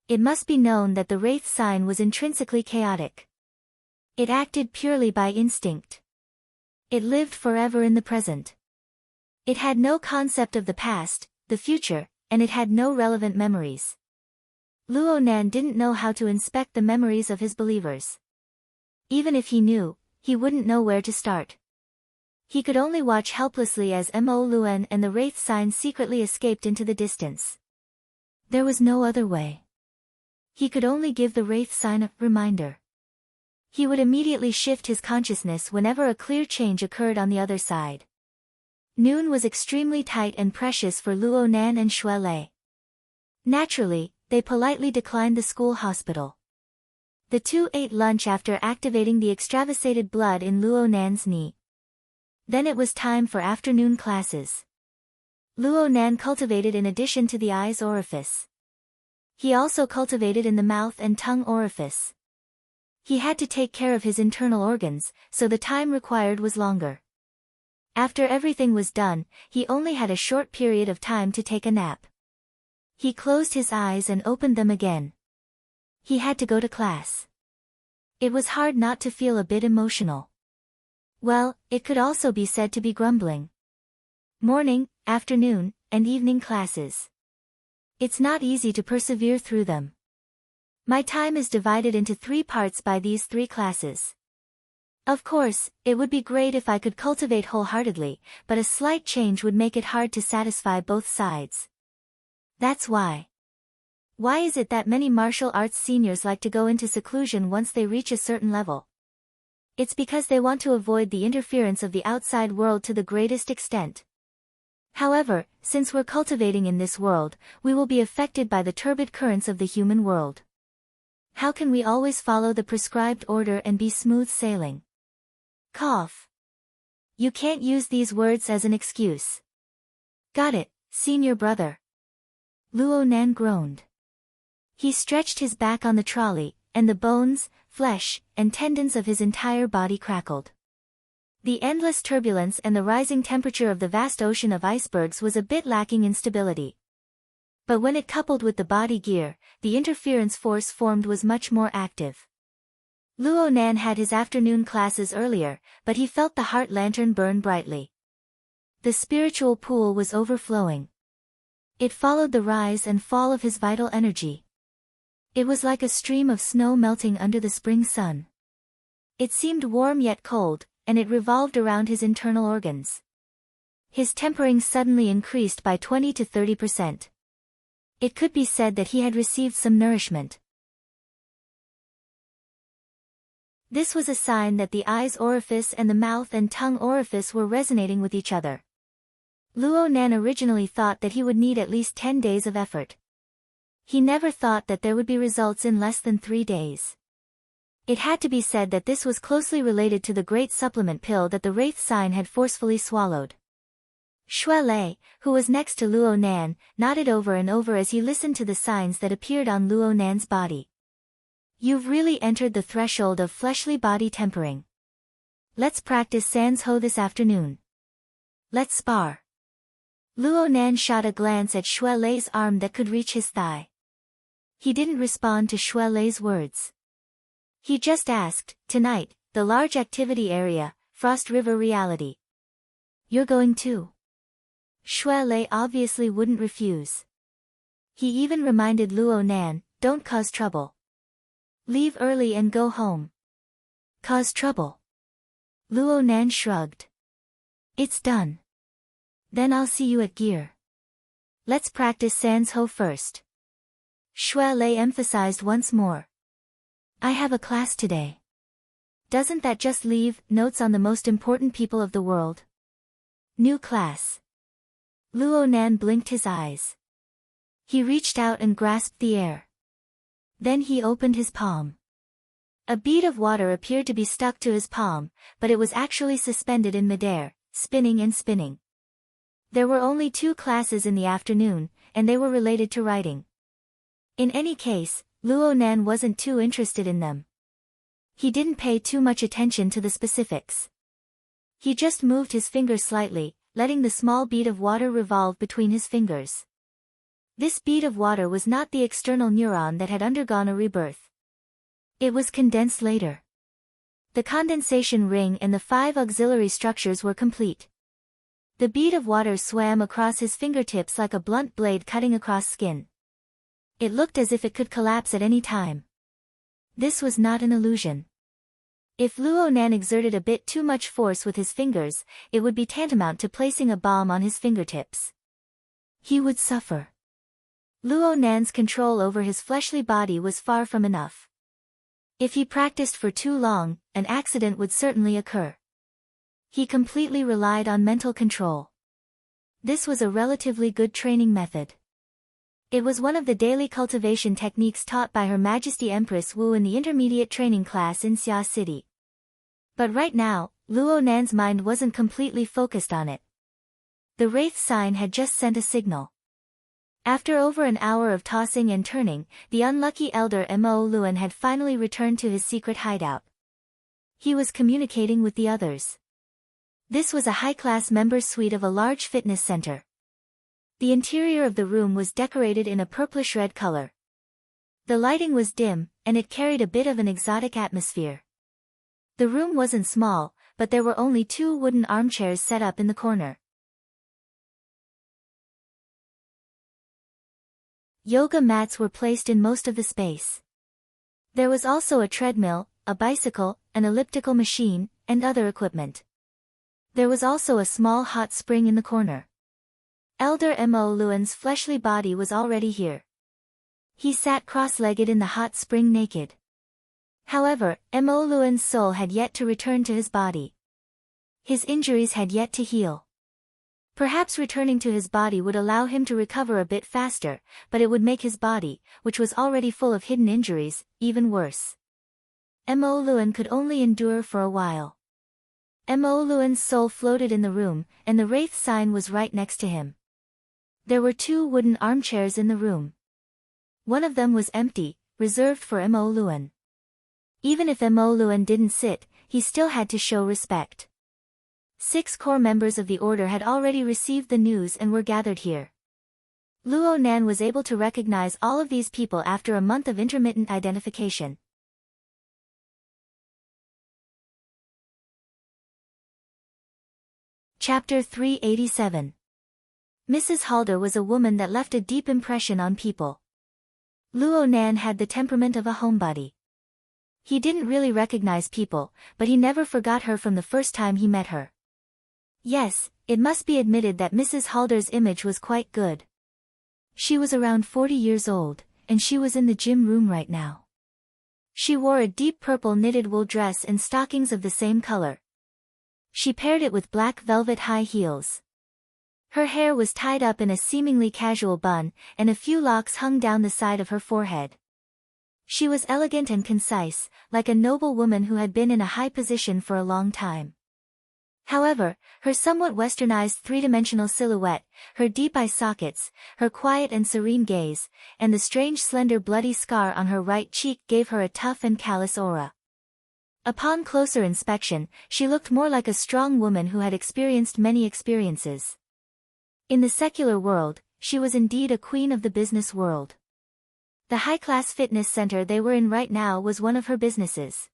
It must be known that the Wraith sign was intrinsically chaotic. It acted purely by instinct. It lived forever in the present. It had no concept of the past, the future, and it had no relevant memories. Luo Nan didn't know how to inspect the memories of his believers. Even if he knew, he wouldn't know where to start. He could only watch helplessly as Mo Luan and the Wraith sign secretly escaped into the distance. There was no other way. He could only give the Wraith sign a reminder. He would immediately shift his consciousness whenever a clear change occurred on the other side. Noon was extremely tight and precious for Luo Nan and Xue Lei. Naturally, they politely declined the school hospital. The two ate lunch after activating the extravasated blood in Luo Nan's knee. Then it was time for afternoon classes. Luo Nan cultivated in addition to the eye's orifice. He also cultivated in the mouth and tongue orifice. He had to take care of his internal organs, so the time required was longer. After everything was done, he only had a short period of time to take a nap. He closed his eyes and opened them again. He had to go to class. It was hard not to feel a bit emotional. Well, it could also be said to be grumbling. Morning, afternoon, and evening classes. It's not easy to persevere through them. My time is divided into 3 parts by these 3 classes. Of course, it would be great if I could cultivate wholeheartedly, but a slight change would make it hard to satisfy both sides. That's why. Why is it that many martial arts seniors like to go into seclusion once they reach a certain level? It's because they want to avoid the interference of the outside world to the greatest extent. However, since we're cultivating in this world, we will be affected by the turbid currents of the human world. How can we always follow the prescribed order and be smooth sailing? Cough. You can't use these words as an excuse. Got it, senior brother. Luo Nan groaned. He stretched his back on the trolley, and the bones, flesh, and tendons of his entire body crackled. The endless turbulence and the rising temperature of the vast ocean of icebergs was a bit lacking in stability. But when it coupled with the body gear, the interference force formed was much more active. Luo Nan had his afternoon classes earlier, but he felt the heart lantern burn brightly. The spiritual pool was overflowing. It followed the rise and fall of his vital energy. It was like a stream of snow melting under the spring sun. It seemed warm yet cold, and it revolved around his internal organs. His tempering suddenly increased by 20 to 30%. It could be said that he had received some nourishment. This was a sign that the eye's orifice and the mouth and tongue orifice were resonating with each other. Luo Nan originally thought that he would need at least 10 days of effort. He never thought that there would be results in less than 3 days. It had to be said that this was closely related to the great supplement pill that the Wraith sign had forcefully swallowed. Xue Lei, who was next to Luo Nan, nodded over and over as he listened to the signs that appeared on Luo Nan's body. You've really entered the threshold of fleshly body tempering. Let's practice Sans Ho this afternoon. Let's spar. Luo Nan shot a glance at Xue Lei's arm that could reach his thigh. He didn't respond to Xue Lei's words. He just asked, tonight, the large activity area, Frost River reality. You're going too? Xue Lei obviously wouldn't refuse. He even reminded Luo Nan, "Don't cause trouble. Leave early and go home." Cause trouble? Luo Nan shrugged. "It's done. Then I'll see you at gear. Let's practice Sans Ho first." Shui Lei emphasized once more. "I have a class today. Doesn't that just leave notes on the most important people of the world?" "New class." Luo Nan blinked his eyes. He reached out and grasped the air. Then he opened his palm. A bead of water appeared to be stuck to his palm, but it was actually suspended in midair, spinning and spinning. There were only 2 classes in the afternoon, and they were related to writing. In any case, Luo Nan wasn't too interested in them. He didn't pay too much attention to the specifics. He just moved his finger slightly, letting the small bead of water revolve between his fingers. This bead of water was not the external neuron that had undergone a rebirth. It was condensed later. The condensation ring and the 5 auxiliary structures were complete. The bead of water swam across his fingertips like a blunt blade cutting across skin. It looked as if it could collapse at any time. This was not an illusion. If Luo Nan exerted a bit too much force with his fingers, it would be tantamount to placing a bomb on his fingertips. He would suffer. Luo Nan's control over his fleshly body was far from enough. If he practiced for too long, an accident would certainly occur. He completely relied on mental control. This was a relatively good training method. It was one of the daily cultivation techniques taught by Her Majesty Empress Wu in the intermediate training class in Xia City. But right now, Luo Nan's mind wasn't completely focused on it. The Wraith sign had just sent a signal. After over an hour of tossing and turning, the unlucky elder Mo Luan had finally returned to his secret hideout. He was communicating with the others. This was a high-class members' suite of a large fitness center. The interior of the room was decorated in a purplish-red color. The lighting was dim, and it carried a bit of an exotic atmosphere. The room wasn't small, but there were only 2 wooden armchairs set up in the corner. Yoga mats were placed in most of the space. There was also a treadmill, a bicycle, an elliptical machine, and other equipment. There was also a small hot spring in the corner. Elder Mo Luan's fleshly body was already here. He sat cross-legged in the hot spring naked. However, Mo Luan's soul had yet to return to his body. His injuries had yet to heal. Perhaps returning to his body would allow him to recover a bit faster, but it would make his body, which was already full of hidden injuries, even worse. Mo Luan could only endure for a while. Mo Luan's soul floated in the room, and the Wraith sign was right next to him. There were 2 wooden armchairs in the room. One of them was empty, reserved for Mo Luan. Even if Mo Luan didn't sit, he still had to show respect. 6 core members of the order had already received the news and were gathered here. Luo Nan was able to recognize all of these people after a month of intermittent identification. Chapter 387. Mrs. Halder was a woman that left a deep impression on people. Luo Nan had the temperament of a homebody. He didn't really recognize people, but he never forgot her from the first time he met her. Yes, it must be admitted that Mrs. Halder's image was quite good. She was around 40 years old, and she was in the gym room right now. She wore a deep purple knitted wool dress and stockings of the same color. She paired it with black velvet high heels. Her hair was tied up in a seemingly casual bun, and a few locks hung down the side of her forehead. She was elegant and concise, like a noble woman who had been in a high position for a long time. However, her somewhat westernized three-dimensional silhouette, her deep eye sockets, her quiet and serene gaze, and the strange slender bloody scar on her right cheek gave her a tough and callous aura. Upon closer inspection, she looked more like a strong woman who had experienced many experiences. In the secular world, she was indeed a queen of the business world. The high-class fitness center they were in right now was one of her businesses.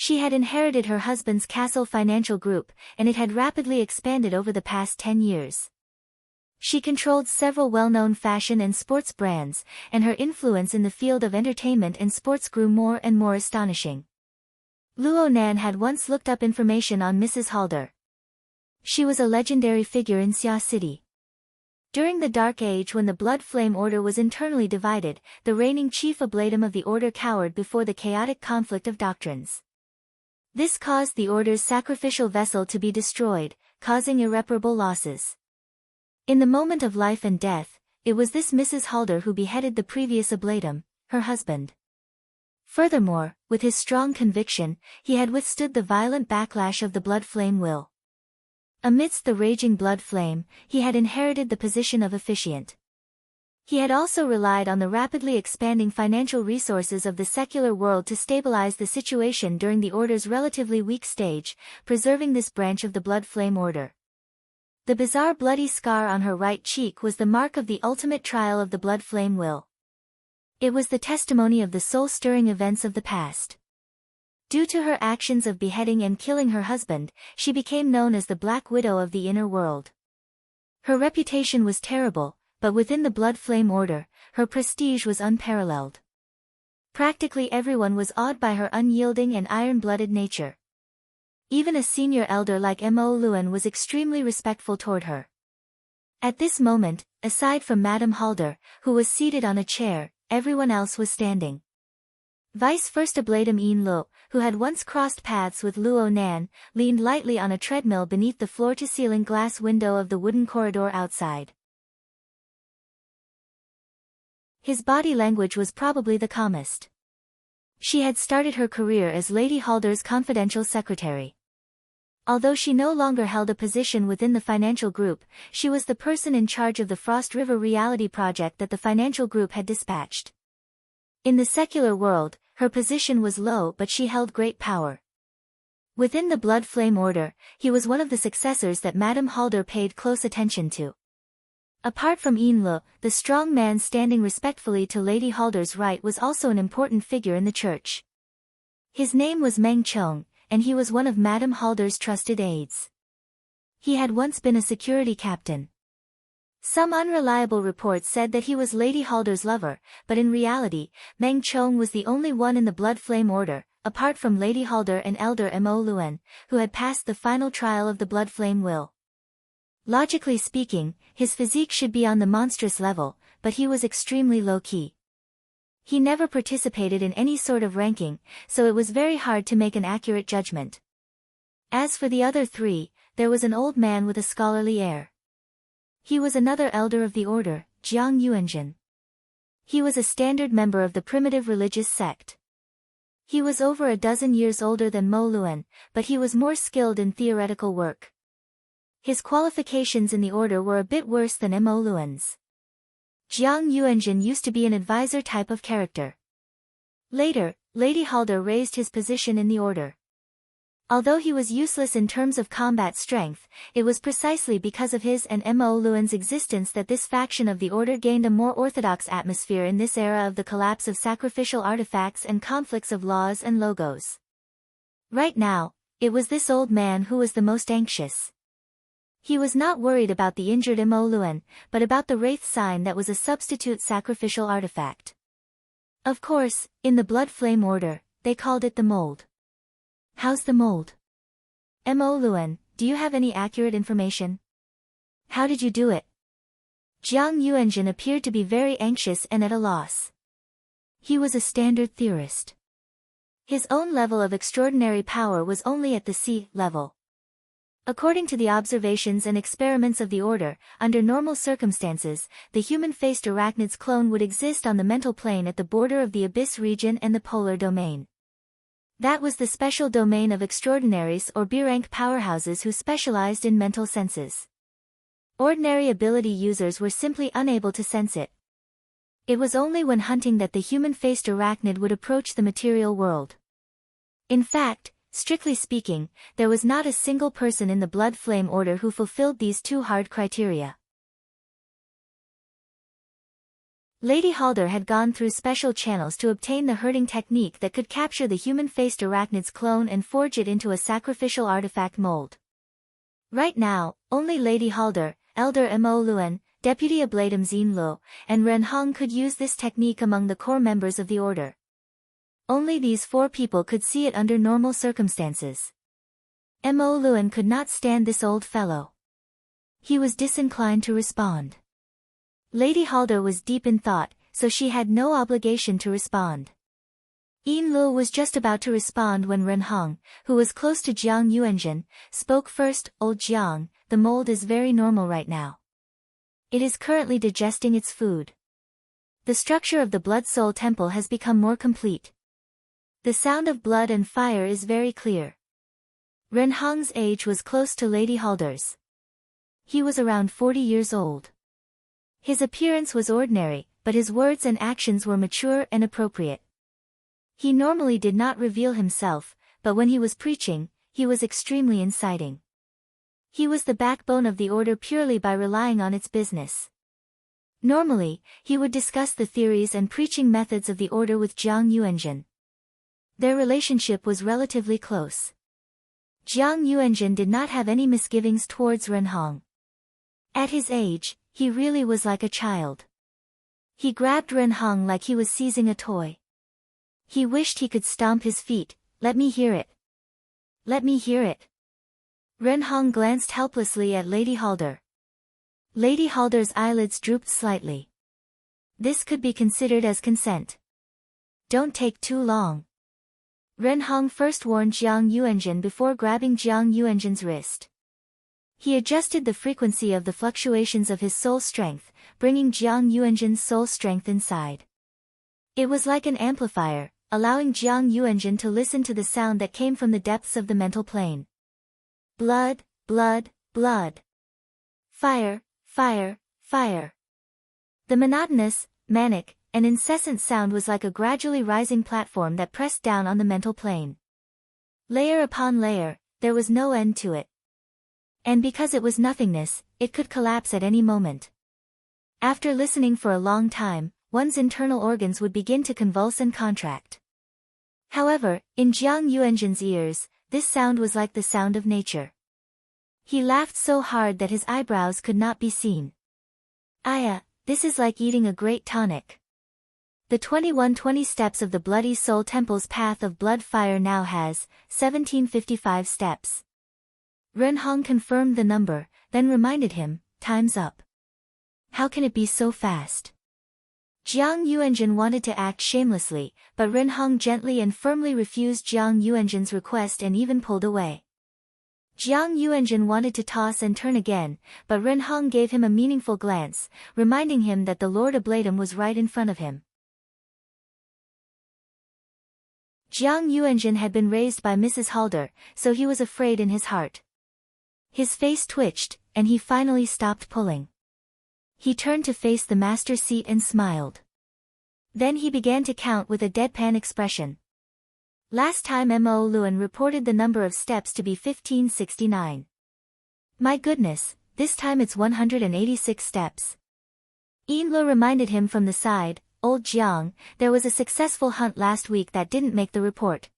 She had inherited her husband's Castle Financial Group, and it had rapidly expanded over the past 10 years. She controlled several well-known fashion and sports brands, and her influence in the field of entertainment and sports grew more and more astonishing. Luo Nan had once looked up information on Mrs. Halder. She was a legendary figure in Xia City. During the Dark Age, when the Blood Flame Order was internally divided, the reigning chief ablatum of the order cowered before the chaotic conflict of doctrines. This caused the order's sacrificial vessel to be destroyed, causing irreparable losses. In the moment of life and death, it was this Mrs. Halder who beheaded the previous ablatum, her husband. Furthermore, with his strong conviction, he had withstood the violent backlash of the blood flame will. Amidst the raging blood flame, he had inherited the position of officiant. He had also relied on the rapidly expanding financial resources of the secular world to stabilize the situation during the order's relatively weak stage, preserving this branch of the blood flame order. The bizarre bloody scar on her right cheek was the mark of the ultimate trial of the blood flame will. It was the testimony of the soul-stirring events of the past. Due to her actions of beheading and killing her husband, she became known as the Black Widow of the inner world. Her reputation was terrible, but within the blood flame order, her prestige was unparalleled. Practically everyone was awed by her unyielding and iron-blooded nature. Even a senior elder like Mo Luan was extremely respectful toward her. At this moment, aside from Madame Halder, who was seated on a chair, everyone else was standing. Vice First Ablatum Yin Lo, who had once crossed paths with Luo Nan, leaned lightly on a treadmill beneath the floor-to-ceiling glass window of the wooden corridor outside. His body language was probably the calmest. She had started her career as Lady Halder's confidential secretary. Although she no longer held a position within the financial group, she was the person in charge of the Frost River reality project that the financial group had dispatched. In the secular world, her position was low, but she held great power. Within the Blood Flame Order, he was one of the successors that Madame Halder paid close attention to. Apart from Yin Lo, the strong man standing respectfully to Lady Halder's right was also an important figure in the church. His name was Meng Chong, and he was one of Madame Halder's trusted aides. He had once been a security captain. Some unreliable reports said that he was Lady Halder's lover, but in reality, Meng Chong was the only one in the Blood Flame Order, apart from Lady Halder and Elder Mo Luan, who had passed the final trial of the Blood Flame will. Logically speaking, his physique should be on the monstrous level, but he was extremely low-key. He never participated in any sort of ranking, so it was very hard to make an accurate judgment. As for the other three, there was an old man with a scholarly air. He was another elder of the order, Jiang Yuanjin. He was a standard member of the primitive religious sect. He was over a dozen years older than Mo Luan, but he was more skilled in theoretical work. His qualifications in the order were a bit worse than Mo Luan's. Jiang Yuanjin used to be an advisor type of character. Later, Lady Halder raised his position in the order. Although he was useless in terms of combat strength, it was precisely because of his and Mo Luan's existence that this faction of the order gained a more orthodox atmosphere in this era of the collapse of sacrificial artifacts and conflicts of laws and logos. Right now, it was this old man who was the most anxious. He was not worried about the injured Mo Luan, but about the wraith sign that was a substitute sacrificial artifact. Of course, in the Blood Flame Order, they called it the mold. How's the mold? Mo Luan, do you have any accurate information? How did you do it? Jiang Yuanjin appeared to be very anxious and at a loss. He was a standard theorist. His own level of extraordinary power was only at the C level. According to the observations and experiments of the order, under normal circumstances, the human-faced arachnid's clone would exist on the mental plane at the border of the abyss region and the polar domain. That was the special domain of extraordinaries or B-rank powerhouses who specialized in mental senses. Ordinary ability users were simply unable to sense it. It was only when hunting that the human-faced arachnid would approach the material world. In fact, strictly speaking, there was not a single person in the Blood Flame Order who fulfilled these two hard criteria. Lady Halder had gone through special channels to obtain the herding technique that could capture the human-faced arachnid's clone and forge it into a sacrificial artifact mold. Right now, only Lady Halder, Elder Mo Luan, Deputy Ablatum Zinlo, and Ren Hong could use this technique among the core members of the order. Only these 4 people could see it under normal circumstances. Mo Luan could not stand this old fellow. He was disinclined to respond. Lady Halder was deep in thought, so she had no obligation to respond. Yin Luo was just about to respond when Ren Hong, who was close to Jiang Yuanjin, spoke first. Old Jiang, the mold is very normal right now. It is currently digesting its food. The structure of the Blood Soul Temple has become more complete. The sound of blood and fire is very clear. Ren Hong's age was close to Lady Halder's. He was around 40 years old. His appearance was ordinary, but his words and actions were mature and appropriate. He normally did not reveal himself, but when he was preaching, he was extremely inciting. He was the backbone of the order purely by relying on its business. Normally, he would discuss the theories and preaching methods of the order with Jiang Yuanjin. Their relationship was relatively close. Jiang Yuanjin did not have any misgivings towards Ren Hong. At his age, he really was like a child. He grabbed Ren Hong like he was seizing a toy. He wished he could stomp his feet. Let me hear it. Let me hear it. Ren Hong glanced helplessly at Lady Halder. Lady Halder's eyelids drooped slightly. This could be considered as consent. Don't take too long. Ren Hong first warned Jiang Yuanjin before grabbing Jiang Yuanjin's wrist. He adjusted the frequency of the fluctuations of his soul strength, bringing Jiang Yuanjin's soul strength inside. It was like an amplifier, allowing Jiang Yuanjin to listen to the sound that came from the depths of the mental plane. Blood, blood, blood. Fire, fire, fire. The monotonous, manic, and incessant sound was like a gradually rising platform that pressed down on the mental plane. Layer upon layer, there was no end to it. And because it was nothingness, it could collapse at any moment. After listening for a long time, one's internal organs would begin to convulse and contract. However, in Jiang Yuanjin's ears, this sound was like the sound of nature. He laughed so hard that his eyebrows could not be seen. Aya, this is like eating a great tonic. The 2120 steps of the Bloody Soul Temple's path of blood fire now has 1755 steps. Ren Hong confirmed the number, then reminded him, time's up. How can it be so fast? Jiang Yuanjin wanted to act shamelessly, but Ren Hong gently and firmly refused Jiang Yuanjin's request and even pulled away. Jiang Yuanjin wanted to toss and turn again, but Ren Hong gave him a meaningful glance, reminding him that the Lord Ablatum was right in front of him. Jiang Yuanjin had been raised by Mrs. Halder, so he was afraid in his heart. His face twitched, and he finally stopped pulling. He turned to face the master seat and smiled. Then he began to count with a deadpan expression. Last time Mo Luan reported the number of steps to be 1569. My goodness, this time it's 186 steps. Yin Luo reminded him from the side, Old Jiang, there was a successful hunt last week that didn't make the report.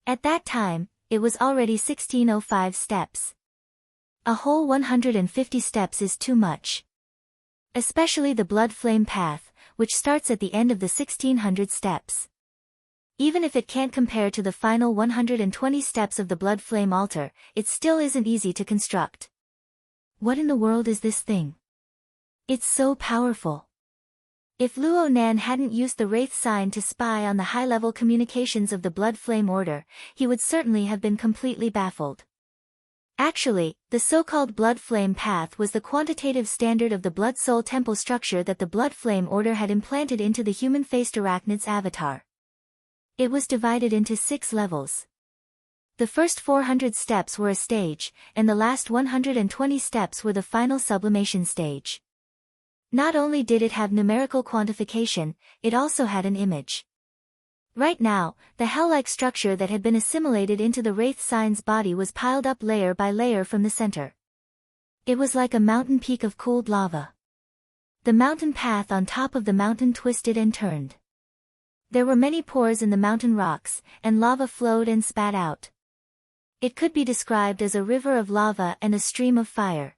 At that time, it was already 1605 steps. A whole 150 steps is too much. Especially the blood flame path, which starts at the end of the 1600 steps. Even if it can't compare to the final 120 steps of the blood flame altar, it still isn't easy to construct. What in the world is this thing? It's so powerful. If Luo Nan hadn't used the Wraith sign to spy on the high-level communications of the blood flame order, he would certainly have been completely baffled. Actually, the so-called blood flame path was the quantitative standard of the blood soul temple structure that the blood flame order had implanted into the human-faced arachnid's avatar. It was divided into 6 levels. The first 400 steps were a stage, and the last 120 steps were the final sublimation stage. Not only did it have numerical quantification, it also had an image. Right now, the hell-like structure that had been assimilated into the Wraith sign's body was piled up layer by layer from the center. It was like a mountain peak of cooled lava. The mountain path on top of the mountain twisted and turned. There were many pores in the mountain rocks, and lava flowed and spat out. It could be described as a river of lava and a stream of fire.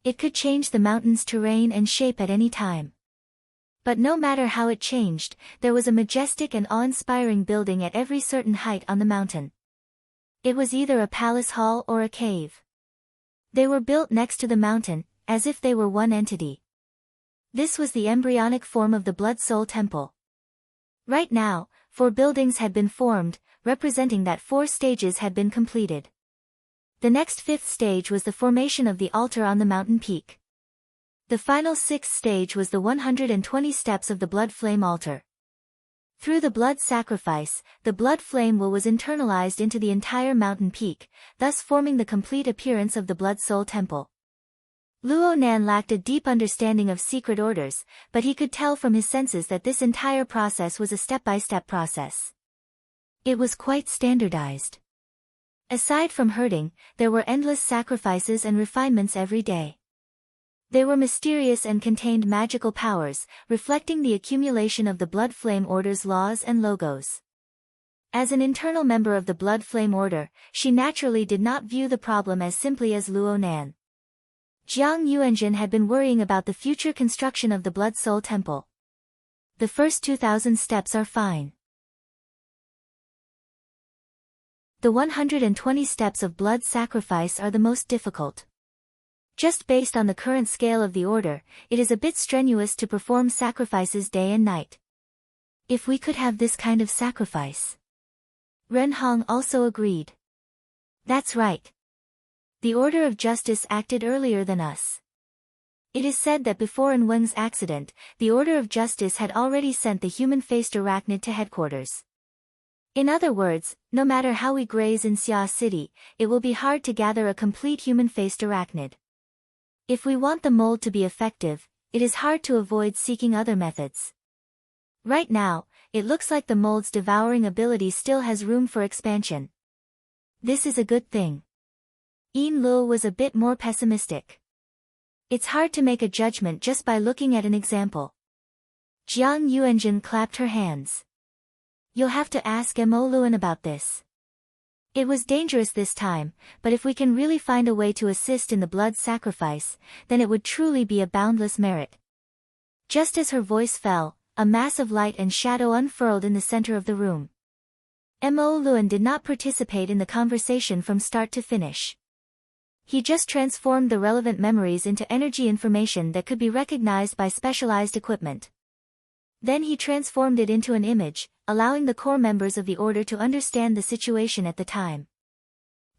It could change the mountain's terrain and shape at any time. But no matter how it changed, there was a majestic and awe-inspiring building at every certain height on the mountain. It was either a palace hall or a cave. They were built next to the mountain, as if they were one entity. This was the embryonic form of the Blood-Soul Temple. Right now, 4 buildings had been formed, representing that 4 stages had been completed. The next 5th stage was the formation of the altar on the mountain peak. The final 6th stage was the 120 steps of the blood flame altar. Through the blood sacrifice, the blood flame was internalized into the entire mountain peak, thus forming the complete appearance of the Blood-Soul Temple. Luo Nan lacked a deep understanding of secret orders, but he could tell from his senses that this entire process was a step-by-step process. It was quite standardized. Aside from hurting, there were endless sacrifices and refinements every day. They were mysterious and contained magical powers, reflecting the accumulation of the Blood Flame Order's laws and logos. As an internal member of the Blood Flame Order, she naturally did not view the problem as simply as Luo Nan. Jiang Yuanjin had been worrying about the future construction of the Blood Soul Temple. The first 2,000 steps are fine. The 120 steps of blood sacrifice are the most difficult. Just based on the current scale of the order, it is a bit strenuous to perform sacrifices day and night. If we could have this kind of sacrifice. Ren Hong also agreed. That's right. The Order of Justice acted earlier than us. It is said that before An Wen's accident, the Order of Justice had already sent the human-faced arachnid to headquarters. In other words, no matter how we graze in Xia City, it will be hard to gather a complete human-faced arachnid. If we want the mold to be effective, it is hard to avoid seeking other methods. Right now, it looks like the mold's devouring ability still has room for expansion. This is a good thing. Yin Luo was a bit more pessimistic. It's hard to make a judgment just by looking at an example. Jiang Yuanjin clapped her hands. You'll have to ask Mo Luan about this. It was dangerous this time, but if we can really find a way to assist in the blood sacrifice, then it would truly be a boundless merit. Just as her voice fell, a mass of light and shadow unfurled in the center of the room. Mo Luan did not participate in the conversation from start to finish. He just transformed the relevant memories into energy information that could be recognized by specialized equipment. Then he transformed it into an image, allowing the core members of the order to understand the situation at the time.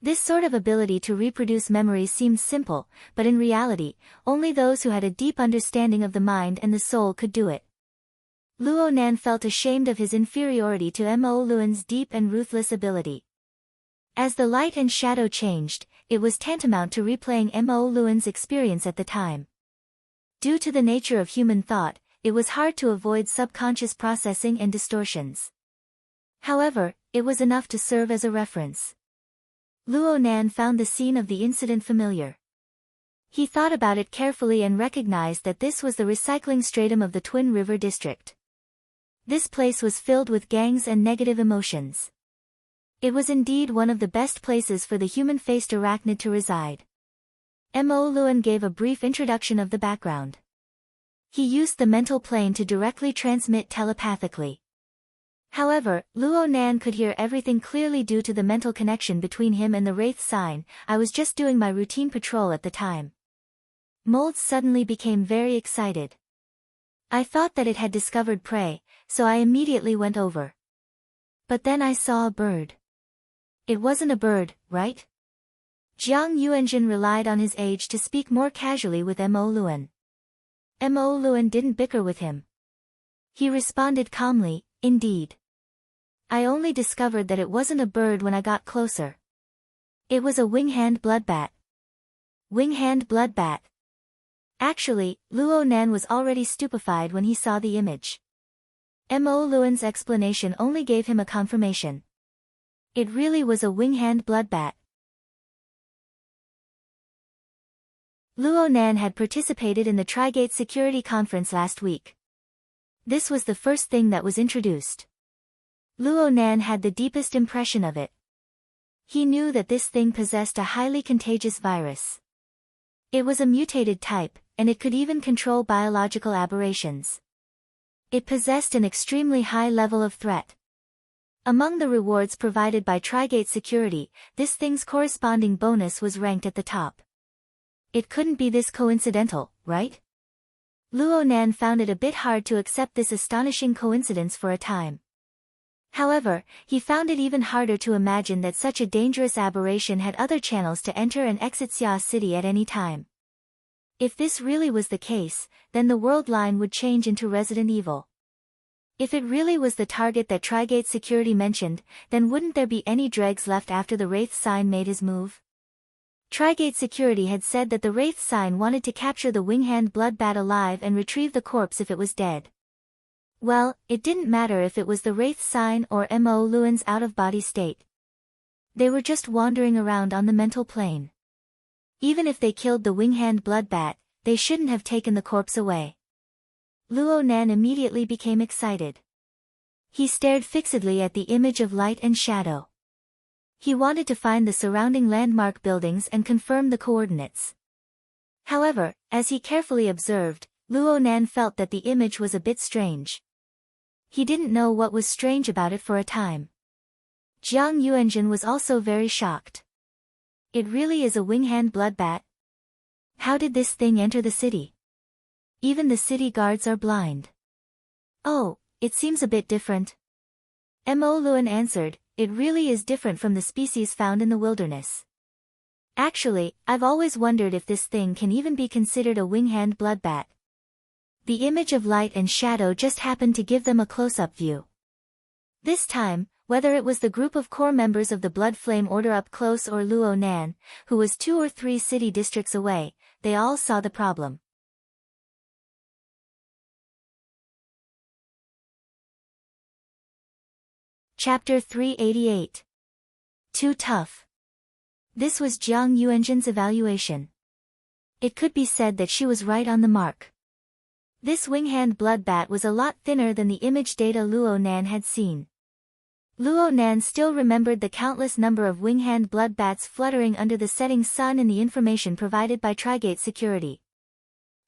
This sort of ability to reproduce memories seemed simple, but in reality, only those who had a deep understanding of the mind and the soul could do it. Luo Nan felt ashamed of his inferiority to Mo Luan's deep and ruthless ability. As the light and shadow changed, it was tantamount to replaying Mo Luan's experience at the time. Due to the nature of human thought, it was hard to avoid subconscious processing and distortions. However, it was enough to serve as a reference. Luo Nan found the scene of the incident familiar. He thought about it carefully and recognized that this was the recycling stratum of the Twin River District. This place was filled with gangs and negative emotions. It was indeed one of the best places for the human-faced arachnid to reside. Mo Luan gave a brief introduction of the background. He used the mental plane to directly transmit telepathically. However, Luo Nan could hear everything clearly due to the mental connection between him and the Wraith sign. I was just doing my routine patrol at the time. Molds suddenly became very excited. I thought that it had discovered prey, so I immediately went over. But then I saw a bird. It wasn't a bird, right? Jiang Yuanjin relied on his age to speak more casually with Mo Luan. Mo Luan didn't bicker with him. He responded calmly, indeed. I only discovered that it wasn't a bird when I got closer. It was a wing-hand bloodbat. Wing-hand bloodbat. Actually, Luo Nan was already stupefied when he saw the image. Mo Luan's explanation only gave him a confirmation. It really was a wing-hand bloodbat. Luo Nan had participated in the Trigate Security Conference last week. This was the first thing that was introduced. Luo Nan had the deepest impression of it. He knew that this thing possessed a highly contagious virus. It was a mutated type, and it could even control biological aberrations. It possessed an extremely high level of threat. Among the rewards provided by Trigate Security, this thing's corresponding bonus was ranked at the top. It couldn't be this coincidental, right? Luo Nan found it a bit hard to accept this astonishing coincidence for a time. However, he found it even harder to imagine that such a dangerous aberration had other channels to enter and exit Xia City at any time. If this really was the case, then the world line would change into Resident Evil. If it really was the target that Trigate Security mentioned, then wouldn't there be any dregs left after the Wraith Sign made his move? Trigate Security had said that the Wraith Sign wanted to capture the Winghand Bloodbat alive and retrieve the corpse if it was dead. Well, it didn't matter if it was the Wraith Sign or Mo Luan's out-of-body state. They were just wandering around on the mental plane. Even if they killed the Winghand Bloodbat, they shouldn't have taken the corpse away. Luo Nan immediately became excited. He stared fixedly at the image of light and shadow. He wanted to find the surrounding landmark buildings and confirm the coordinates. However, as he carefully observed, Luo Nan felt that the image was a bit strange. He didn't know what was strange about it for a time. Jiang Yuanjun was also very shocked. It really is a Winghand Bloodbat? How did this thing enter the city? Even the city guards are blind. Oh, it seems a bit different. Mo Luan answered, it really is different from the species found in the wilderness. Actually, I've always wondered if this thing can even be considered a Winghand Bloodbat. The image of light and shadow just happened to give them a close-up view. This time, whether it was the group of core members of the Blood Flame Order up close or Luo Nan, who was 2 or 3 city districts away, they all saw the problem. Chapter 388. Too tough. This was Jiang Yuanjin's evaluation. It could be said that she was right on the mark. This Winghand Bloodbat was a lot thinner than the image data Luo Nan had seen. Luo Nan still remembered the countless number of Winghand Bloodbats fluttering under the setting sun in the information provided by Trigate Security.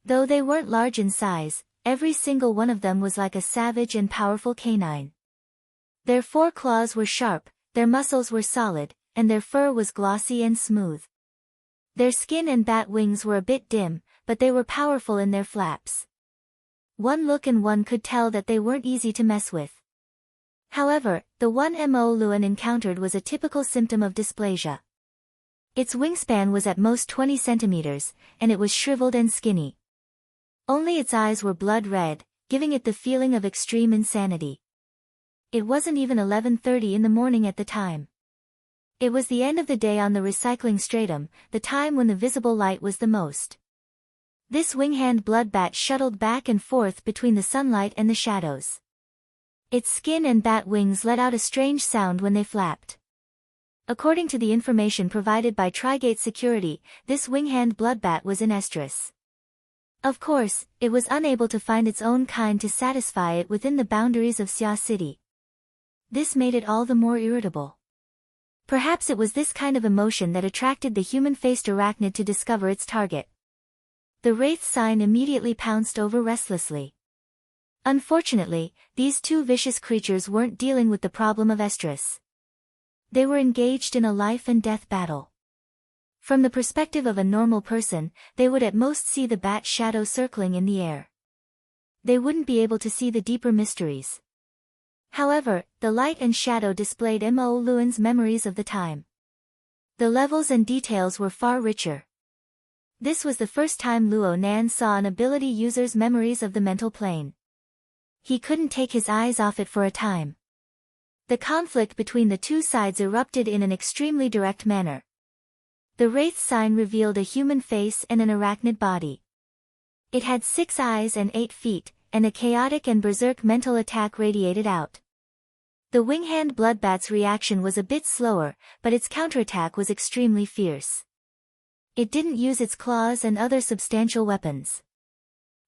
Though they weren't large in size, every single one of them was like a savage and powerful canine. Their 4 claws were sharp, their muscles were solid, and their fur was glossy and smooth. Their skin and bat wings were a bit dim, but they were powerful in their flaps. One look and one could tell that they weren't easy to mess with. However, the one Mo Luan encountered was a typical symptom of dysplasia. Its wingspan was at most 20 centimeters, and it was shriveled and skinny. Only its eyes were blood red, giving it the feeling of extreme insanity. It wasn't even 11:30 in the morning at the time. It was the end of the day on the recycling stratum, the time when the visible light was the most. This Winghand Bloodbat shuttled back and forth between the sunlight and the shadows. Its skin and bat wings let out a strange sound when they flapped. According to the information provided by Trigate Security, this Winghand Bloodbat was in estrus. Of course, it was unable to find its own kind to satisfy it within the boundaries of Xia City. This made it all the more irritable. Perhaps it was this kind of emotion that attracted the human-faced arachnid to discover its target. The Wraith Sign immediately pounced over restlessly. Unfortunately, these 2 vicious creatures weren't dealing with the problem of estrus. They were engaged in a life-and-death battle. From the perspective of a normal person, they would at most see the bat shadow circling in the air. They wouldn't be able to see the deeper mysteries. However, the light and shadow displayed Mo Luan's memories of the time. The levels and details were far richer. This was the first time Luo Nan saw an ability user's memories of the mental plane. He couldn't take his eyes off it for a time. The conflict between the 2 sides erupted in an extremely direct manner. The Wraith Sign revealed a human face and an arachnid body. It had 6 eyes and 8 feet, and a chaotic and berserk mental attack radiated out. The Winghand Bloodbat's reaction was a bit slower, but its counterattack was extremely fierce. It didn't use its claws and other substantial weapons.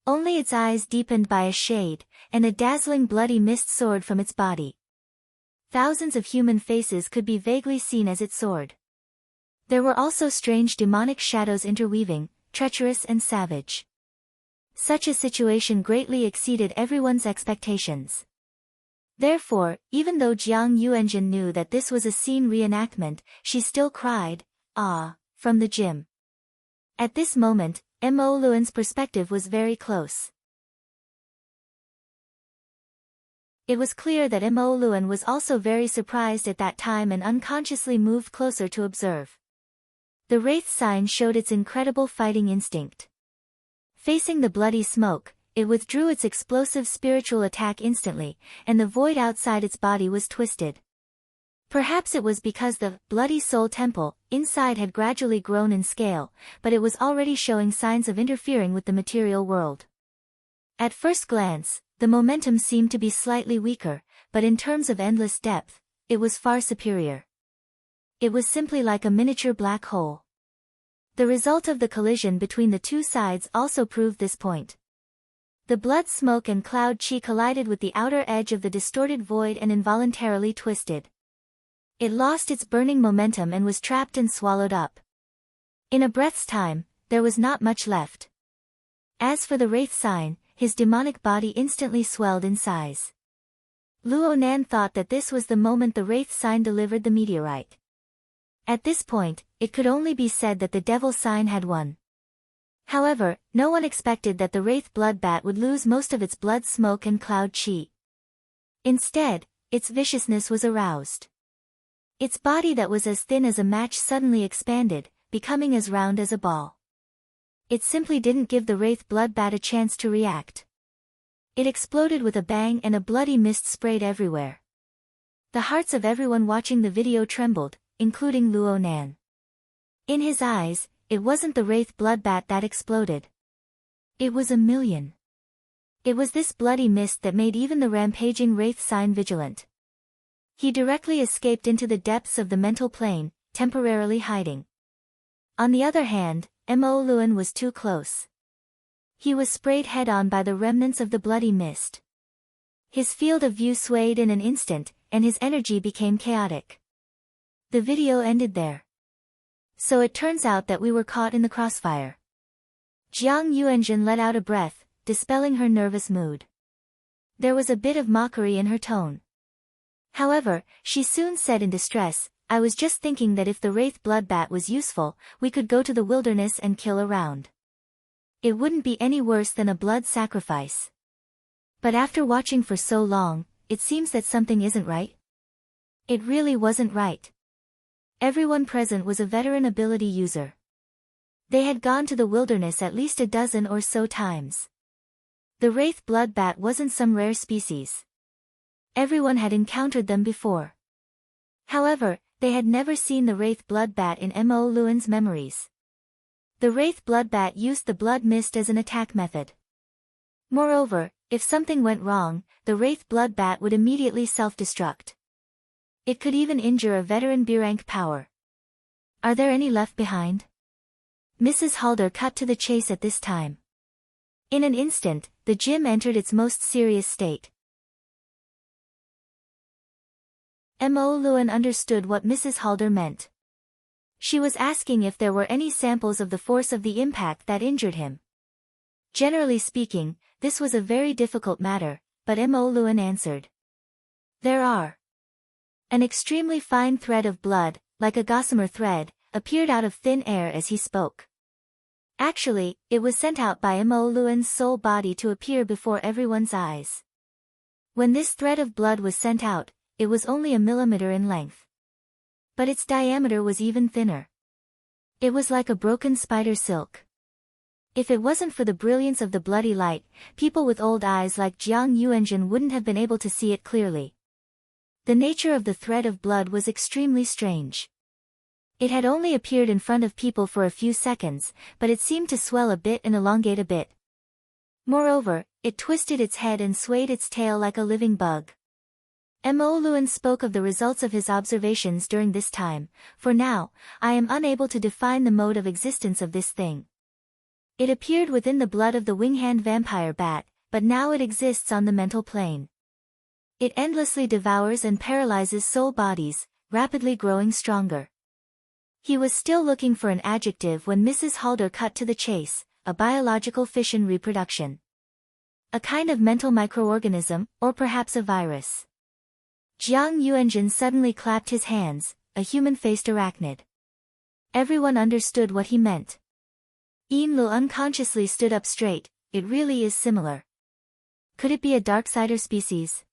Only its eyes deepened by a shade, and a dazzling bloody mist soared from its body. Thousands of human faces could be vaguely seen as it soared. There were also strange demonic shadows interweaving, treacherous and savage. Such a situation greatly exceeded everyone's expectations. Therefore, even though Jiang Yuanjun knew that this was a scene reenactment, she still cried, "Ah," from the gym. At this moment, Mo Luan's perspective was very close. It was clear that Mo Luan was also very surprised at that time and unconsciously moved closer to observe. The wraith sign showed its incredible fighting instinct. Facing the bloody smoke, it withdrew its explosive spiritual attack instantly, and the void outside its body was twisted. Perhaps it was because the bloody soul temple inside had gradually grown in scale, but it was already showing signs of interfering with the material world. At first glance, the momentum seemed to be slightly weaker, but in terms of endless depth, it was far superior. It was simply like a miniature black hole. The result of the collision between the two sides also proved this point. The blood smoke and cloud chi collided with the outer edge of the distorted void and involuntarily twisted. It lost its burning momentum and was trapped and swallowed up. In a breath's time, there was not much left. As for the wraith sign, his demonic body instantly swelled in size. Luo Nan thought that this was the moment the wraith sign delivered the meteorite. At this point, it could only be said that the devil sign had won. However, no one expected that the wraith bloodbat would lose most of its blood smoke and cloud chi. Instead, its viciousness was aroused. Its body that was as thin as a match suddenly expanded, becoming as round as a ball. It simply didn't give the wraith bloodbat a chance to react. It exploded with a bang and a bloody mist sprayed everywhere. The hearts of everyone watching the video trembled, including Luo Nan. In his eyes, it wasn't the wraith bloodbat that exploded. It was a million. It was this bloody mist that made even the rampaging wraith sign vigilant. He directly escaped into the depths of the mental plane, temporarily hiding. On the other hand, Mo Luan was too close. He was sprayed head-on by the remnants of the bloody mist. His field of view swayed in an instant, and his energy became chaotic. The video ended there. So it turns out that we were caught in the crossfire. Jiang Yuanjun let out a breath, dispelling her nervous mood. There was a bit of mockery in her tone. However, she soon said in distress, "I was just thinking that if the wraith bloodbat was useful, we could go to the wilderness and kill around. It wouldn't be any worse than a blood sacrifice. But after watching for so long, it seems that something isn't right." It really wasn't right. Everyone present was a veteran ability user. They had gone to the wilderness at least a dozen or so times. The wraith bloodbat wasn't some rare species. Everyone had encountered them before. However, they had never seen the wraith bloodbat in Mo Luan's memories. The wraith bloodbat used the blood mist as an attack method. Moreover, if something went wrong, the wraith bloodbat would immediately self-destruct. It could even injure a veteran B-rank power. Are there any left behind? Mrs. Halder cut to the chase at this time. In an instant, the gym entered its most serious state. Mo Luan understood what Mrs. Halder meant. She was asking if there were any samples of the force of the impact that injured him. Generally speaking, this was a very difficult matter, but Mo Luan answered. There are. An extremely fine thread of blood, like a gossamer thread, appeared out of thin air as he spoke. Actually, it was sent out by Mo Luan's soul body to appear before everyone's eyes. When this thread of blood was sent out, it was only a millimeter in length. But its diameter was even thinner. It was like a broken spider silk. If it wasn't for the brilliance of the bloody light, people with old eyes like Jiang Yuanjun wouldn't have been able to see it clearly. The nature of the thread of blood was extremely strange. It had only appeared in front of people for a few seconds, but it seemed to swell a bit and elongate a bit. Moreover, it twisted its head and swayed its tail like a living bug. Mo Luan spoke of the results of his observations during this time. For now, I am unable to define the mode of existence of this thing. It appeared within the blood of the wing-hand vampire bat, but now it exists on the mental plane. It endlessly devours and paralyzes soul bodies, rapidly growing stronger. He was still looking for an adjective when Mrs. Halder cut to the chase: a biological fission reproduction. A kind of mental microorganism, or perhaps a virus. Jiang Yuanjun suddenly clapped his hands: a human-faced arachnid. Everyone understood what he meant. Yin Lu unconsciously stood up straight. It really is similar. Could it be a Darksider species?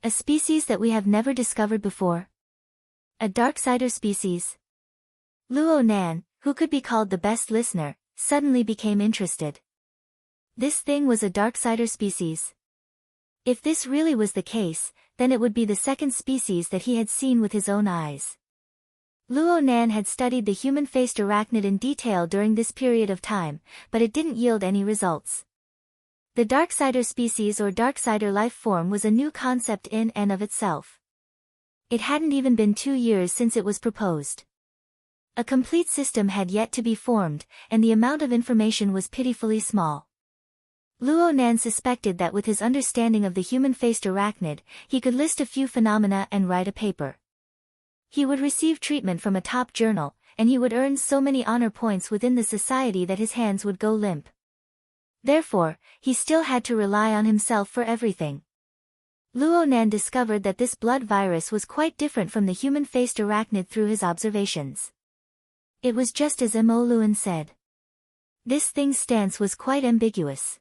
A species that we have never discovered before? A Darksider species? Luo Nan, who could be called the best listener, suddenly became interested. This thing was a Darksider species. If this really was the case, then it would be the second species that he had seen with his own eyes. Luo Nan had studied the human-faced arachnid in detail during this period of time, but it didn't yield any results. The Darksider species or Darksider life form was a new concept in and of itself. It hadn't even been 2 years since it was proposed. A complete system had yet to be formed, and the amount of information was pitifully small. Luo Nan suspected that with his understanding of the human-faced arachnid, he could list a few phenomena and write a paper. He would receive treatment from a top journal, and he would earn so many honor points within the society that his hands would go limp. Therefore, he still had to rely on himself for everything. Luo Nan discovered that this blood virus was quite different from the human-faced arachnid through his observations. It was just as Mo Luan said. This thing's stance was quite ambiguous.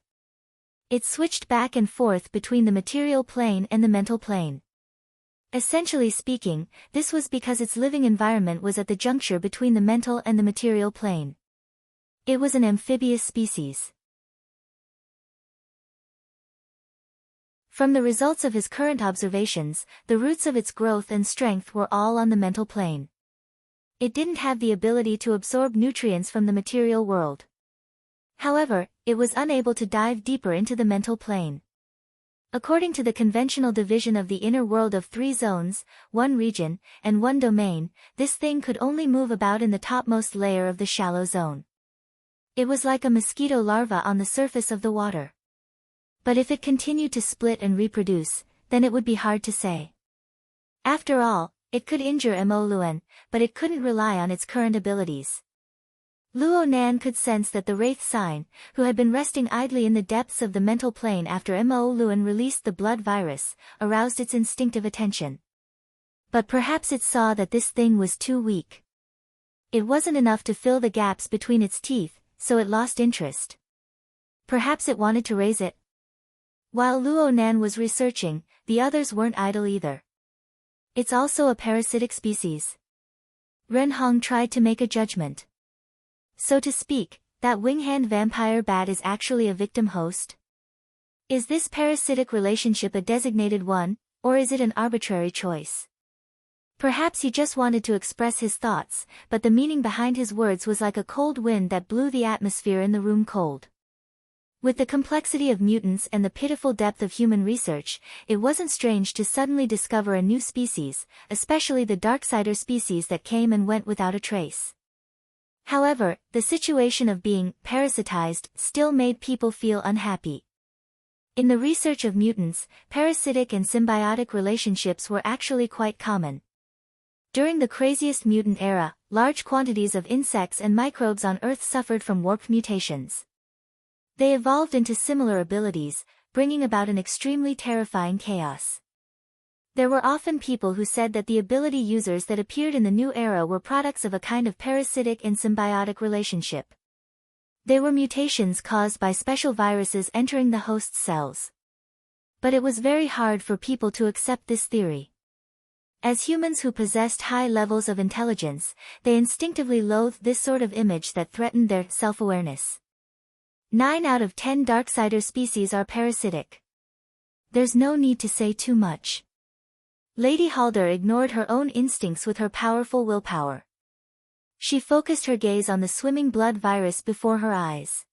It switched back and forth between the material plane and the mental plane. Essentially speaking, this was because its living environment was at the juncture between the mental and the material plane. It was an amphibious species. From the results of his current observations, the roots of its growth and strength were all on the mental plane. It didn't have the ability to absorb nutrients from the material world. However, it was unable to dive deeper into the mental plane. According to the conventional division of the inner world of 3 zones, 1 region, and 1 domain, this thing could only move about in the topmost layer of the shallow zone. It was like a mosquito larva on the surface of the water. But if it continued to split and reproduce, then it would be hard to say. After all, it could injure Mo Luan, but it couldn't rely on its current abilities. Luo Nan could sense that the Wraith Sign, who had been resting idly in the depths of the mental plane after Mo Luan released the blood virus, aroused its instinctive attention. But perhaps it saw that this thing was too weak. It wasn't enough to fill the gaps between its teeth, so it lost interest. Perhaps it wanted to raise it. While Luo Nan was researching, the others weren't idle either. It's also a parasitic species. Ren Hong tried to make a judgment. So to speak, that wing-hand vampire bat is actually a victim host? Is this parasitic relationship a designated one, or is it an arbitrary choice? Perhaps he just wanted to express his thoughts, but the meaning behind his words was like a cold wind that blew the atmosphere in the room cold. With the complexity of mutants and the pitiful depth of human research, it wasn't strange to suddenly discover a new species, especially the Darksider species that came and went without a trace. However, the situation of being parasitized still made people feel unhappy. In the research of mutants, parasitic and symbiotic relationships were actually quite common. During the craziest mutant era, large quantities of insects and microbes on Earth suffered from warped mutations. They evolved into similar abilities, bringing about an extremely terrifying chaos. There were often people who said that the ability users that appeared in the new era were products of a kind of parasitic and symbiotic relationship. They were mutations caused by special viruses entering the host's cells. But it was very hard for people to accept this theory. As humans who possessed high levels of intelligence, they instinctively loathed this sort of image that threatened their self-awareness. 9 out of 10 Darksider species are parasitic. There's no need to say too much. Lady Halder ignored her own instincts with her powerful willpower. She focused her gaze on the swimming blood virus before her eyes.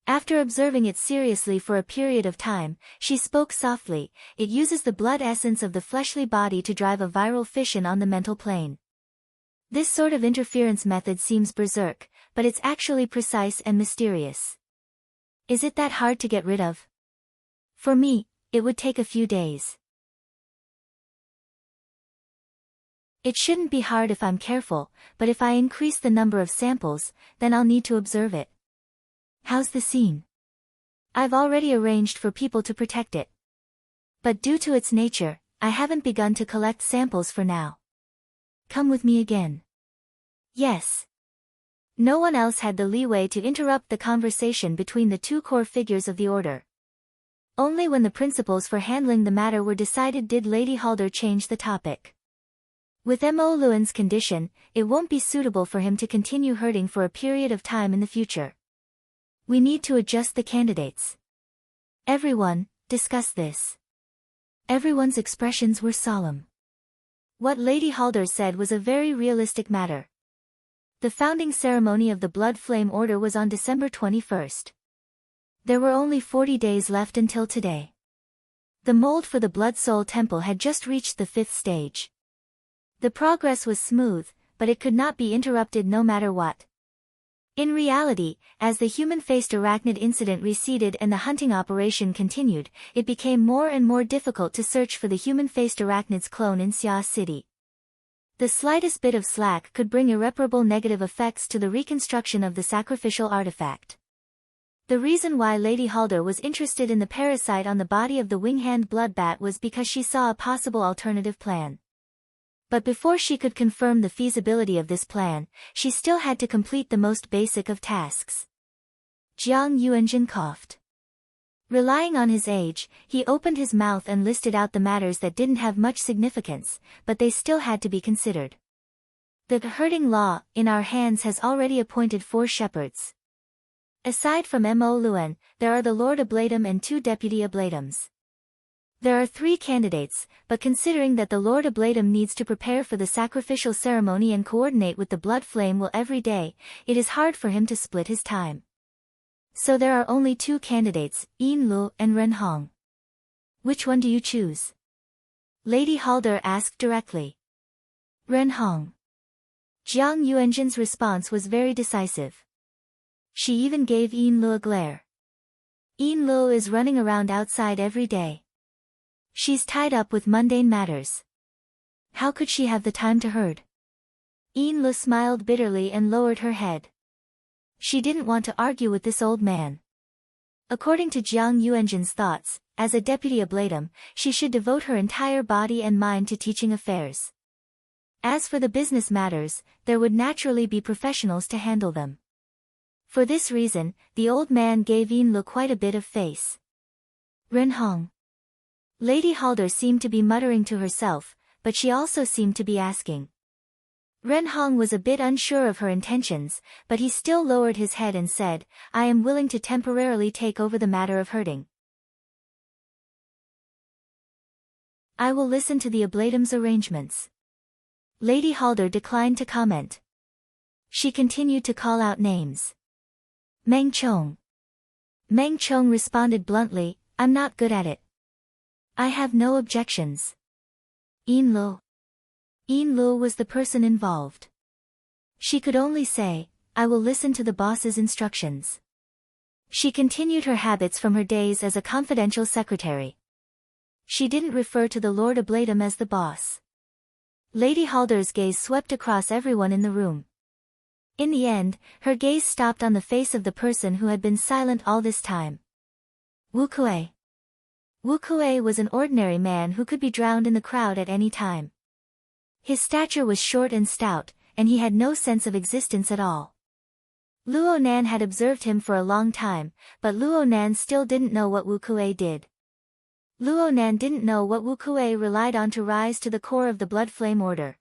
After observing it seriously for a period of time, she spoke softly. It uses the blood essence of the fleshly body to drive a viral fission on the mental plane. This sort of interference method seems berserk, but it's actually precise and mysterious. Is it that hard to get rid of? For me, it would take a few days. It shouldn't be hard if I'm careful, but if I increase the number of samples, then I'll need to observe it. How's the scene? I've already arranged for people to protect it. But due to its nature, I haven't begun to collect samples for now. Come with me again. Yes. No one else had the leeway to interrupt the conversation between the two core figures of the order. Only when the principles for handling the matter were decided did Lady Halder change the topic. With Mo Luan's condition, it won't be suitable for him to continue herding for a period of time in the future. We need to adjust the candidates. Everyone, discuss this. Everyone's expressions were solemn. What Lady Halder said was a very realistic matter. The founding ceremony of the Blood Flame Order was on December 21st. There were only 40 days left until today. The mold for the Blood Soul Temple had just reached the 5th stage. The progress was smooth, but it could not be interrupted no matter what. In reality, as the human-faced arachnid incident receded and the hunting operation continued, it became more and more difficult to search for the human-faced arachnid's clone in Xia City. The slightest bit of slack could bring irreparable negative effects to the reconstruction of the sacrificial artifact. The reason why Lady Halder was interested in the parasite on the body of the wing-hand bloodbat was because she saw a possible alternative plan. But before she could confirm the feasibility of this plan, she still had to complete the most basic of tasks. Jiang Yuanjin coughed. Relying on his age, he opened his mouth and listed out the matters that didn't have much significance, but they still had to be considered. The herding law, in our hands, has already appointed 4 shepherds. Aside from Mo Luan, there are the Lord Ablatum and 2 Deputy Ablatums. There are 3 candidates, but considering that the Lord Ablatum needs to prepare for the sacrificial ceremony and coordinate with the blood flame will every day, it is hard for him to split his time. So there are only 2 candidates, Yin Lu and Ren Hong. Which one do you choose? Lady Halder asked directly. Ren Hong. Jiang Yuanjin's response was very decisive. She even gave Yin Lu a glare. Yin Lu is running around outside every day. She's tied up with mundane matters. How could she have the time to herd? Yin Lu smiled bitterly and lowered her head. She didn't want to argue with this old man. According to Jiang Yuanjin's thoughts, as a deputy ablatum, she should devote her entire body and mind to teaching affairs. As for the business matters, there would naturally be professionals to handle them. For this reason, the old man gave Yin Lu quite a bit of face. Ren Hong. Lady Halder seemed to be muttering to herself, but she also seemed to be asking. Ren Hong was a bit unsure of her intentions, but he still lowered his head and said, I am willing to temporarily take over the matter of herding. I will listen to the ablatum's arrangements. Lady Halder declined to comment. She continued to call out names. Meng Chong. Meng Chong responded bluntly, I'm not good at it. I have no objections. Yin Lu. Yin Lu was the person involved. She could only say, I will listen to the boss's instructions. She continued her habits from her days as a confidential secretary. She didn't refer to the Lord Ablatum as the boss. Lady Halder's gaze swept across everyone in the room. In the end, her gaze stopped on the face of the person who had been silent all this time. Wu Kuei. Wu Kuei was an ordinary man who could be drowned in the crowd at any time. His stature was short and stout, and he had no sense of existence at all. Luo Nan had observed him for a long time, but Luo Nan still didn't know what Wu Kuei did. Luo Nan didn't know what Wu Kuei relied on to rise to the core of the Blood Flame Order.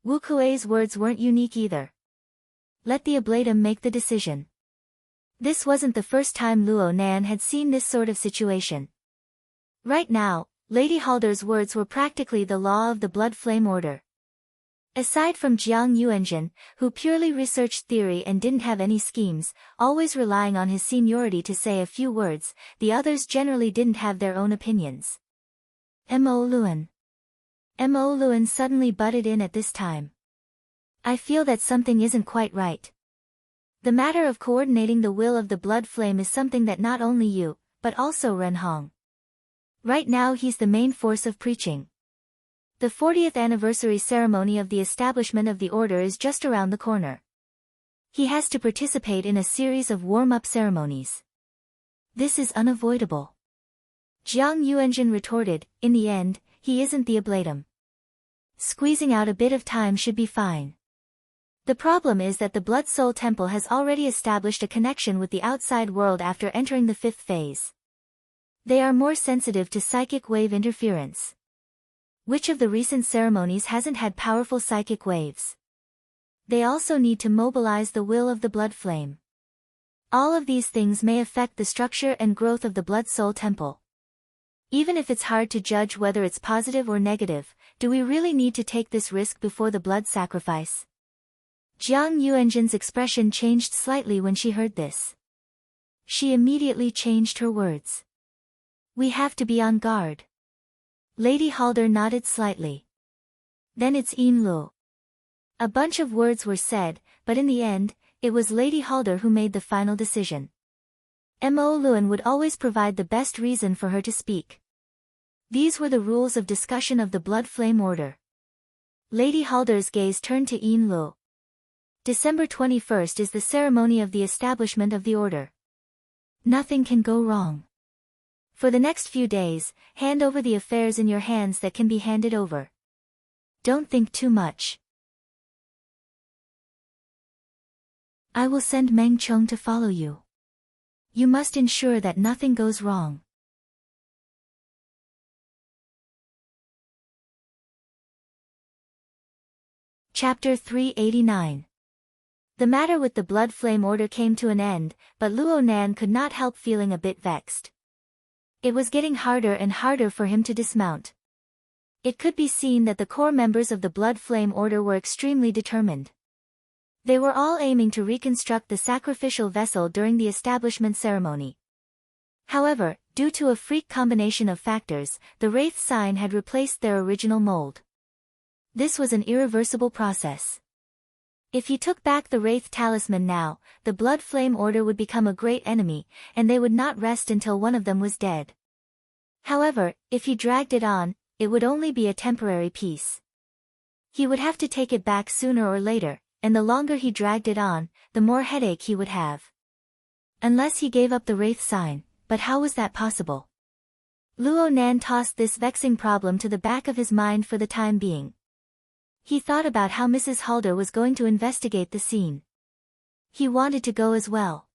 Wu Kuei's words weren't unique either. Let the ablatum make the decision. This wasn't the first time Luo Nan had seen this sort of situation. Right now, Lady Halder's words were practically the law of the Blood Flame Order. Aside from Jiang Yuanjin, who purely researched theory and didn't have any schemes, always relying on his seniority to say a few words, the others generally didn't have their own opinions. Mo Luan. Mo Luan suddenly butted in at this time. I feel that something isn't quite right. The matter of coordinating the will of the blood flame is something that not only you, but also Ren Hong. Right now he's the main force of preaching. The 40th anniversary ceremony of the establishment of the order is just around the corner. He has to participate in a series of warm-up ceremonies. This is unavoidable. Jiang Yuanjin retorted, in the end, he isn't the ablatum. Squeezing out a bit of time should be fine. The problem is that the Blood Soul Temple has already established a connection with the outside world after entering the 5th phase. They are more sensitive to psychic wave interference. Which of the recent ceremonies hasn't had powerful psychic waves? They also need to mobilize the will of the blood flame. All of these things may affect the structure and growth of the Blood Soul Temple. Even if it's hard to judge whether it's positive or negative, do we really need to take this risk before the blood sacrifice? Jiang Yuanjin's expression changed slightly when she heard this. She immediately changed her words. We have to be on guard. Lady Halder nodded slightly. Then it's Yin Lu. A bunch of words were said, but in the end, it was Lady Halder who made the final decision. Mo Luan would always provide the best reason for her to speak. These were the rules of discussion of the Blood Flame Order. Lady Halder's gaze turned to Yin Lu. December 21st is the ceremony of the establishment of the order. Nothing can go wrong. For the next few days, hand over the affairs in your hands that can be handed over. Don't think too much. I will send Meng Chong to follow you. You must ensure that nothing goes wrong. Chapter 389. The matter with the Blood Flame Order came to an end, but Luo Nan could not help feeling a bit vexed. It was getting harder and harder for him to dismount. It could be seen that the core members of the Blood Flame Order were extremely determined. They were all aiming to reconstruct the sacrificial vessel during the establishment ceremony. However, due to a freak combination of factors, the Wraith sign had replaced their original mold. This was an irreversible process. If he took back the Wraith talisman now, the Blood Flame Order would become a great enemy, and they would not rest until one of them was dead. However, if he dragged it on, it would only be a temporary peace. He would have to take it back sooner or later, and the longer he dragged it on, the more headache he would have. Unless he gave up the Wraith sign, but how was that possible? Luo Nan tossed this vexing problem to the back of his mind for the time being. He thought about how Mrs. Halder was going to investigate the scene. He wanted to go as well.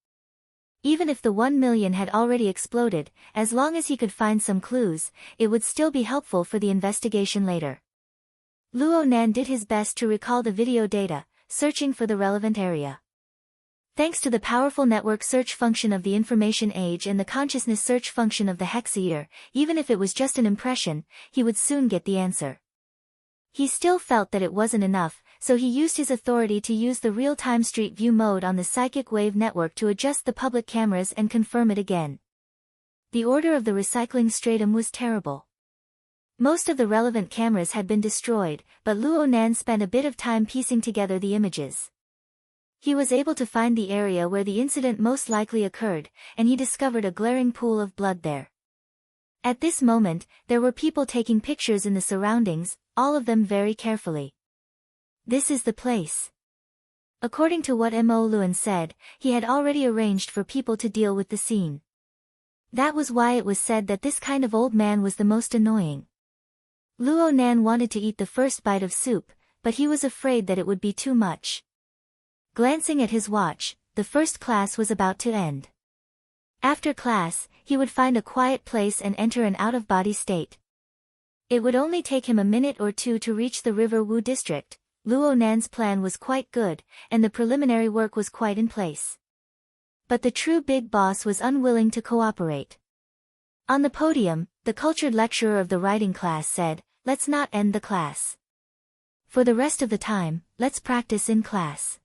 Even if the 1 million had already exploded, as long as he could find some clues, it would still be helpful for the investigation later. Luo Nan did his best to recall the video data, searching for the relevant area. Thanks to the powerful network search function of the information age and the consciousness search function of the hexayear, even if it was just an impression, he would soon get the answer. He still felt that it wasn't enough, so he used his authority to use the real-time Street View mode on the psychic wave network to adjust the public cameras and confirm it again. The order of the recycling stratum was terrible. Most of the relevant cameras had been destroyed, but Luo Nan spent a bit of time piecing together the images. He was able to find the area where the incident most likely occurred, and he discovered a glaring pool of blood there. At this moment, there were people taking pictures in the surroundings, all of them very carefully. This is the place. According to what Mo Luan said, he had already arranged for people to deal with the scene. That was why it was said that this kind of old man was the most annoying. Luo Nan wanted to eat the first bite of soup, but he was afraid that it would be too much. Glancing at his watch, the first class was about to end. After class, he would find a quiet place and enter an out-of-body state. It would only take him a minute or two to reach the River Wu district. Luo Nan's plan was quite good, and the preliminary work was quite in place. But the true big boss was unwilling to cooperate. On the podium, the cultured lecturer of the writing class said, "Let's not end the class. For the rest of the time, let's practice in class.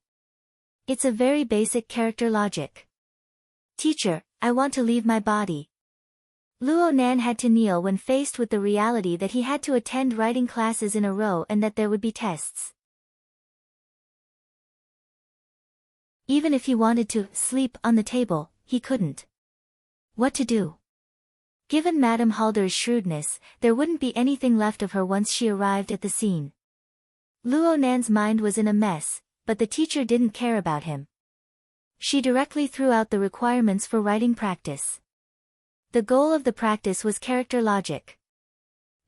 It's a very basic character logic. Teacher, I want to leave my body." Luo Nan had to kneel when faced with the reality that he had to attend writing classes in a row and that there would be tests. Even if he wanted to sleep on the table, he couldn't. What to do? Given Madame Halder's shrewdness, there wouldn't be anything left of her once she arrived at the scene. Luo Nan's mind was in a mess, but the teacher didn't care about him. She directly threw out the requirements for writing practice. The goal of the practice was character logic.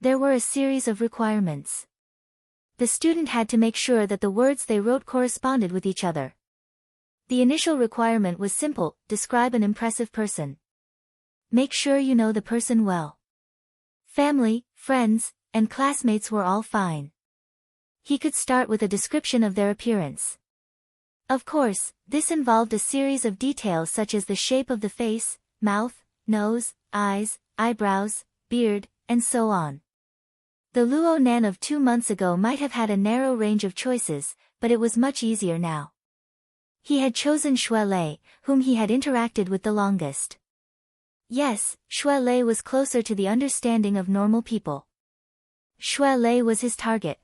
There were a series of requirements. The student had to make sure that the words they wrote corresponded with each other. The initial requirement was simple: describe an impressive person. Make sure you know the person well. Family, friends, and classmates were all fine. He could start with a description of their appearance. Of course, this involved a series of details such as the shape of the face, mouth, nose, eyes, eyebrows, beard, and so on. The Luo Nan of 2 months ago might have had a narrow range of choices, but it was much easier now. He had chosen Xue Lei, whom he had interacted with the longest. Yes, Xue Lei was closer to the understanding of normal people. Xue Lei was his target.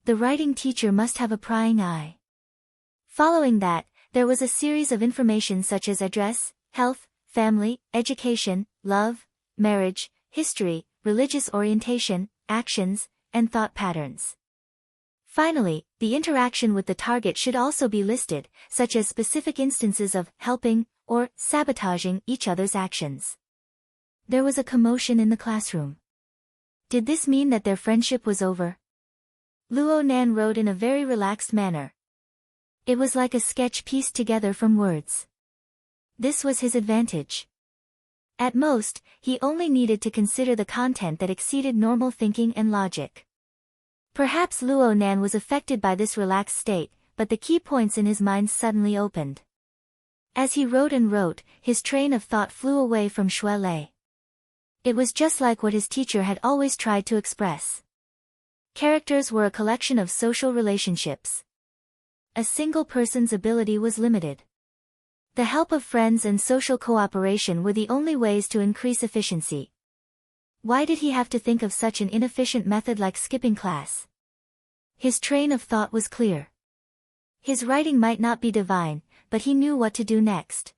The writing teacher must have a prying eye. Following that, there was a series of information such as address, health, family, education, love, marriage, history, religious orientation, actions, and thought patterns. Finally, the interaction with the target should also be listed, such as specific instances of helping or sabotaging each other's actions. There was a commotion in the classroom. Did this mean that their friendship was over? Luo Nan wrote in a very relaxed manner. It was like a sketch pieced together from words. This was his advantage. At most, he only needed to consider the content that exceeded normal thinking and logic. Perhaps Luo Nan was affected by this relaxed state, but the key points in his mind suddenly opened. As he wrote and wrote, his train of thought flew away from Xue Lei. It was just like what his teacher had always tried to express. Characters were a collection of social relationships. A single person's ability was limited. The help of friends and social cooperation were the only ways to increase efficiency. Why did he have to think of such an inefficient method like skipping class? His train of thought was clear. His writing might not be divine, but he knew what to do next.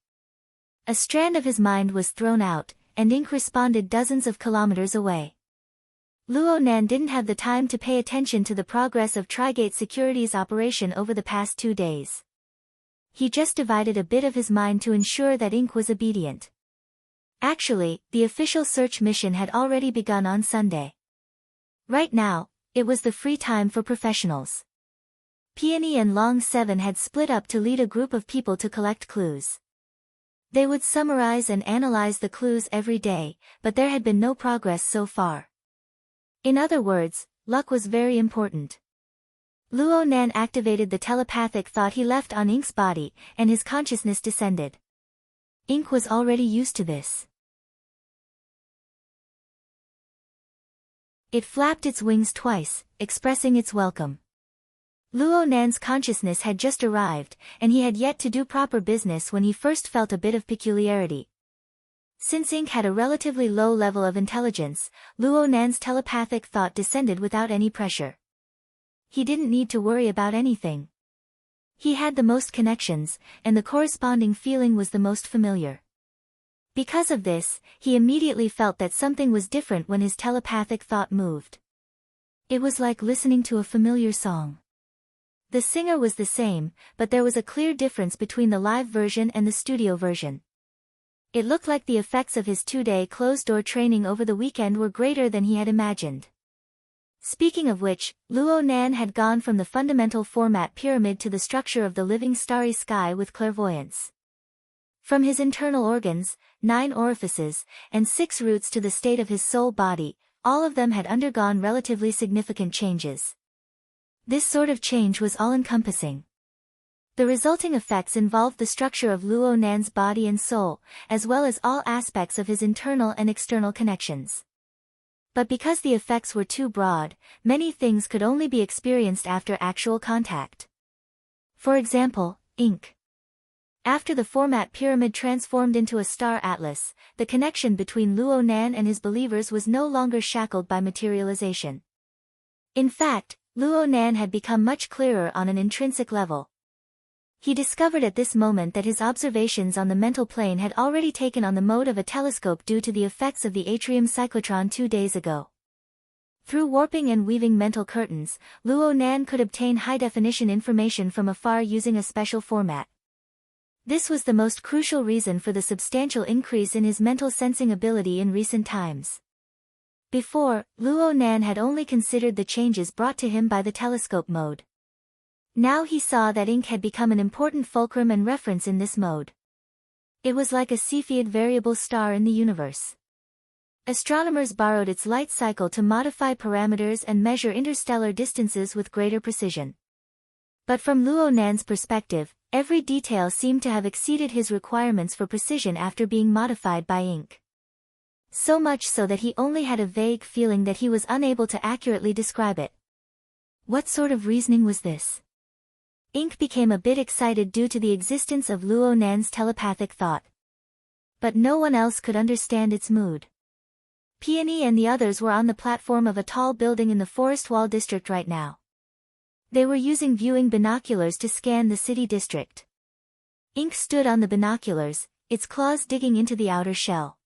A strand of his mind was thrown out, and ink responded dozens of kilometers away. Luo Nan didn't have the time to pay attention to the progress of Trigate Securities' operation over the past 2 days. He just divided a bit of his mind to ensure that ink was obedient. Actually, the official search mission had already begun on Sunday. Right now, it was the free time for professionals. Peony and Long 7 had split up to lead a group of people to collect clues. They would summarize and analyze the clues every day, but there had been no progress so far. In other words, luck was very important. Luo Nan activated the telepathic thought he left on Ink's body, and his consciousness descended. Ink was already used to this. It flapped its wings twice, expressing its welcome. Luo Nan's consciousness had just arrived, and he had yet to do proper business when he first felt a bit of peculiarity. Since Ink had a relatively low level of intelligence, Luo Nan's telepathic thought descended without any pressure. He didn't need to worry about anything. He had the most connections, and the corresponding feeling was the most familiar. Because of this, he immediately felt that something was different when his telepathic thought moved. It was like listening to a familiar song. The singer was the same, but there was a clear difference between the live version and the studio version. It looked like the effects of his 2-day closed-door training over the weekend were greater than he had imagined. Speaking of which, Luo Nan had gone from the fundamental format pyramid to the structure of the living starry sky with clairvoyance. From his internal organs, 9 orifices, and 6 roots to the state of his soul body, all of them had undergone relatively significant changes. This sort of change was all-encompassing. The resulting effects involved the structure of Luo Nan's body and soul, as well as all aspects of his internal and external connections. But because the effects were too broad, many things could only be experienced after actual contact. For example, ink. After the format pyramid transformed into a star atlas, the connection between Luo Nan and his believers was no longer shackled by materialization. In fact, Luo Nan had become much clearer on an intrinsic level. He discovered at this moment that his observations on the mental plane had already taken on the mode of a telescope due to the effects of the atrium cyclotron 2 days ago. Through warping and weaving mental curtains, Luo Nan could obtain high-definition information from afar using a special format. This was the most crucial reason for the substantial increase in his mental sensing ability in recent times. Before, Luo Nan had only considered the changes brought to him by the telescope mode. Now he saw that ink had become an important fulcrum and reference in this mode. It was like a Cepheid variable star in the universe. Astronomers borrowed its light cycle to modify parameters and measure interstellar distances with greater precision. But from Luo Nan's perspective, every detail seemed to have exceeded his requirements for precision after being modified by ink. So much so that he only had a vague feeling that he was unable to accurately describe it. What sort of reasoning was this? Ink became a bit excited due to the existence of Luo Nan's telepathic thought. But no one else could understand its mood. Peony and the others were on the platform of a tall building in the Forest Wall district right now. They were using viewing binoculars to scan the city district. Ink stood on the binoculars, its claws digging into the outer shell.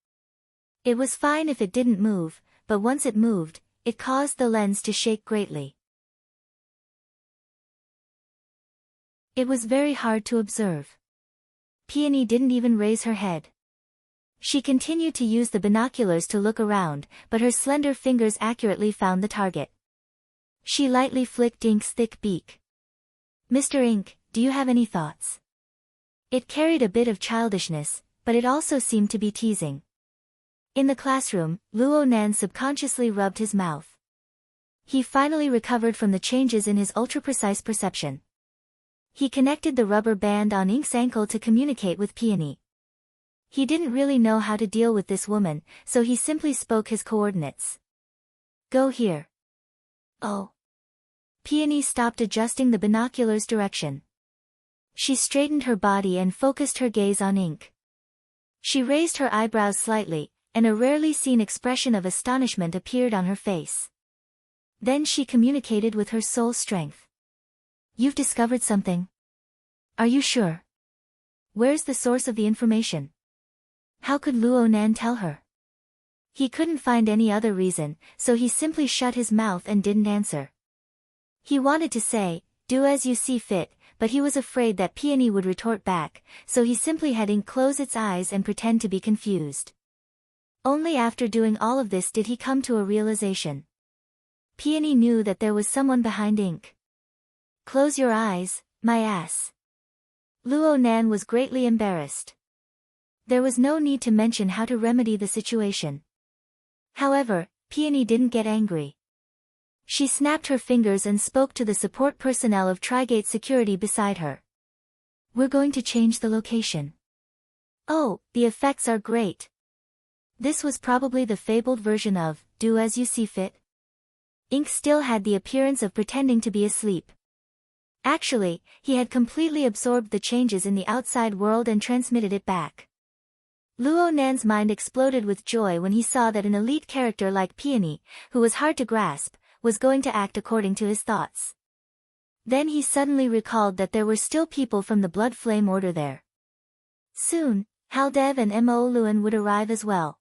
It was fine if it didn't move, but once it moved, it caused the lens to shake greatly. It was very hard to observe. Peony didn't even raise her head. She continued to use the binoculars to look around, but her slender fingers accurately found the target. She lightly flicked Ink's thick beak. "Mr. Ink, do you have any thoughts?" It carried a bit of childishness, but it also seemed to be teasing. In the classroom, Luo Nan subconsciously rubbed his mouth. He finally recovered from the changes in his ultra-precise perception. He connected the rubber band on Ink's ankle to communicate with Peony. He didn't really know how to deal with this woman, so he simply spoke his coordinates. "Go here." "Oh." Peony stopped adjusting the binoculars' direction. She straightened her body and focused her gaze on Ink. She raised her eyebrows slightly, and a rarely seen expression of astonishment appeared on her face. Then she communicated with her soul strength. "You've discovered something. Are you sure? Where's the source of the information?" How could Luo Nan tell her? He couldn't find any other reason, so he simply shut his mouth and didn't answer. He wanted to say, "Do as you see fit," but he was afraid that Peony would retort back, so he simply had Ink close its eyes and pretend to be confused. Only after doing all of this did he come to a realization. Peony knew that there was someone behind Ink. "Close your eyes, my ass." Luo Nan was greatly embarrassed. There was no need to mention how to remedy the situation. However, Peony didn't get angry. She snapped her fingers and spoke to the support personnel of Trigate Security beside her. "We're going to change the location." "Oh, the effects are great." This was probably the fabled version of "Do as you see fit." Ink still had the appearance of pretending to be asleep. Actually, he had completely absorbed the changes in the outside world and transmitted it back. Luo Nan's mind exploded with joy when he saw that an elite character like Peony, who was hard to grasp, was going to act according to his thoughts. Then he suddenly recalled that there were still people from the Blood Flame Order there. Soon, Haldev and Mo Luan would arrive as well.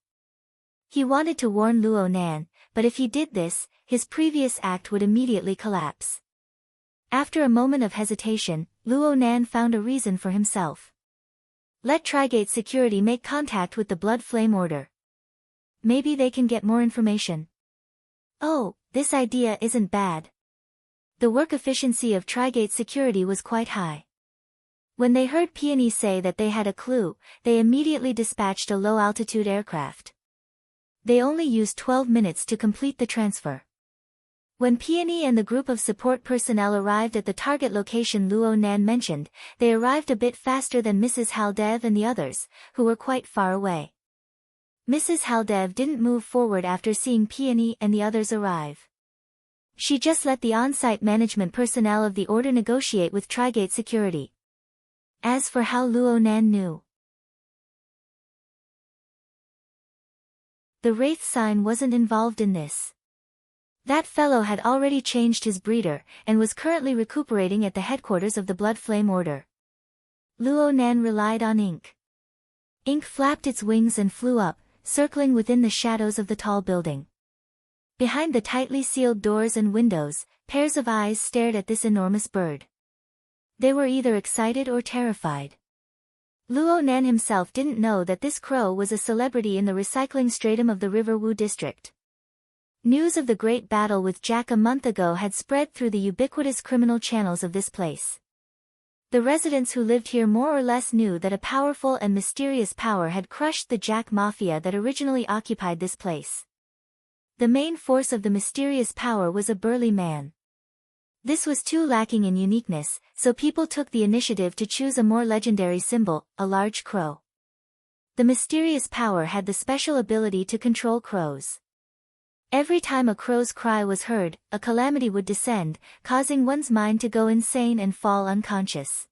He wanted to warn Luo Nan, but if he did this, his previous act would immediately collapse. After a moment of hesitation, Luo Nan found a reason for himself. Let Trigate Security make contact with the Blood Flame Order. Maybe they can get more information. Oh, this idea isn't bad. The work efficiency of Trigate Security was quite high. When they heard Peony say that they had a clue, they immediately dispatched a low-altitude aircraft. They only used 12 minutes to complete the transfer. When Peony and the group of support personnel arrived at the target location Luo Nan mentioned, they arrived a bit faster than Mrs. Haldev and the others, who were quite far away. Mrs. Haldev didn't move forward after seeing Peony and the others arrive. She just let the on-site management personnel of the order negotiate with Trigate Security. As for how Luo Nan knew, the Wraith sign wasn't involved in this. That fellow had already changed his breeder, and was currently recuperating at the headquarters of the Blood Flame Order. Luo Nan relied on ink. Ink flapped its wings and flew up, circling within the shadows of the tall building. Behind the tightly sealed doors and windows, pairs of eyes stared at this enormous bird. They were either excited or terrified. Luo Nan himself didn't know that this crow was a celebrity in the recycling stratum of the River Wu district. News of the great battle with Jack a month ago had spread through the ubiquitous criminal channels of this place. The residents who lived here more or less knew that a powerful and mysterious power had crushed the Jack Mafia that originally occupied this place. The main force of the mysterious power was a burly man. This was too lacking in uniqueness, so people took the initiative to choose a more legendary symbol, a large crow. The mysterious power had the special ability to control crows. Every time a crow's cry was heard, a calamity would descend, causing one's mind to go insane and fall unconscious.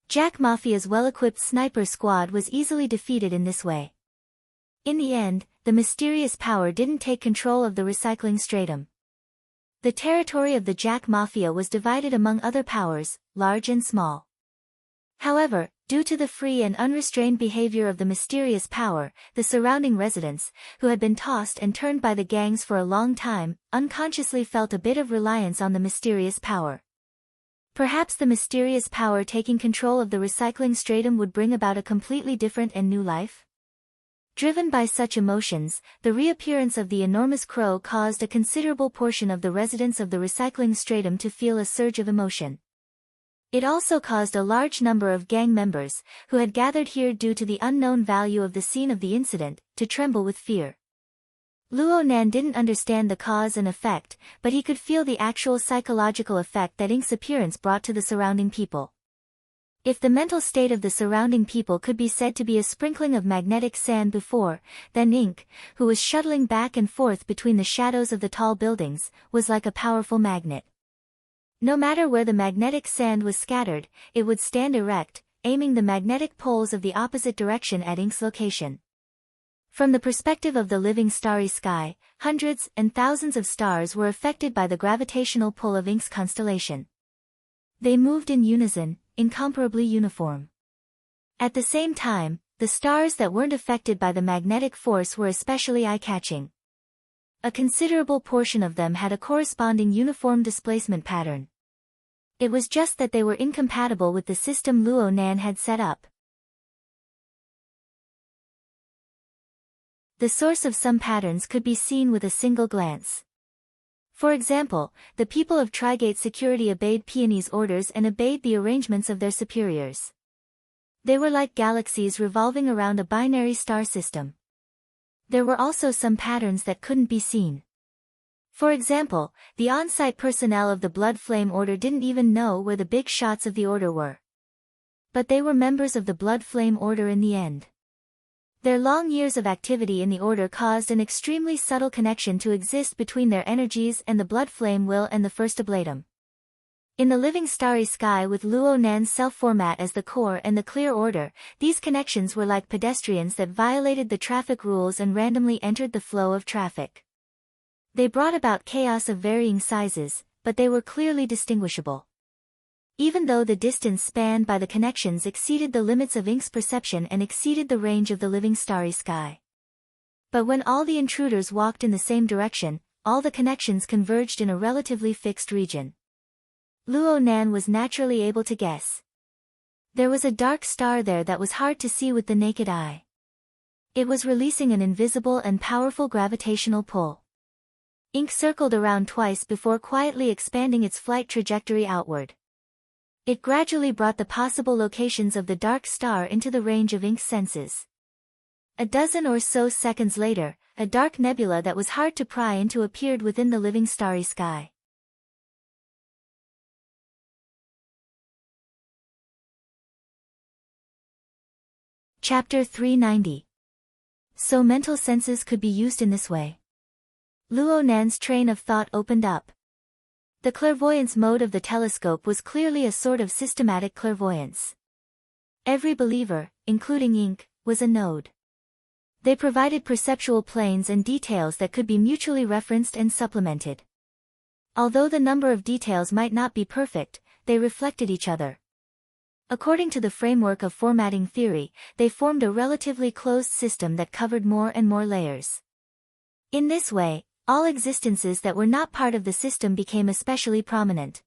Jack Mafia's well-equipped sniper squad was easily defeated in this way. In the end, the mysterious power didn't take control of the recycling stratum. The territory of the Jack Mafia was divided among other powers, large and small. However, due to the free and unrestrained behavior of the mysterious power, the surrounding residents, who had been tossed and turned by the gangs for a long time, unconsciously felt a bit of reliance on the mysterious power. Perhaps the mysterious power taking control of the recycling stratum would bring about a completely different and new life? Driven by such emotions, the reappearance of the enormous crow caused a considerable portion of the residents of the recycling stratum to feel a surge of emotion. It also caused a large number of gang members, who had gathered here due to the unknown value of the scene of the incident, to tremble with fear. Luo Nan didn't understand the cause and effect, but he could feel the actual psychological effect that Ink's appearance brought to the surrounding people. If the mental state of the surrounding people could be said to be a sprinkling of magnetic sand before, then Ink, who was shuttling back and forth between the shadows of the tall buildings, was like a powerful magnet. No matter where the magnetic sand was scattered, it would stand erect, aiming the magnetic poles of the opposite direction at Ink's location. From the perspective of the living starry sky, hundreds and thousands of stars were affected by the gravitational pull of Ink's constellation. They moved in unison, incomparably uniform. At the same time, the stars that weren't affected by the magnetic force were especially eye-catching. A considerable portion of them had a corresponding uniform displacement pattern. It was just that they were incompatible with the system Luo Nan had set up. The source of some patterns could be seen with a single glance. For example, the people of Trigate Security obeyed Peony's orders and obeyed the arrangements of their superiors. They were like galaxies revolving around a binary star system. There were also some patterns that couldn't be seen. For example, the on-site personnel of the Blood Flame Order didn't even know where the big shots of the Order were. But they were members of the Blood Flame Order in the end. Their long years of activity in the Order caused an extremely subtle connection to exist between their energies and the Blood Flame Will and the First Ablatum. In the living starry sky with Luo Nan's self-format as the core and the clear order, these connections were like pedestrians that violated the traffic rules and randomly entered the flow of traffic. They brought about chaos of varying sizes, but they were clearly distinguishable. Even though the distance spanned by the connections exceeded the limits of Ink's perception and exceeded the range of the living starry sky. But when all the intruders walked in the same direction, all the connections converged in a relatively fixed region. Luo Nan was naturally able to guess. There was a dark star there that was hard to see with the naked eye. It was releasing an invisible and powerful gravitational pull. Ink circled around twice before quietly expanding its flight trajectory outward. It gradually brought the possible locations of the dark star into the range of Ink's senses. A dozen or so seconds later, a dark nebula that was hard to pry into appeared within the living starry sky. Chapter 390. So mental senses could be used in this way. Luo Nan's train of thought opened up. The clairvoyance mode of the telescope was clearly a sort of systematic clairvoyance. Every believer, including Ink, was a node. They provided perceptual planes and details that could be mutually referenced and supplemented. Although the number of details might not be perfect, they reflected each other. According to the framework of formatting theory, they formed a relatively closed system that covered more and more layers. In this way, all existences that were not part of the system became especially prominent.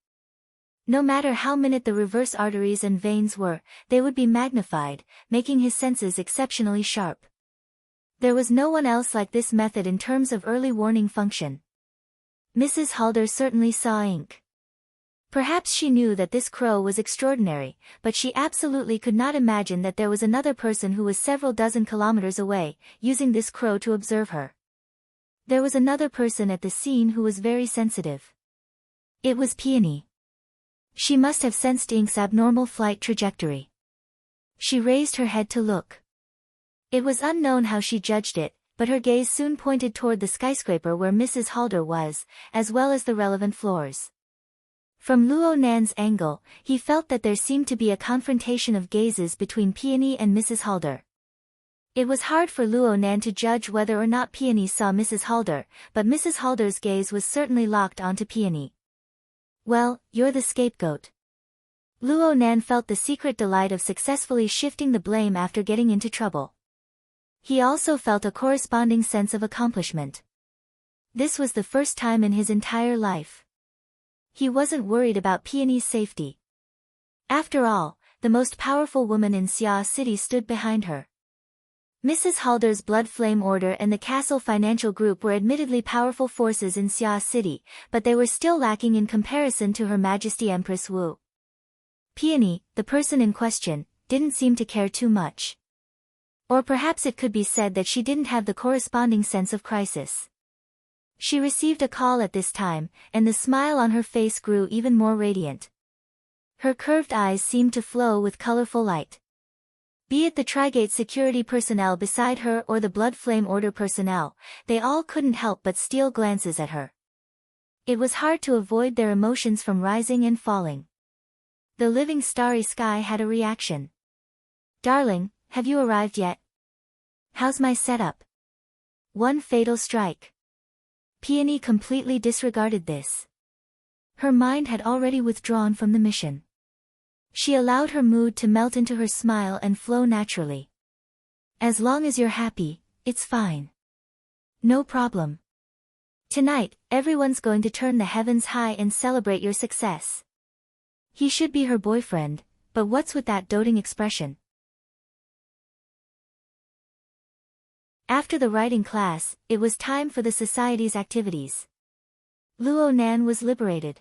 No matter how minute the reverse arteries and veins were, they would be magnified, making his senses exceptionally sharp. There was no one else like this method in terms of early warning function. Mrs. Halder certainly saw ink. Perhaps she knew that this crow was extraordinary, but she absolutely could not imagine that there was another person who was several dozen kilometers away, using this crow to observe her. There was another person at the scene who was very sensitive. It was Peony. She must have sensed Ink's abnormal flight trajectory. She raised her head to look. It was unknown how she judged it, but her gaze soon pointed toward the skyscraper where Mrs. Halder was, as well as the relevant floors. From Luo Nan's angle, he felt that there seemed to be a confrontation of gazes between Peony and Mrs. Halder. It was hard for Luo Nan to judge whether or not Peony saw Mrs. Halder, but Mrs. Halder's gaze was certainly locked onto Peony. Well, you're the scapegoat. Luo Nan felt the secret delight of successfully shifting the blame after getting into trouble. He also felt a corresponding sense of accomplishment. This was the first time in his entire life. He wasn't worried about Peony's safety. After all, the most powerful woman in Xia City stood behind her. Mrs. Halder's Blood Flame Order and the Castle Financial Group were admittedly powerful forces in Xia City, but they were still lacking in comparison to Her Majesty Empress Wu. Peony, the person in question, didn't seem to care too much. Or perhaps it could be said that she didn't have the corresponding sense of crisis. She received a call at this time, and the smile on her face grew even more radiant. Her curved eyes seemed to flow with colorful light. Be it the Trigate security personnel beside her or the Blood Flame Order personnel, they all couldn't help but steal glances at her. It was hard to avoid their emotions from rising and falling. The living starry sky had a reaction. Darling, have you arrived yet? How's my setup? One fatal strike. Peony completely disregarded this. Her mind had already withdrawn from the mission. She allowed her mood to melt into her smile and flow naturally. As long as you're happy, it's fine. No problem. Tonight, everyone's going to turn the heavens high and celebrate your success. He should be her boyfriend, but what's with that doting expression? After the writing class, it was time for the society's activities. Luo Nan was liberated.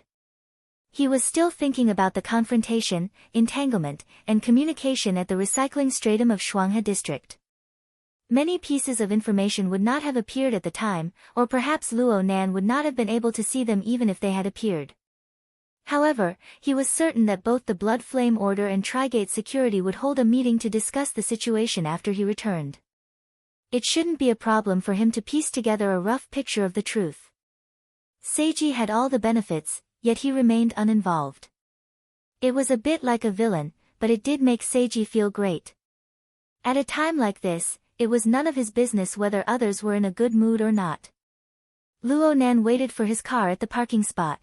He was still thinking about the confrontation, entanglement, and communication at the recycling stratum of Shuanghe district. Many pieces of information would not have appeared at the time, or perhaps Luo Nan would not have been able to see them even if they had appeared. However, he was certain that both the Blood Flame Order and Trigate Security would hold a meeting to discuss the situation after he returned. It shouldn't be a problem for him to piece together a rough picture of the truth. Seiji had all the benefits, yet he remained uninvolved. It was a bit like a villain, but it did make Seiji feel great. At a time like this, it was none of his business whether others were in a good mood or not. Luo Nan waited for his car at the parking spot.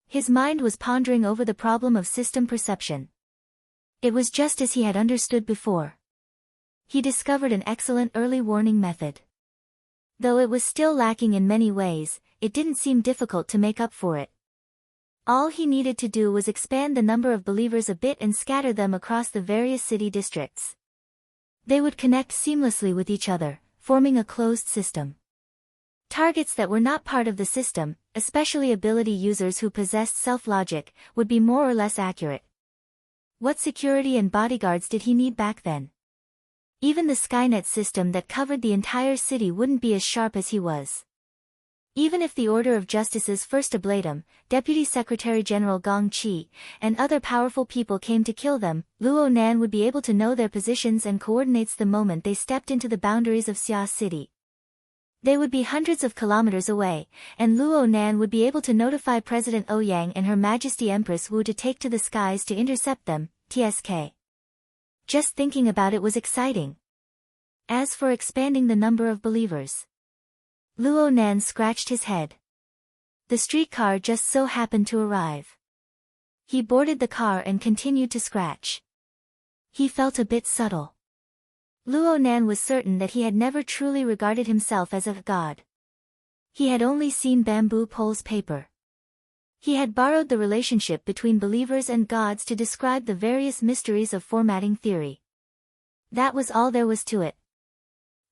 His mind was pondering over the problem of system perception. It was just as he had understood before. He discovered an excellent early warning method. Though it was still lacking in many ways, it didn't seem difficult to make up for it. All he needed to do was expand the number of believers a bit and scatter them across the various city districts. They would connect seamlessly with each other, forming a closed system. Targets that were not part of the system, especially ability users who possessed self-logic, would be more or less accurate. What security and bodyguards did he need back then? Even the Skynet system that covered the entire city wouldn't be as sharp as he was. Even if the Order of Justice's first ablatum, Deputy Secretary General Gong Qi, and other powerful people came to kill them, Luo Nan would be able to know their positions and coordinates the moment they stepped into the boundaries of Xia City. They would be hundreds of kilometers away, and Luo Nan would be able to notify President Ouyang and Her Majesty Empress Wu to take to the skies to intercept them, TSK. Just thinking about it was exciting. As for expanding the number of believers, Luo Nan scratched his head. The streetcar just so happened to arrive. He boarded the car and continued to scratch. He felt a bit subtle. Luo Nan was certain that he had never truly regarded himself as a god. He had only seen bamboo poles paper. He had borrowed the relationship between believers and gods to describe the various mysteries of formatting theory. That was all there was to it.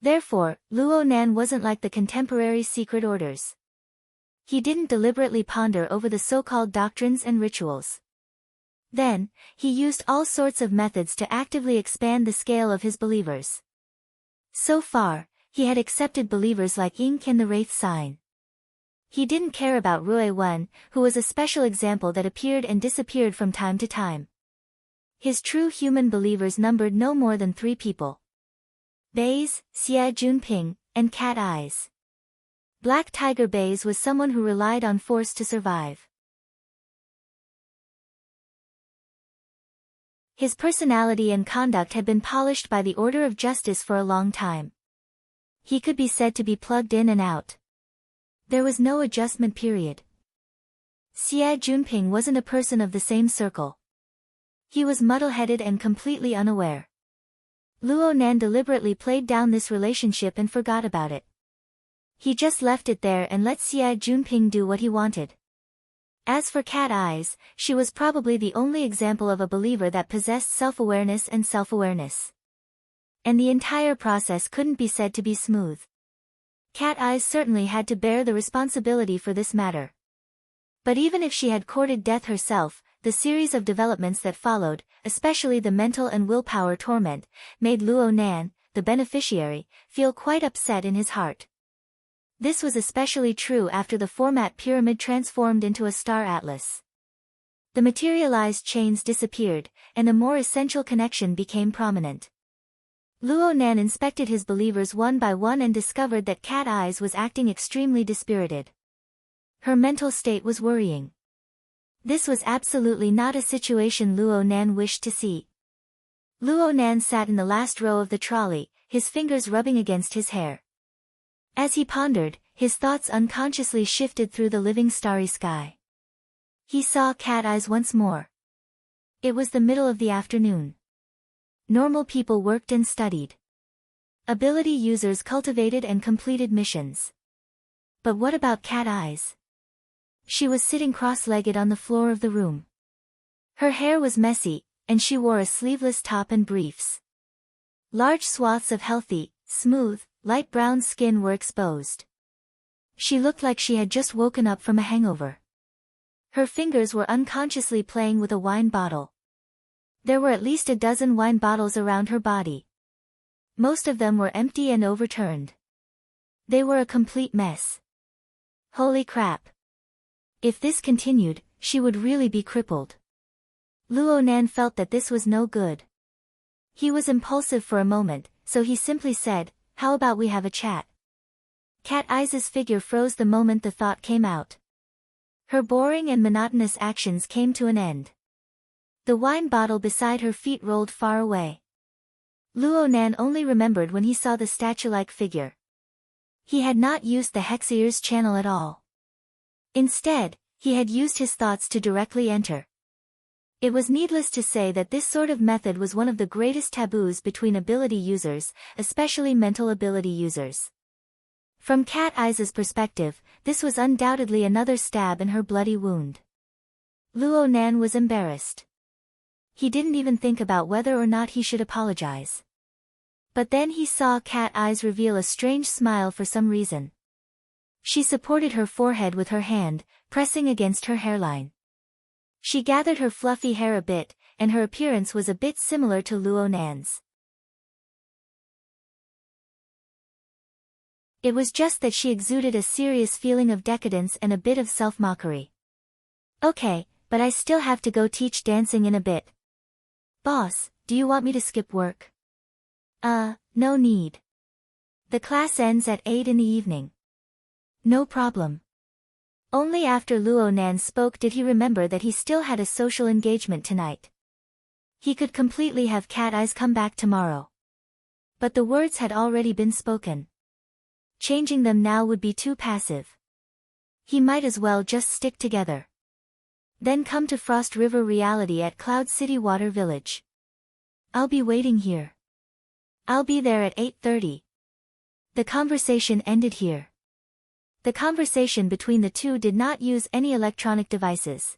Therefore, Luo Nan wasn't like the contemporary secret orders. He didn't deliberately ponder over the so-called doctrines and rituals. Then, he used all sorts of methods to actively expand the scale of his believers. So far, he had accepted believers like ink and the wraith sign. He didn't care about Rui Wen, who was a special example that appeared and disappeared from time to time. His true human believers numbered no more than 3 people. Bays, Xie Junping, and Cat Eyes. Black Tiger Bays was someone who relied on force to survive. His personality and conduct had been polished by the order of justice for a long time. He could be said to be plugged in and out. There was no adjustment period. Xie Junping wasn't a person of the same circle. He was muddle-headed and completely unaware. Luo Nan deliberately played down this relationship and forgot about it. He just left it there and let Xie Junping do what he wanted. As for Cat Eyes, she was probably the only example of a believer that possessed self-awareness and self-awareness. And the entire process couldn't be said to be smooth. Cat Eyes certainly had to bear the responsibility for this matter. But even if she had courted death herself, the series of developments that followed, especially the mental and willpower torment, made Luo Nan, the beneficiary, feel quite upset in his heart. This was especially true after the format pyramid transformed into a star atlas. The materialized chains disappeared, and a more essential connection became prominent. Luo Nan inspected his believers one by one and discovered that Cat Eyes was acting extremely dispirited. Her mental state was worrying. This was absolutely not a situation Luo Nan wished to see. Luo Nan sat in the last row of the trolley, his fingers rubbing against his hair. As he pondered, his thoughts unconsciously shifted through the living starry sky. He saw Cat Eyes once more. It was the middle of the afternoon. Normal people worked and studied. Ability users cultivated and completed missions. But what about Cat Eyes? She was sitting cross-legged on the floor of the room. Her hair was messy, and she wore a sleeveless top and briefs. Large swaths of healthy, smooth, light brown skin were exposed. She looked like she had just woken up from a hangover. Her fingers were unconsciously playing with a wine bottle. There were at least a dozen wine bottles around her body. Most of them were empty and overturned. They were a complete mess. Holy crap. If this continued, she would really be crippled. Luo Nan felt that this was no good. He was impulsive for a moment, so he simply said, "How about we have a chat?" Cat Eyes' figure froze the moment the thought came out. Her boring and monotonous actions came to an end. The wine bottle beside her feet rolled far away. Luo Nan only remembered when he saw the statue-like figure. He had not used the Hexier's channel at all. Instead, he had used his thoughts to directly enter. It was needless to say that this sort of method was one of the greatest taboos between ability users, especially mental ability users. From Cat Eyes' perspective, this was undoubtedly another stab in her bloody wound. Luo Nan was embarrassed. He didn't even think about whether or not he should apologize. But then he saw Cat Eyes reveal a strange smile for some reason. She supported her forehead with her hand, pressing against her hairline. She gathered her fluffy hair a bit, and her appearance was a bit similar to Luo Nan's. It was just that she exuded a serious feeling of decadence and a bit of self-mockery. "Okay, but I still have to go teach dancing in a bit. Boss, do you want me to skip work?" No need. The class ends at 8 in the evening. No problem. Only after Luo Nan spoke did he remember that he still had a social engagement tonight. He could completely have Cat Eyes come back tomorrow. But the words had already been spoken. Changing them now would be too passive. He might as well just stick together. Then come to Frost River Reality at Cloud City Water Village. I'll be waiting here. I'll be there at 8:30. The conversation ended here. The conversation between the two did not use any electronic devices.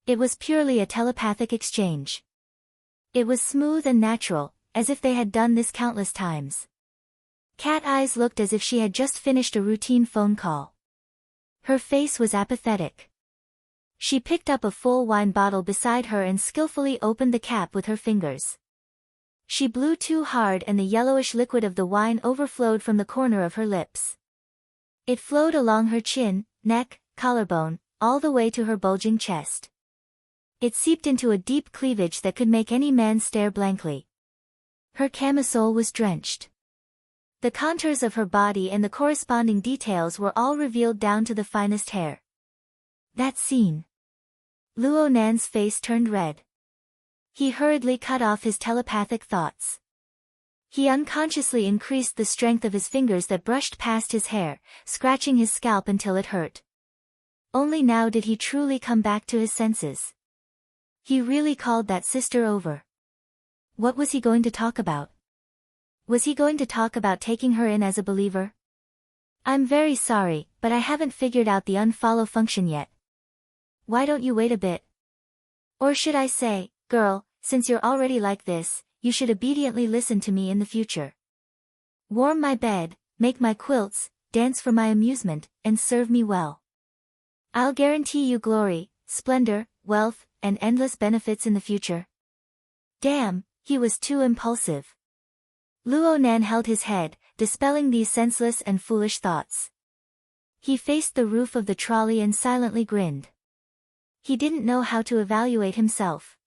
It was purely a telepathic exchange. It was smooth and natural, as if they had done this countless times. Cat Eyes looked as if she had just finished a routine phone call. Her face was apathetic. She picked up a full wine bottle beside her and skillfully opened the cap with her fingers. She blew too hard and the yellowish liquid of the wine overflowed from the corner of her lips. It flowed along her chin, neck, collarbone, all the way to her bulging chest. It seeped into a deep cleavage that could make any man stare blankly. Her camisole was drenched. The contours of her body and the corresponding details were all revealed down to the finest hair. That scene. Luo Nan's face turned red. He hurriedly cut off his telepathic thoughts. He unconsciously increased the strength of his fingers that brushed past his hair, scratching his scalp until it hurt. Only now did he truly come back to his senses. He really called that sister over. What was he going to talk about? Was he going to talk about taking her in as a believer? I'm very sorry, but I haven't figured out the unfollow function yet. Why don't you wait a bit? Or should I say, girl, since you're already like this, you should obediently listen to me in the future. Warm my bed, make my quilts, dance for my amusement, and serve me well. I'll guarantee you glory, splendor, wealth, and endless benefits in the future. Damn, he was too impulsive. Luo Nan held his head, dispelling these senseless and foolish thoughts. He faced the roof of the trolley and silently grinned. He didn't know how to evaluate himself.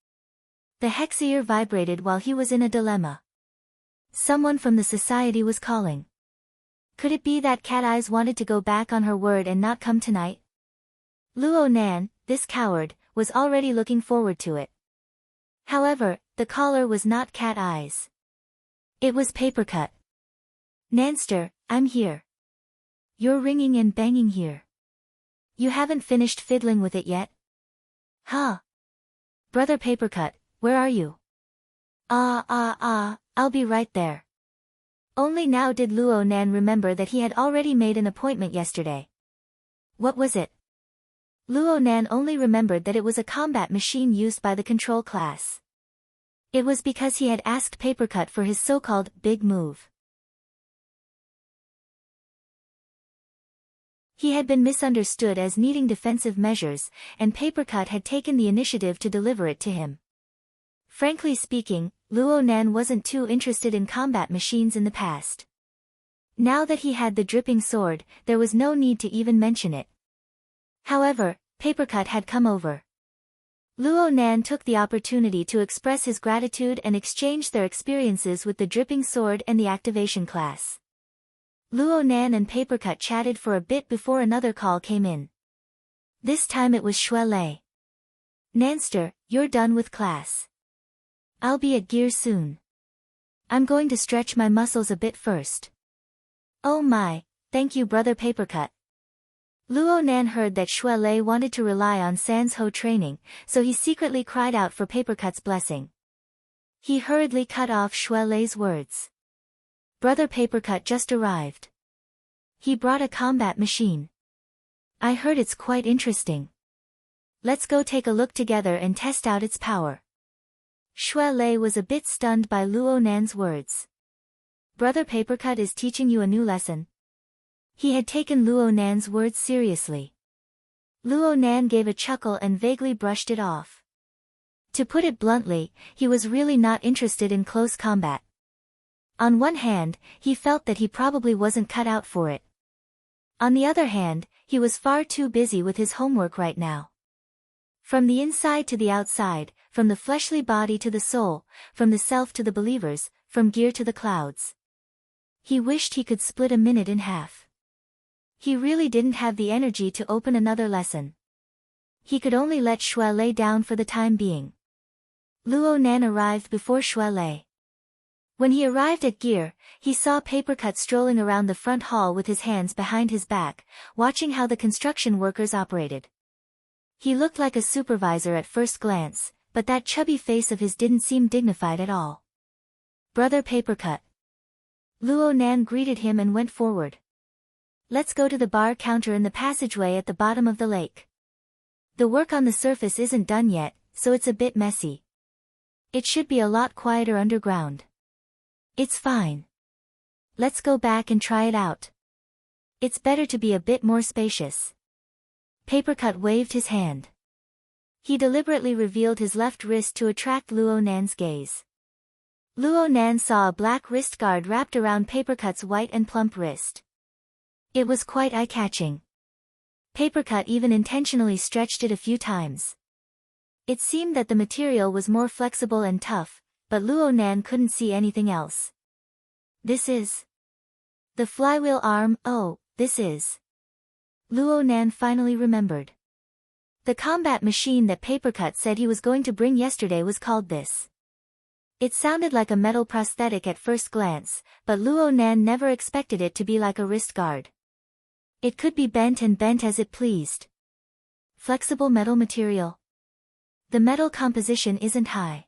The hexier vibrated while he was in a dilemma. Someone from the society was calling. Could it be that Cat Eyes wanted to go back on her word and not come tonight? Luo Nan, this coward, was already looking forward to it. However, the caller was not Cat Eyes. It was Papercut. Nanster, I'm here. You're ringing and banging here. You haven't finished fiddling with it yet? Huh? Brother Papercut, where are you? I'll be right there. Only now did Luo Nan remember that he had already made an appointment yesterday. What was it? Luo Nan only remembered that it was a combat machine used by the control class. It was because he had asked Papercut for his so-called big move. He had been misunderstood as needing defensive measures, and Papercut had taken the initiative to deliver it to him. Frankly speaking, Luo Nan wasn't too interested in combat machines in the past. Now that he had the dripping sword, there was no need to even mention it. However, Papercut had come over. Luo Nan took the opportunity to express his gratitude and exchange their experiences with the dripping sword and the activation class. Luo Nan and Papercut chatted for a bit before another call came in. This time it was Xue Lei. Nanster, you're done with class. I'll be at gear soon. I'm going to stretch my muscles a bit first. Oh my, thank you brother Papercut. Luo Nan heard that Xue Lei wanted to rely on Sans Ho training, so he secretly cried out for Papercut's blessing. He hurriedly cut off Xue Lei's words. Brother Papercut just arrived. He brought a combat machine. I heard it's quite interesting. Let's go take a look together and test out its power. Xue Lei was a bit stunned by Luo Nan's words. Brother Papercut is teaching you a new lesson. He had taken Luo Nan's words seriously. Luo Nan gave a chuckle and vaguely brushed it off. To put it bluntly, he was really not interested in close combat. On one hand, he felt that he probably wasn't cut out for it. On the other hand, he was far too busy with his homework right now. From the inside to the outside, from the fleshly body to the soul, from the self to the believers, from gear to the clouds. He wished he could split a minute in half. He really didn't have the energy to open another lesson. He could only let Xue Lei down for the time being. Luo Nan arrived before Xue Lei. When he arrived at gear, he saw Papercut strolling around the front hall with his hands behind his back, watching how the construction workers operated. He looked like a supervisor at first glance, but that chubby face of his didn't seem dignified at all. Brother Papercut. Luo Nan greeted him and went forward. Let's go to the bar counter in the passageway at the bottom of the lake. The work on the surface isn't done yet, so it's a bit messy. It should be a lot quieter underground. It's fine. Let's go back and try it out. It's better to be a bit more spacious. Papercut waved his hand. He deliberately revealed his left wrist to attract Luo Nan's gaze. Luo Nan saw a black wrist guard wrapped around Papercut's white and plump wrist. It was quite eye-catching. Papercut even intentionally stretched it a few times. It seemed that the material was more flexible and tough, but Luo Nan couldn't see anything else. This is the flywheel arm. Oh, this is. Luo Nan finally remembered. The combat machine that Papercut said he was going to bring yesterday was called this. It sounded like a metal prosthetic at first glance, but Luo Nan never expected it to be like a wrist guard. It could be bent and bent as it pleased. Flexible metal material. The metal composition isn't high.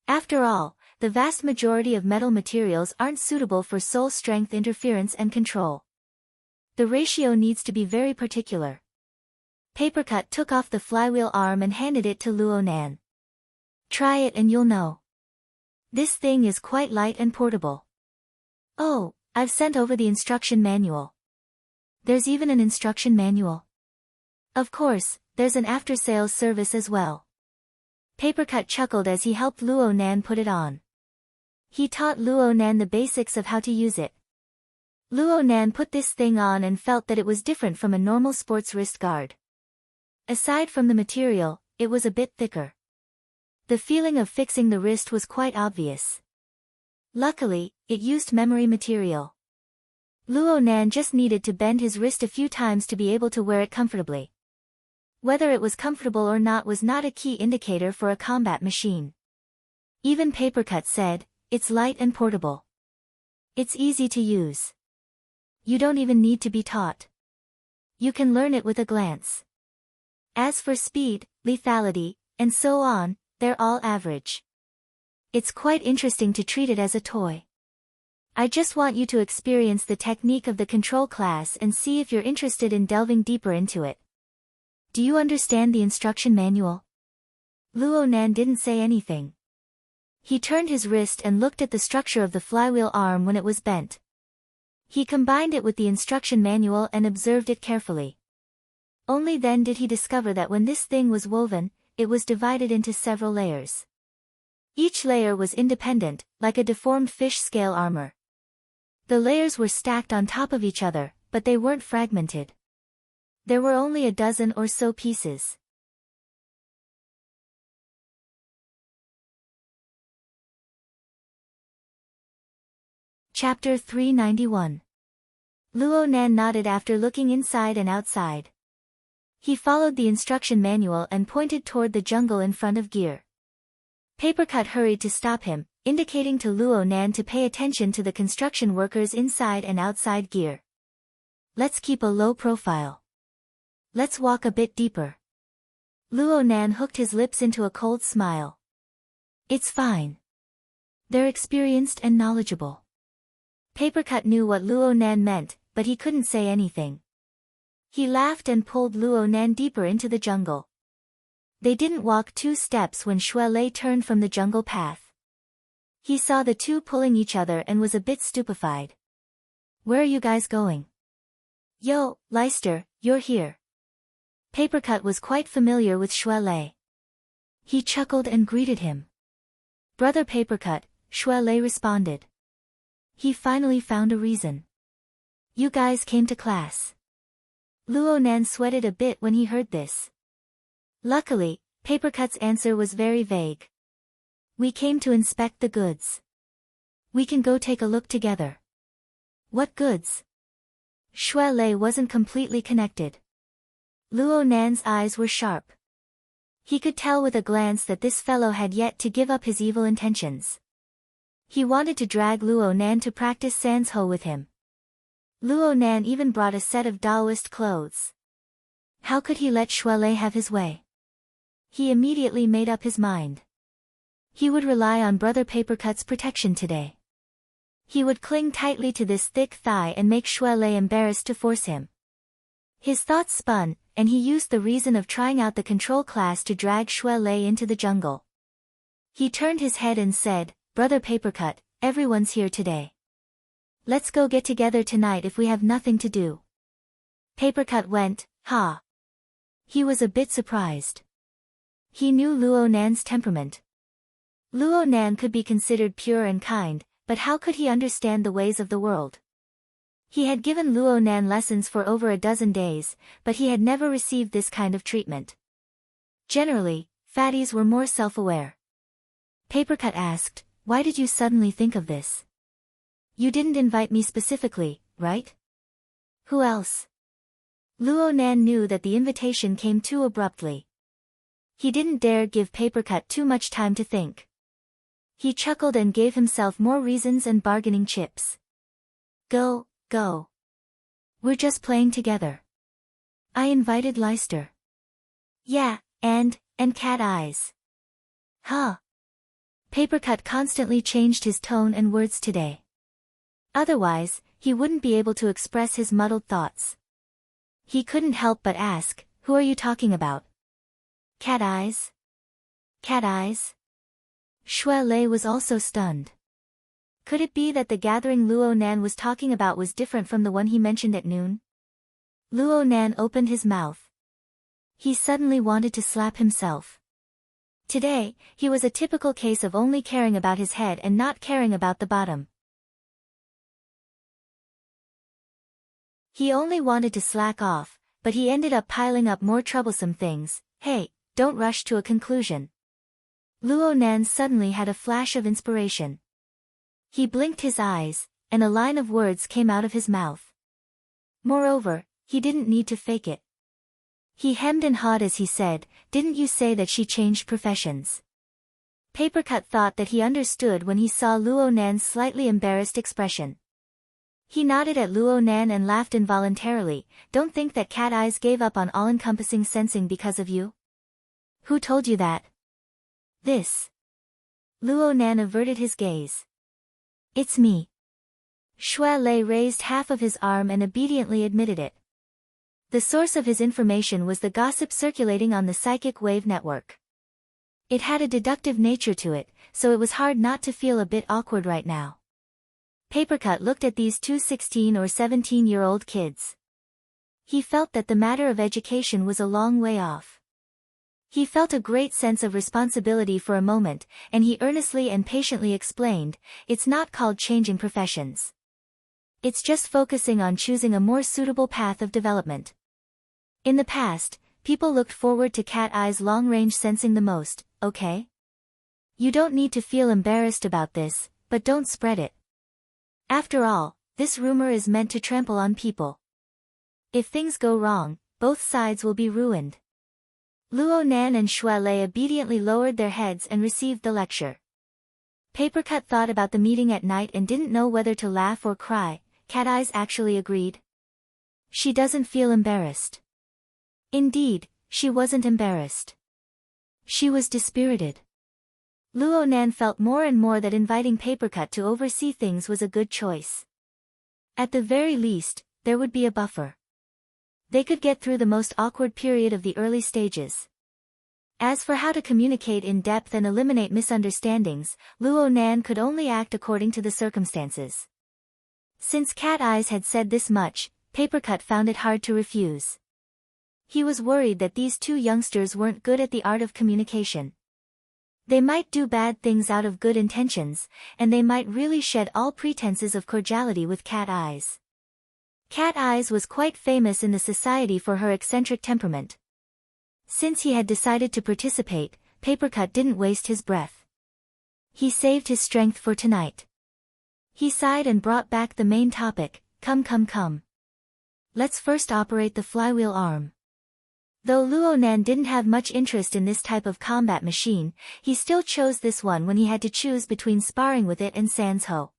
After all, the vast majority of metal materials aren't suitable for soul strength interference and control. The ratio needs to be very particular. Papercut took off the flywheel arm and handed it to Luo Nan. Try it and you'll know. This thing is quite light and portable. Oh, I've sent over the instruction manual. There's even an instruction manual. Of course, there's an after-sales service as well. Papercut chuckled as he helped Luo Nan put it on. He taught Luo Nan the basics of how to use it. Luo Nan put this thing on and felt that it was different from a normal sports wrist guard. Aside from the material, it was a bit thicker. The feeling of fixing the wrist was quite obvious. Luckily, it used memory material. Luo Nan just needed to bend his wrist a few times to be able to wear it comfortably. Whether it was comfortable or not was not a key indicator for a combat machine. Even Papercut said, it's light and portable. It's easy to use. You don't even need to be taught. You can learn it with a glance. As for speed, lethality, and so on, they're all average. It's quite interesting to treat it as a toy. I just want you to experience the technique of the control class and see if you're interested in delving deeper into it. Do you understand the instruction manual? Luo Nan didn't say anything. He turned his wrist and looked at the structure of the flywheel arm when it was bent. He combined it with the instruction manual and observed it carefully. Only then did he discover that when this thing was woven, it was divided into several layers. Each layer was independent, like a deformed fish scale armor. The layers were stacked on top of each other, but they weren't fragmented. There were only a dozen or so pieces. Chapter 391. Luo Nan nodded after looking inside and outside. He followed the instruction manual and pointed toward the jungle in front of Gear. Papercut hurried to stop him, indicating to Luo Nan to pay attention to the construction workers inside and outside Gear. Let's keep a low profile. Let's walk a bit deeper. Luo Nan hooked his lips into a cold smile. It's fine. They're experienced and knowledgeable. Papercut knew what Luo Nan meant, but he couldn't say anything. He laughed and pulled Luo Nan deeper into the jungle. They didn't walk 2 steps when Shui Lei turned from the jungle path. He saw the two pulling each other and was a bit stupefied. Where are you guys going? Yo, Leister, you're here. Papercut was quite familiar with Shui Lei. He chuckled and greeted him. Brother Papercut, Shui Lei responded. He finally found a reason. You guys came to class. Luo Nan sweated a bit when he heard this. Luckily, Papercut's answer was very vague. We came to inspect the goods. We can go take a look together. What goods? Shui Lei wasn't completely connected. Luo Nan's eyes were sharp. He could tell with a glance that this fellow had yet to give up his evil intentions. He wanted to drag Luo Nan to practice Sansho with him. Luo Nan even brought a set of Daoist clothes. How could he let Shuelei have his way? He immediately made up his mind. He would rely on Brother Papercut's protection today. He would cling tightly to this thick thigh and make Shuelei embarrassed to force him. His thoughts spun, and he used the reason of trying out the control class to drag Shuelei into the jungle. He turned his head and said, "Brother Papercut, everyone's here today. Let's go get together tonight if we have nothing to do." Papercut went, "Ha." He was a bit surprised. He knew Luo Nan's temperament. Luo Nan could be considered pure and kind, but how could he understand the ways of the world? He had given Luo Nan lessons for over a dozen days, but he had never received this kind of treatment. Generally, fatties were more self-aware. Papercut asked, "Why did you suddenly think of this? You didn't invite me specifically, right? Who else?" Luo Nan knew that the invitation came too abruptly. He didn't dare give Papercut too much time to think. He chuckled and gave himself more reasons and bargaining chips. Go. We're just playing together. I invited Leicester. Yeah, and Cat Eyes. Huh. Papercut constantly changed his tone and words today. Otherwise, he wouldn't be able to express his muddled thoughts. He couldn't help but ask, "Who are you talking about? Cat Eyes? Cat Eyes?" Shuelei was also stunned. Could it be that the gathering Luo Nan was talking about was different from the one he mentioned at noon? Luo Nan opened his mouth. He suddenly wanted to slap himself. Today, he was a typical case of only caring about his head and not caring about the bottom. He only wanted to slack off, but he ended up piling up more troublesome things. Hey, don't rush to a conclusion. Luo Nan suddenly had a flash of inspiration. He blinked his eyes, and a line of words came out of his mouth. Moreover, he didn't need to fake it. He hemmed and hawed as he said, "Didn't you say that she changed professions?" Papercut thought that he understood when he saw Luo Nan's slightly embarrassed expression. He nodded at Luo Nan and laughed involuntarily. "Don't think that Cat Eyes gave up on all-encompassing sensing because of you. Who told you that?" "This." Luo Nan averted his gaze. "It's me." Shuelei raised half of his arm and obediently admitted it. The source of his information was the gossip circulating on the psychic wave network. It had a deductive nature to it, so it was hard not to feel a bit awkward right now. Papercut looked at these two 16 or 17-year-old kids. He felt that the matter of education was a long way off. He felt a great sense of responsibility for a moment, and he earnestly and patiently explained, "It's not called changing professions. It's just focusing on choosing a more suitable path of development. In the past, people looked forward to Cat Eyes' long-range sensing the most, okay? You don't need to feel embarrassed about this, but don't spread it. After all, this rumor is meant to trample on people. If things go wrong, both sides will be ruined." Luo Nan and Shuelei obediently lowered their heads and received the lecture. Papercut thought about the meeting at night and didn't know whether to laugh or cry. Cat Eyes actually agreed. She doesn't feel embarrassed. Indeed, she wasn't embarrassed. She was dispirited. Luo Nan felt more and more that inviting Papercut to oversee things was a good choice. At the very least, there would be a buffer. They could get through the most awkward period of the early stages. As for how to communicate in depth and eliminate misunderstandings, Luo Nan could only act according to the circumstances. Since Cat Eyes had said this much, Papercut found it hard to refuse. He was worried that these two youngsters weren't good at the art of communication. They might do bad things out of good intentions, and they might really shed all pretenses of cordiality with Cat Eyes. Cat Eyes was quite famous in the society for her eccentric temperament. Since he had decided to participate, Papercut didn't waste his breath. He saved his strength for tonight. He sighed and brought back the main topic, come. Let's first operate the flywheel arm. Though Luo Nan didn't have much interest in this type of combat machine, he still chose this one when he had to choose between sparring with it and Sans Ho.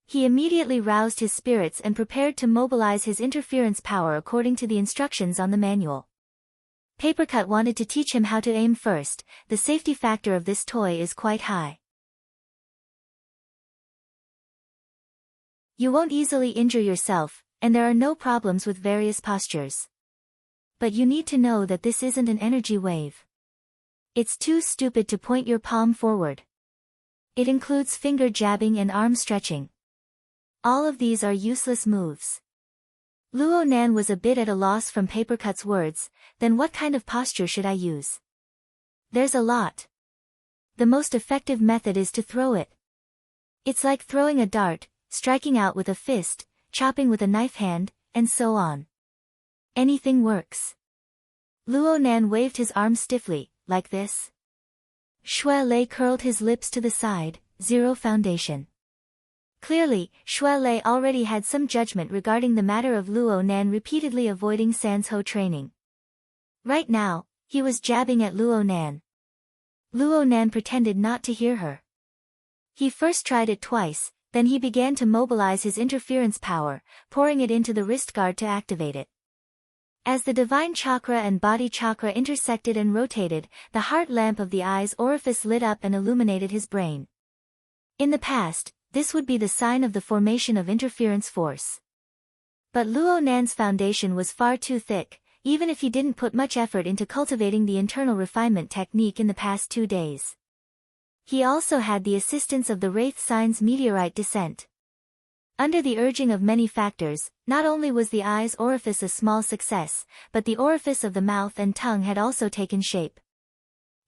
He immediately roused his spirits and prepared to mobilize his interference power according to the instructions on the manual. Papercut wanted to teach him how to aim first. The safety factor of this toy is quite high. You won't easily injure yourself, and there are no problems with various postures. But you need to know that this isn't an energy wave. It's too stupid to point your palm forward. It includes finger jabbing and arm stretching. All of these are useless moves. Luo Nan was a bit at a loss from Papercut's words. Then what kind of posture should I use? There's a lot. The most effective method is to throw it. It's like throwing a dart, striking out with a fist, chopping with a knife hand, and so on. Anything works. Luo Nan waved his arm stiffly, like this. Xue Lei curled his lips to the side, zero foundation. Clearly, Xue Lei already had some judgment regarding the matter of Luo Nan repeatedly avoiding Sanzhou training. Right now, he was jabbing at Luo Nan. Luo Nan pretended not to hear her. He first tried it twice, then he began to mobilize his interference power, pouring it into the wrist guard to activate it. As the divine chakra and body chakra intersected and rotated, the heart lamp of the eye's orifice lit up and illuminated his brain. In the past, this would be the sign of the formation of interference force. But Luo Nan's foundation was far too thick, even if he didn't put much effort into cultivating the internal refinement technique in the past 2 days. He also had the assistance of the Wraith Sign's meteorite descent. Under the urging of many factors, not only was the eye's orifice a small success, but the orifice of the mouth and tongue had also taken shape.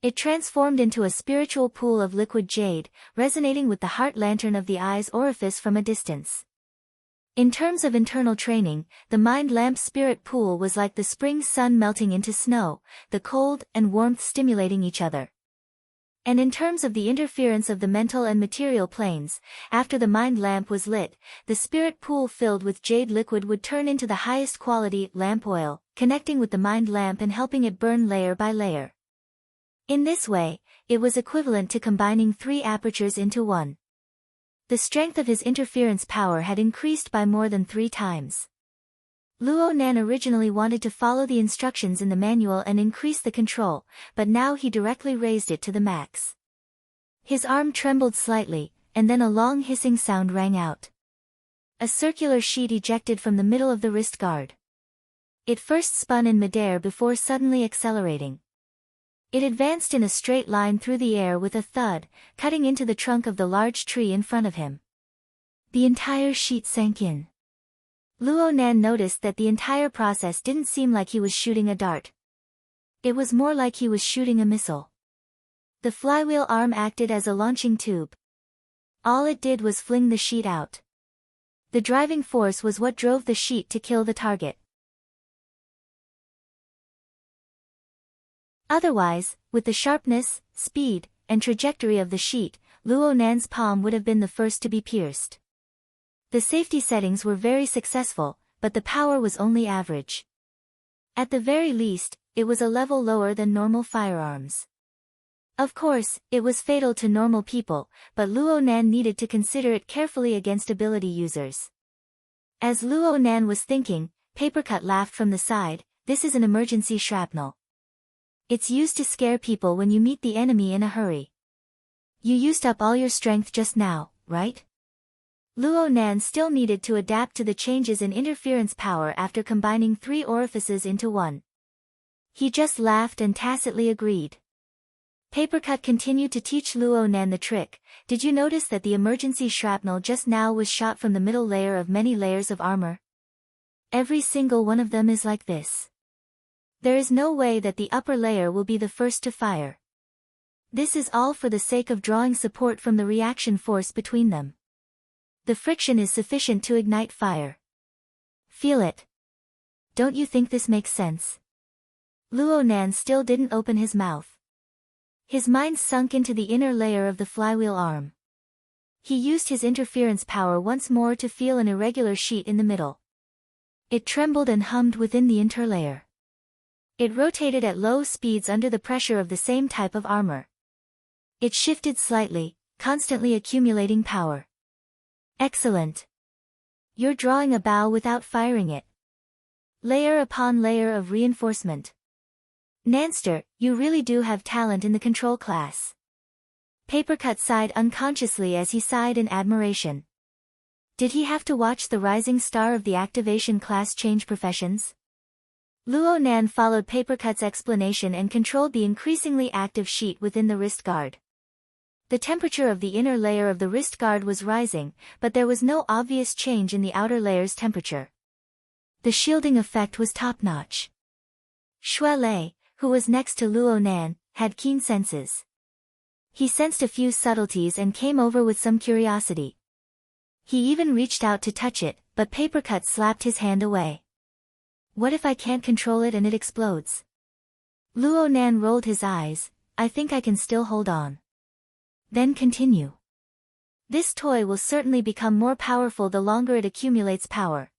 It transformed into a spiritual pool of liquid jade, resonating with the heart lantern of the eye's orifice from a distance. In terms of internal training, the mind lamp spirit pool was like the spring sun melting into snow, the cold and warmth stimulating each other. And in terms of the interference of the mental and material planes, after the mind lamp was lit, the spirit pool filled with jade liquid would turn into the highest quality lamp oil, connecting with the mind lamp and helping it burn layer by layer. In this way, it was equivalent to combining 3 apertures into one. The strength of his interference power had increased by more than 3 times. Luo Nan originally wanted to follow the instructions in the manual and increase the control, but now he directly raised it to the max. His arm trembled slightly, and then a long hissing sound rang out. A circular sheet ejected from the middle of the wrist guard. It first spun in midair before suddenly accelerating. It advanced in a straight line through the air with a thud, cutting into the trunk of the large tree in front of him. The entire sheet sank in. Luo Nan noticed that the entire process didn't seem like he was shooting a dart. It was more like he was shooting a missile. The flywheel arm acted as a launching tube. All it did was fling the sheet out. The driving force was what drove the sheet to kill the target. Otherwise, with the sharpness, speed, and trajectory of the sheet, Luo Nan's palm would have been the first to be pierced. The safety settings were very successful, but the power was only average. At the very least, it was a level lower than normal firearms. Of course, it was fatal to normal people, but Luo Nan needed to consider it carefully against ability users. As Luo Nan was thinking, Papercut laughed from the side. This is an emergency shrapnel. It's used to scare people when you meet the enemy in a hurry. You used up all your strength just now, right? Luo Nan still needed to adapt to the changes in interference power after combining 3 orifices into one. He just laughed and tacitly agreed. Papercut continued to teach Luo Nan the trick. Did you notice that the emergency shrapnel just now was shot from the middle layer of many layers of armor? Every single one of them is like this. There is no way that the upper layer will be the first to fire. This is all for the sake of drawing support from the reaction force between them. The friction is sufficient to ignite fire. Feel it. Don't you think this makes sense? Luo Nan still didn't open his mouth. His mind sunk into the inner layer of the flywheel arm. He used his interference power once more to feel an irregular sheet in the middle. It trembled and hummed within the interlayer. It rotated at low speeds under the pressure of the same type of armor. It shifted slightly, constantly accumulating power. Excellent. You're drawing a bow without firing it. Layer upon layer of reinforcement. Nanster, you really do have talent in the control class. Papercut sighed unconsciously as he sighed in admiration. Did he have to watch the rising star of the activation class change professions? Luo Nan followed Papercut's explanation and controlled the increasingly active sheet within the wrist guard. The temperature of the inner layer of the wrist guard was rising, but there was no obvious change in the outer layer's temperature. The shielding effect was top-notch. Xue Lei, who was next to Luo Nan, had keen senses. He sensed a few subtleties and came over with some curiosity. He even reached out to touch it, but Papercut slapped his hand away. What if I can't control it and it explodes? Luo Nan rolled his eyes. I think I can still hold on. Then continue. This toy will certainly become more powerful the longer it accumulates power.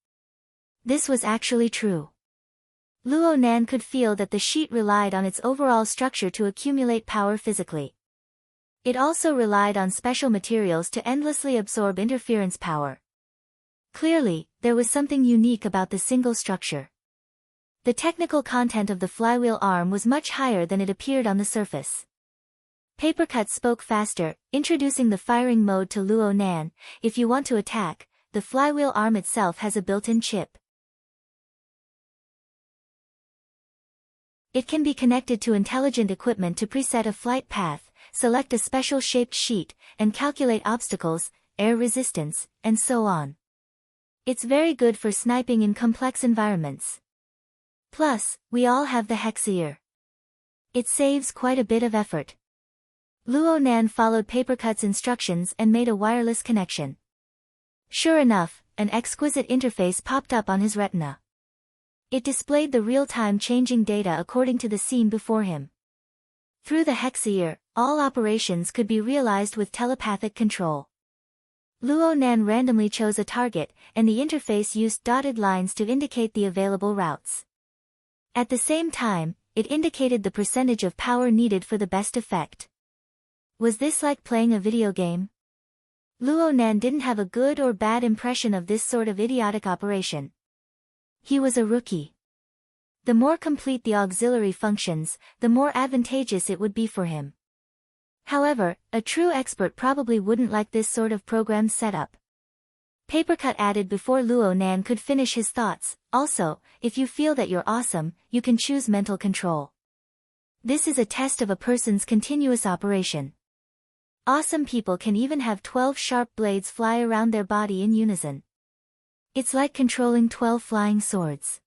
This was actually true. Luo Nan could feel that the sheet relied on its overall structure to accumulate power physically. It also relied on special materials to endlessly absorb interference power. Clearly, there was something unique about the single structure. The technical content of the flywheel arm was much higher than it appeared on the surface. Papercut spoke faster, introducing the firing mode to Luo Nan. If you want to attack, the flywheel arm itself has a built-in chip. It can be connected to intelligent equipment to preset a flight path, select a special shaped sheet, and calculate obstacles, air resistance, and so on. It's very good for sniping in complex environments. Plus, we all have the Hexier. It saves quite a bit of effort. Luo Nan followed Papercut's instructions and made a wireless connection. Sure enough, an exquisite interface popped up on his retina. It displayed the real-time changing data according to the scene before him. Through the Hexier, all operations could be realized with telepathic control. Luo Nan randomly chose a target, and the interface used dotted lines to indicate the available routes. At the same time, it indicated the percentage of power needed for the best effect. Was this like playing a video game? Luo Nan didn't have a good or bad impression of this sort of idiotic operation. He was a rookie. The more complete the auxiliary functions, the more advantageous it would be for him. However, a true expert probably wouldn't like this sort of program setup. Papercut added before Luo Nan could finish his thoughts. Also, if you feel that you're awesome, you can choose mental control. This is a test of a person's continuous operation. Awesome people can even have 12 sharp blades fly around their body in unison. It's like controlling 12 flying swords.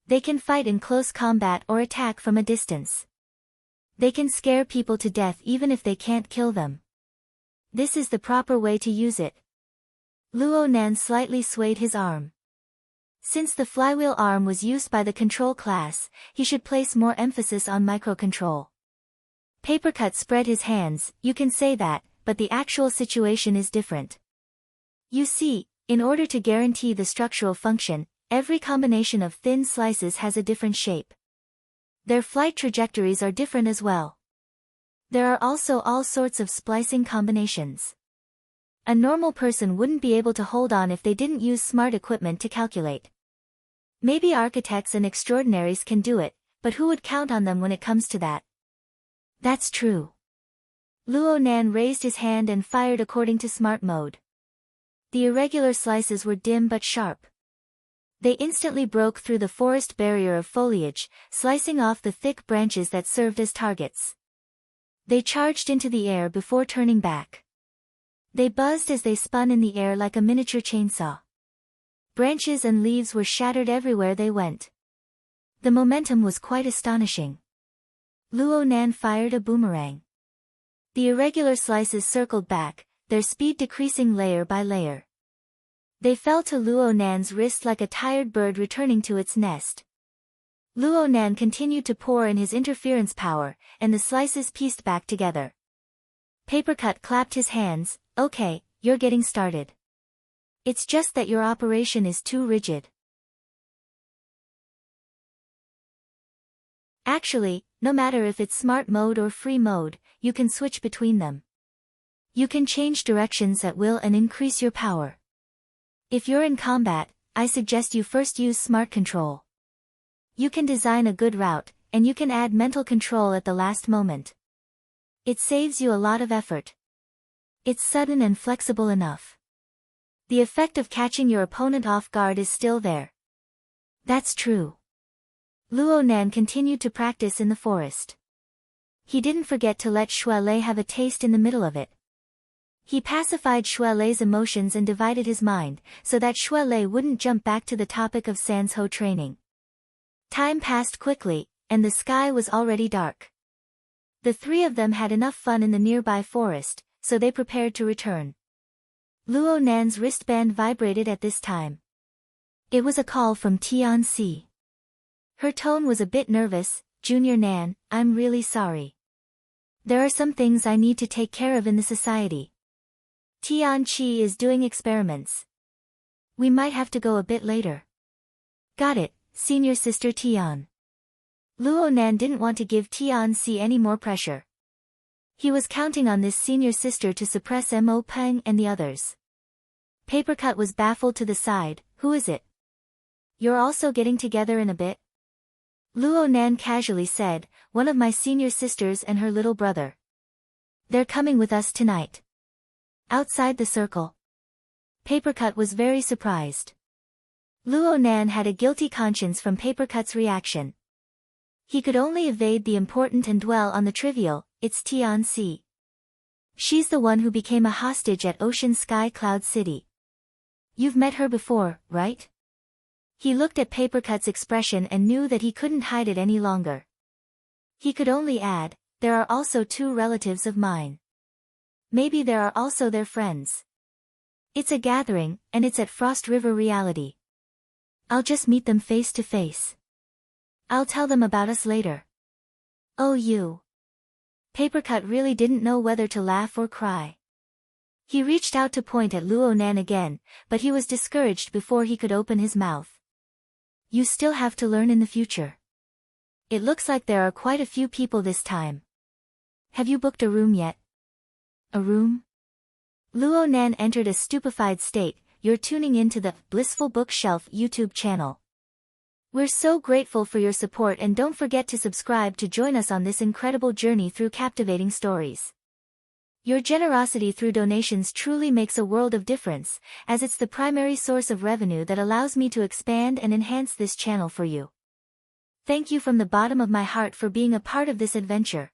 They can fight in close combat or attack from a distance. They can scare people to death even if they can't kill them. This is the proper way to use it. Luo Nan slightly swayed his arm. Since the flywheel arm was used by the control class, he should place more emphasis on microcontrol. Papercut spread his hands. You can say that, but the actual situation is different. You see, in order to guarantee the structural function, every combination of thin slices has a different shape. Their flight trajectories are different as well. There are also all sorts of splicing combinations. A normal person wouldn't be able to hold on if they didn't use smart equipment to calculate. Maybe architects and extraordinaries can do it, but who would count on them when it comes to that? That's true. Luo Nan raised his hand and fired according to smart mode. The irregular slices were dim but sharp. They instantly broke through the forest barrier of foliage, slicing off the thick branches that served as targets. They charged into the air before turning back. They buzzed as they spun in the air like a miniature chainsaw. Branches and leaves were shattered everywhere they went. The momentum was quite astonishing. Luo Nan fired a boomerang. The irregular slices circled back, their speed decreasing layer by layer. They fell to Luo Nan's wrist like a tired bird returning to its nest. Luo Nan continued to pour in his interference power, and the slices pieced back together. Papercut clapped his hands. Okay, you're getting started. It's just that your operation is too rigid. Actually, no matter if it's smart mode or free mode, you can switch between them. You can change directions at will and increase your power. If you're in combat, I suggest you first use smart control. You can design a good route, and you can add mental control at the last moment. It saves you a lot of effort. It's sudden and flexible enough. The effect of catching your opponent off guard is still there. That's true. Luo Nan continued to practice in the forest. He didn't forget to let Shuelei have a taste in the middle of it. He pacified Shuelei's emotions and divided his mind, so that Shuelei wouldn't jump back to the topic of Sanzhou training. Time passed quickly, and the sky was already dark. The three of them had enough fun in the nearby forest, so they prepared to return. Luo Nan's wristband vibrated at this time. It was a call from Tianxi. Her tone was a bit nervous. Junior Nan, I'm really sorry. There are some things I need to take care of in the society. Tianqi is doing experiments. We might have to go a bit later. Got it, senior sister Tian. Luo Nan didn't want to give Tianxi any more pressure. He was counting on this senior sister to suppress Mo Peng and the others. Papercut was baffled to the side. Who is it? You're also getting together in a bit? Luo Nan casually said, one of my senior sisters and her little brother. They're coming with us tonight. Outside the circle. Papercut was very surprised. Luo Nan had a guilty conscience from Papercut's reaction. He could only evade the important and dwell on the trivial. It's Tianxi. She's the one who became a hostage at Ocean Sky Cloud City. You've met her before, right? He looked at Papercut's expression and knew that he couldn't hide it any longer. He could only add, there are also two relatives of mine. Maybe there are also their friends. It's a gathering, and it's at Frost River Reality. I'll just meet them face to face. I'll tell them about us later. Oh you. Papercut really didn't know whether to laugh or cry. He reached out to point at Luo Nan again, but he was discouraged before he could open his mouth. You still have to learn in the future. It looks like there are quite a few people this time. Have you booked a room yet? A room? Luo Nan entered a stupefied state. You're tuning into the Blissful Bookshelf YouTube channel. We're so grateful for your support, and don't forget to subscribe to join us on this incredible journey through captivating stories. Your generosity through donations truly makes a world of difference, as it's the primary source of revenue that allows me to expand and enhance this channel for you. Thank you from the bottom of my heart for being a part of this adventure.